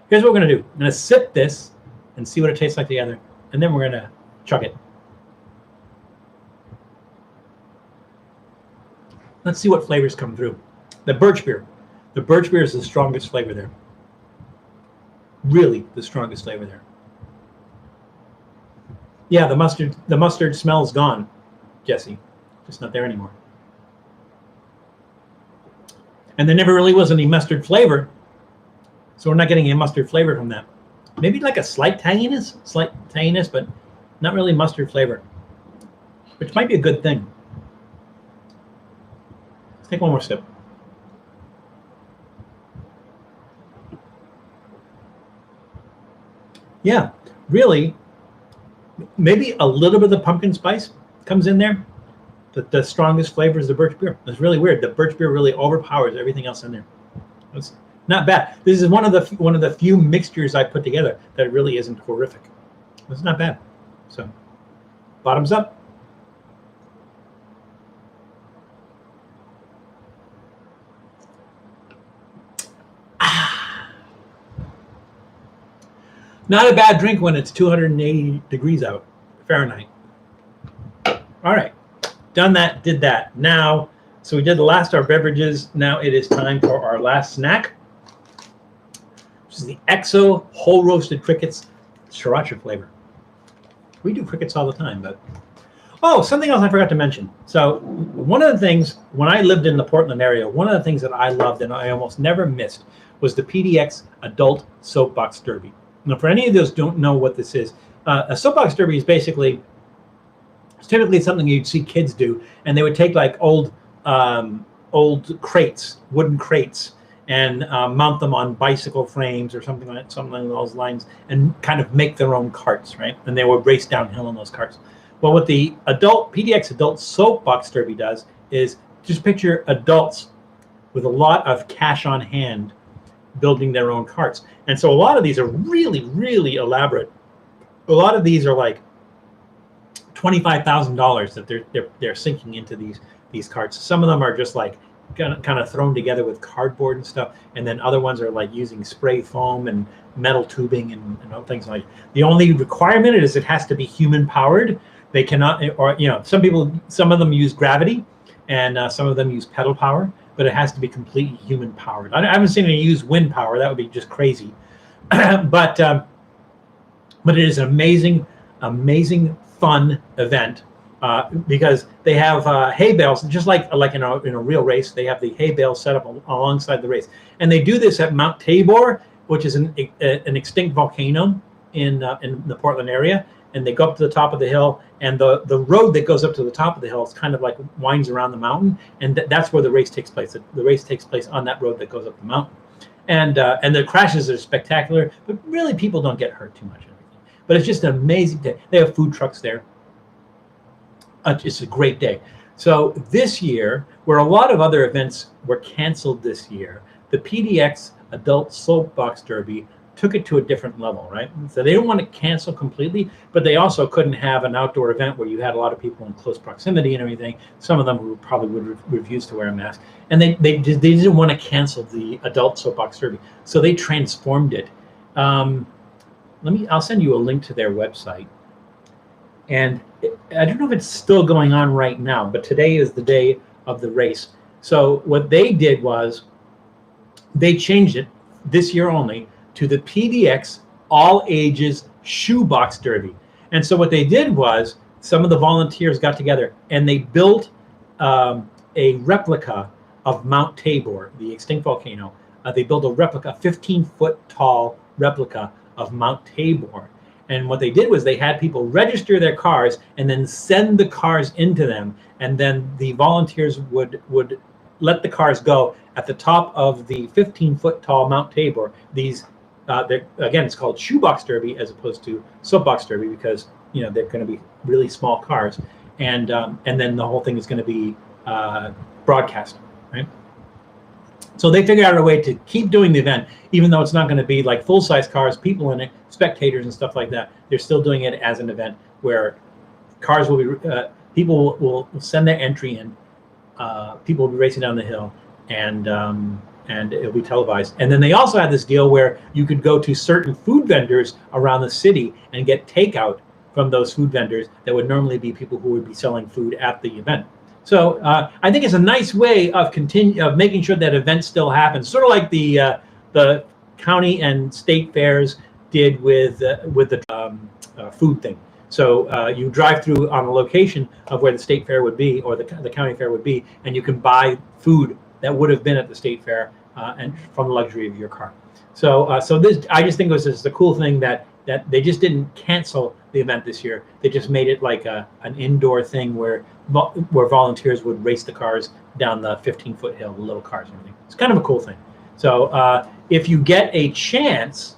here's what we're going to do. I'm going to sip this and see what it tastes like together, and then we're going to chug it. Let's see what flavors come through. The birch beer. The birch beer is the strongest flavor there. Really the strongest flavor there. Yeah, the mustard smell's gone, Jesse. It's not there anymore. And there never really was any mustard flavor, so we're not getting a mustard flavor from that. Maybe like a slight tanginess, but not really mustard flavor, which might be a good thing. Let's take one more sip. Yeah, really, maybe a little bit of the pumpkin spice comes in there. The strongest flavor is the birch beer. It's really weird. The birch beer really overpowers everything else in there. It's not bad. This is one of the few mixtures I put together that really isn't horrific. It's not bad. So, bottoms up. Not a bad drink when it's 280 degrees out, Fahrenheit. All right, done that, did that. Now, so we did the last of our beverages. Now it is time for our last snack, which is the XO whole roasted crickets sriracha flavor. We do crickets all the time, but oh, something else I forgot to mention. So one of the things, when I lived in the Portland area, one of the things that I loved and I almost never missed was the PDX Adult Soapbox Derby. Now, for any of those who don't know what this is, a soapbox derby is basically, it's typically something you'd see kids do, and they would take like old crates, wooden crates, and mount them on bicycle frames or something along those lines, and kind of make their own carts, right? And they would race downhill on those carts. Well, what the PDX Adult Soapbox Derby does is just picture adults with a lot of cash on hand building their own carts. And so a lot of these are really, really elaborate. A lot of these are like $25,000 that they're sinking into these carts. Some of them are just like kind of thrown together with cardboard and stuff, and then other ones are like using spray foam and metal tubing and other things like. The only requirement is it has to be human powered. They cannot, or some of them use gravity, and some of them use pedal power, but it has to be completely human powered. I haven't seen any use wind power. That would be just crazy. but it is an amazing, fun event because they have hay bales, just like in a real race. They have the hay bales set up alongside the race, and they do this at Mount Tabor, which is an extinct volcano in the Portland area. And they go up to the top of the hill, and the road that goes up to the top of the hill is kind of like winds around the mountain, and that's where the race takes place. The race takes place on that road that goes up the mountain, and the crashes are spectacular, but really people don't get hurt too much. But it's just an amazing day. They have food trucks there. It's a great day. So this year, where a lot of other events were canceled this year, the PDX Adult Soapbox Derby took it to a different level, right? So they didn't want to cancel completely, but they also couldn't have an outdoor event where you had a lot of people in close proximity and everything. Some of them who probably would refuse to wear a mask, and they didn't want to cancel the Adult Soapbox Derby, so they transformed it. I'll send you a link to their website, and I don't know if it's still going on right now, but today is the day of the race. So what they did was they changed it this year only to the PDX All Ages Shoebox Derby. And so what they did was some of the volunteers got together and they built a replica of Mount Tabor, the extinct volcano. They built a replica, 15-foot tall replica of Mount Tabor. And what they did was they had people register their cars and then send the cars into them. And then the volunteers would let the cars go at the top of the 15-foot tall Mount Tabor. Again, it's called Shoebox Derby as opposed to Soapbox Derby because they're going to be really small cars, and then the whole thing is going to be broadcast, right? So they figured out a way to keep doing the event, even though it's not going to be like full-size cars, people in it, spectators and stuff like that. They're still doing it as an event where cars will be, people will send their entry in, people will be racing down the hill, and it'll be televised. And then they also had this deal where you could go to certain food vendors around the city and get takeout from those food vendors that would normally be people who would be selling food at the event. So I think it's a nice way of making sure that events still happen, sort of like the county and state fairs did with the food thing. So you drive through on a location of where the state fair would be or the county fair would be, and you can buy food that would have been at the state fair and from the luxury of your car. So this, I just think it was just a cool thing that they just didn't cancel the event this year. They just made it like an indoor thing where volunteers would race the cars down the 15-foot hill, the little cars and everything. It's kind of a cool thing. So if you get a chance,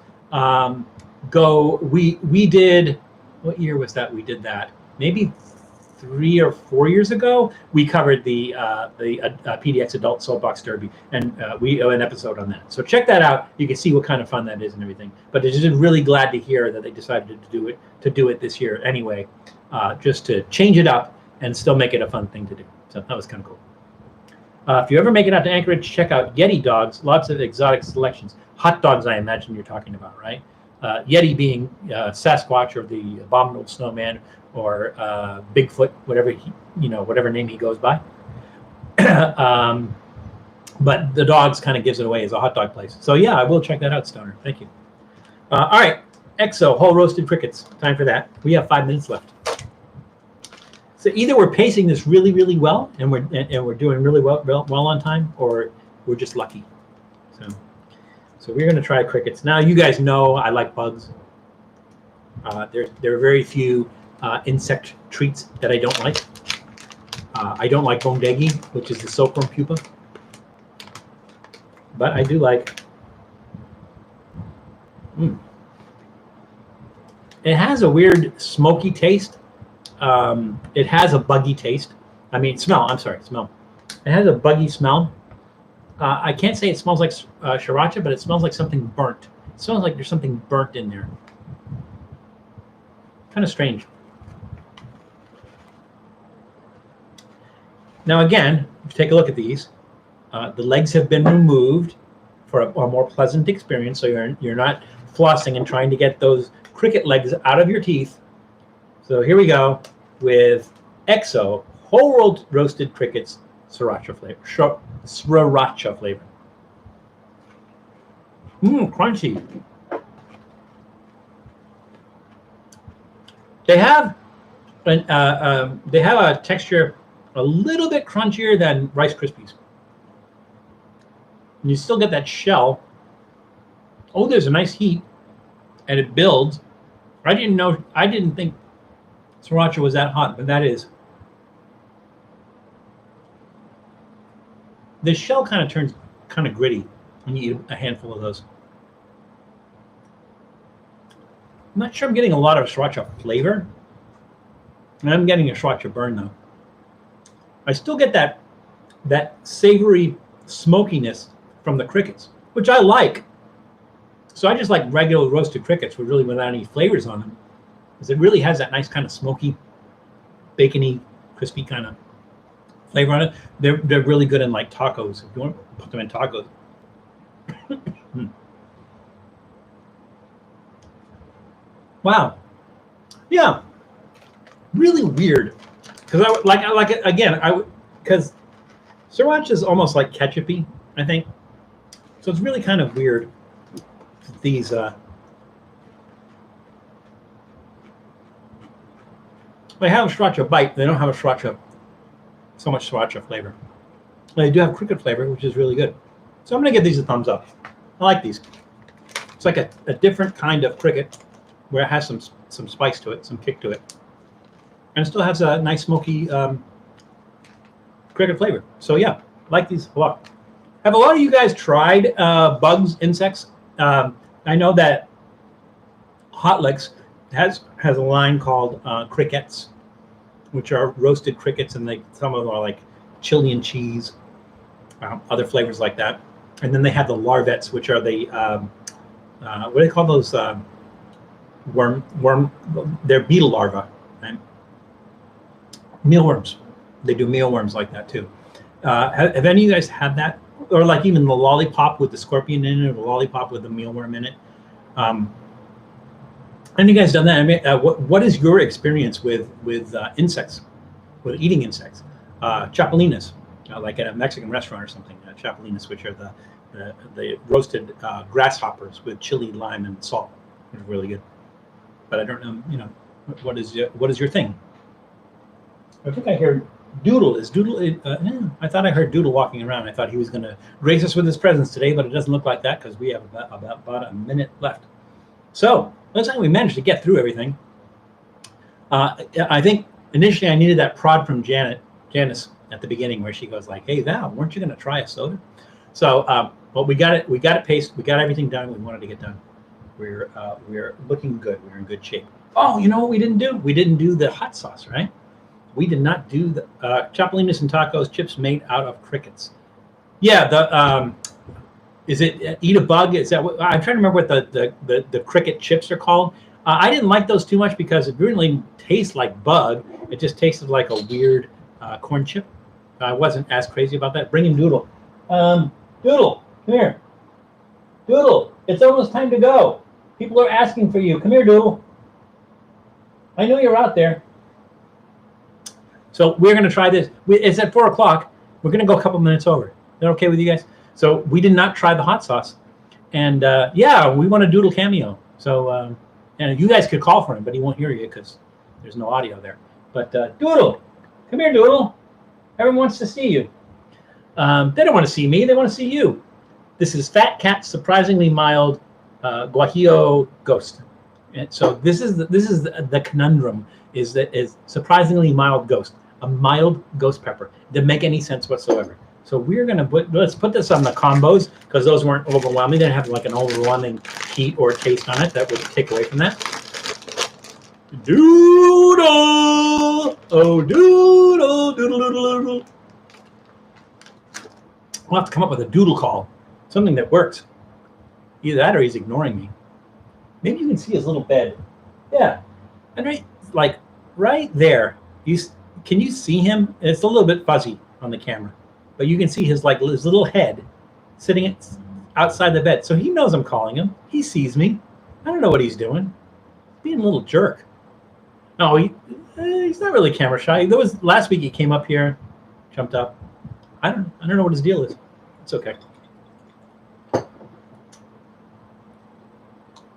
go. We did. What year was that? We did that. Maybe 3 or 4 years ago. We covered the PDX Adult Soapbox Derby, and we have an episode on that. So check that out. You can see what kind of fun that is and everything. But it's just really glad to hear that they decided to do it this year anyway, just to change it up and still make it a fun thing to do. So that was kind of cool. If you ever make it out to Anchorage, check out Yeti Dogs. Lots of exotic selections. Hot dogs, I imagine you're talking about, right? Yeti being Sasquatch or the Abominable Snowman or Bigfoot, whatever whatever name he goes by. But the dogs kind of gives it away as a hot dog place. So yeah, I will check that out, Stoner. Thank you. All right, EXO whole roasted crickets. Time for that. We have 5 minutes left. So either we're pacing this really, really well, and we're doing really well on time, or we're just lucky. So we're going to try crickets. Now, you guys know I like bugs. There are very few insect treats that I don't like. I don't like bondegi, which is the silkworm pupa. But I do like. It has a weird smoky taste. It has a buggy taste. I mean, smell. I'm sorry, smell. It has a buggy smell. I can't say it smells like sriracha, but it smells like something burnt. It smells like there's something burnt in there. Kind of strange. Now again, take a look at these. The legs have been removed for a more pleasant experience, so you're not flossing and trying to get those cricket legs out of your teeth. So here we go with EXO whole roasted crickets, sriracha flavor. Sriracha flavor. Crunchy. They have a texture a little bit crunchier than Rice Krispies. And you still get that shell. Oh, there's a nice heat, and it builds. I didn't think sriracha was that hot, but that is. The shell kind of turns kind of gritty when you eat a handful of those. I'm not sure I'm getting a lot of sriracha flavor. And I'm getting a sriracha burn though. I still get that savory smokiness from the crickets, which I like. So I just like regular roasted crickets with really without any flavors on them, because it really has that nice kind of smoky, bacony, crispy kind of flavor on it. They're really good in like tacos. If you want to put them in tacos. Wow. Yeah. Really weird. Because I like it again. Because sriracha is almost like ketchupy, I think. So it's really kind of weird. These they have a sriracha bite. They don't have a so much sriracha flavor. They do have cricket flavor, which is really good. So I'm going to give these a thumbs up. I like these. It's like a different kind of cricket where it has some spice to it, some kick to it. And it still has a nice smoky cricket flavor. So yeah, like these a lot. Have a lot of you guys tried bugs, insects? I know that Hot Licks has a line called crickets, which are roasted crickets, and some of them are like chili and cheese, other flavors like that. And then they have the larvettes, which are the what do they call those? Worm. They're beetle larvae, right? Mealworms. They do mealworms like that too. Have any of you guys had that? Or like even the lollipop with the scorpion in it, or the lollipop with the mealworm in it. Have you guys done that? I mean, what is your experience with insects, with eating insects? Chapulines, like at a Mexican restaurant or something. Chapulines, which are the roasted grasshoppers with chili, lime, and salt. They're really good. But I don't know, what is your thing? I think I heard Doodle. Is Doodle? I thought I heard Doodle walking around. I thought he was going to grace us with his presence today, but it doesn't look like that because we have about a minute left. So looks like we managed to get through everything. I think initially I needed that prod from Janice at the beginning, where she goes like, "Hey Val, weren't you going to try a soda?" So, but we got it paced. We got everything done we wanted to get done. we're looking good. We're in good shape. Oh, you know what we didn't do? We didn't do the hot sauce, right? We did not do the chapelinas and tacos chips made out of crickets. Yeah, the is it eat a bug? Is that what I'm trying to remember what the cricket chips are called? I didn't like those too much because it really tastes like bug. It just tasted like a weird corn chip. I wasn't as crazy about that. Bring in Doodle. Doodle, come here. Doodle, it's almost time to go. People are asking for you. Come here, Doodle. I know you're out there. So we're going to try this. It's at 4 o'clock. We're going to go a couple minutes over. Is that okay with you guys? So we did not try the hot sauce. And yeah, we want a Doodle cameo. So and you guys could call for him, but he won't hear you because there's no audio there. But Doodle, come here, Doodle. Everyone wants to see you. They don't want to see me. They want to see you. This is Fat Cat's surprisingly mild Guajillo ghost. And so this is the conundrum is surprisingly mild ghost, a mild ghost pepper. Didn't make any sense whatsoever. So we're gonna let's put this on the combos because those weren't overwhelming. They didn't have like an overwhelming heat or taste on it that would take away from that. Doodle, oh doodle, doodle, doodle, doodle. We'll have to come up with a doodle call, something that works. Either that or he's ignoring me. Maybe you can see his little bed. Yeah, and right there. Can you see him? It's a little bit fuzzy on the camera, but you can see his little head sitting outside the bed. So he knows I'm calling him. He sees me. I don't know what he's doing. Being a little jerk. No, he's not really camera shy. There was last week he came up here, jumped up. I don't know what his deal is. It's okay.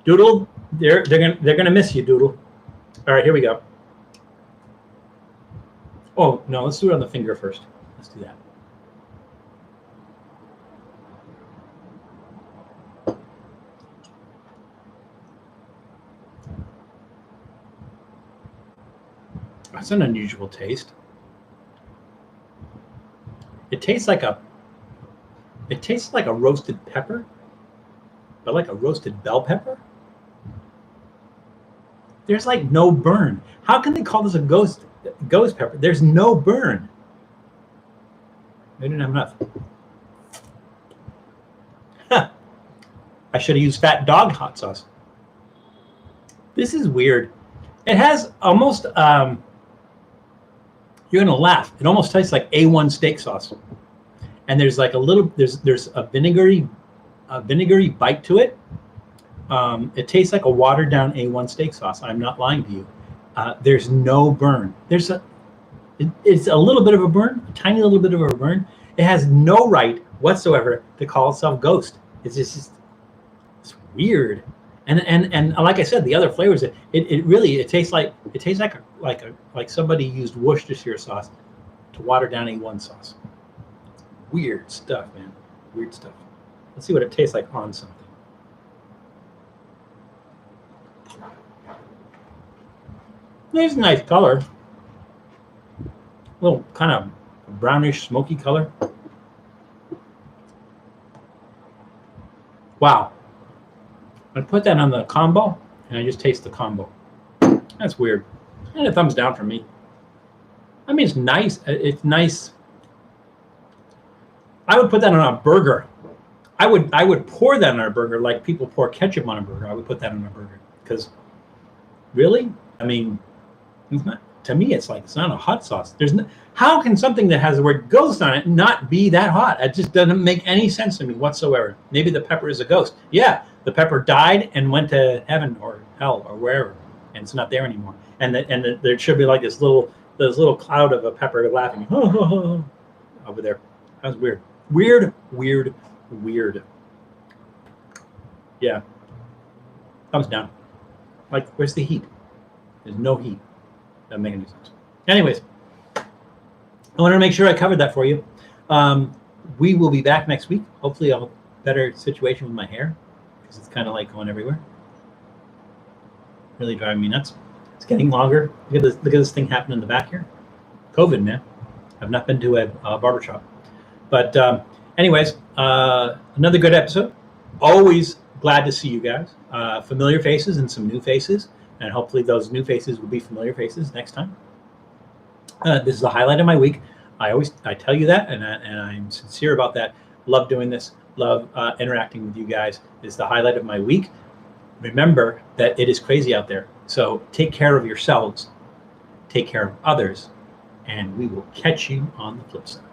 Doodle, they're gonna miss you, Doodle. All right, here we go. Oh no, let's do it on the finger first. Let's do that. That's an unusual taste. It tastes like a roasted pepper, but like a roasted bell pepper. There's like no burn. How can they call this a ghost pepper? There's no burn. They didn't have enough. Huh. I should have used Fat Dog hot sauce. This is weird. It has almost you're gonna laugh. It almost tastes like A1 steak sauce. And there's like a little there's a vinegary bite to it. It tastes like a watered down A1 steak sauce. I'm not lying to you. There's no burn. It's a little bit of a burn, a tiny little bit of a burn. It has no right whatsoever to call itself ghost. It's it's weird. And like I said, the other flavors, it tastes like somebody used Worcestershire sauce to water down A1 sauce. Weird stuff, man. Weird stuff. Let's see what it tastes like on something. It's a nice color. A little kind of brownish, smoky color. Wow. I put that on the combo, and I just taste the combo. That's weird. And a thumbs down from me. I mean, it's nice. It's nice. I would put that on a burger. I would pour that on a burger like people pour ketchup on a burger. I would put that on a burger because, really, I mean, it's not. To me, it's not a hot sauce. How can something that has the word ghost on it not be that hot? It just doesn't make any sense to me whatsoever. Maybe the pepper is a ghost. Yeah, the pepper died and went to heaven or hell or wherever, and it's not there anymore. And there should be like this little cloud of a pepper laughing over there. That was weird. Weird. Yeah. Thumbs down. Like, where's the heat? There's no heat. Doesn't make any sense. Anyways, I wanted to make sure I covered that for you. We will be back next week. Hopefully, I'll have a better situation with my hair because it's kind of like going everywhere. Really driving me nuts. It's getting longer. Look at this thing happening in the back here. COVID, man. I've not been to a barbershop. But anyways, another good episode. Always glad to see you guys. Familiar faces and some new faces, and hopefully those new faces will be familiar faces next time. This is the highlight of my week. I tell you that, and I'm sincere about that. Love doing this. Love interacting with you guys. It's the highlight of my week. Remember that it is crazy out there. So take care of yourselves, take care of others, and we will catch you on the flip side.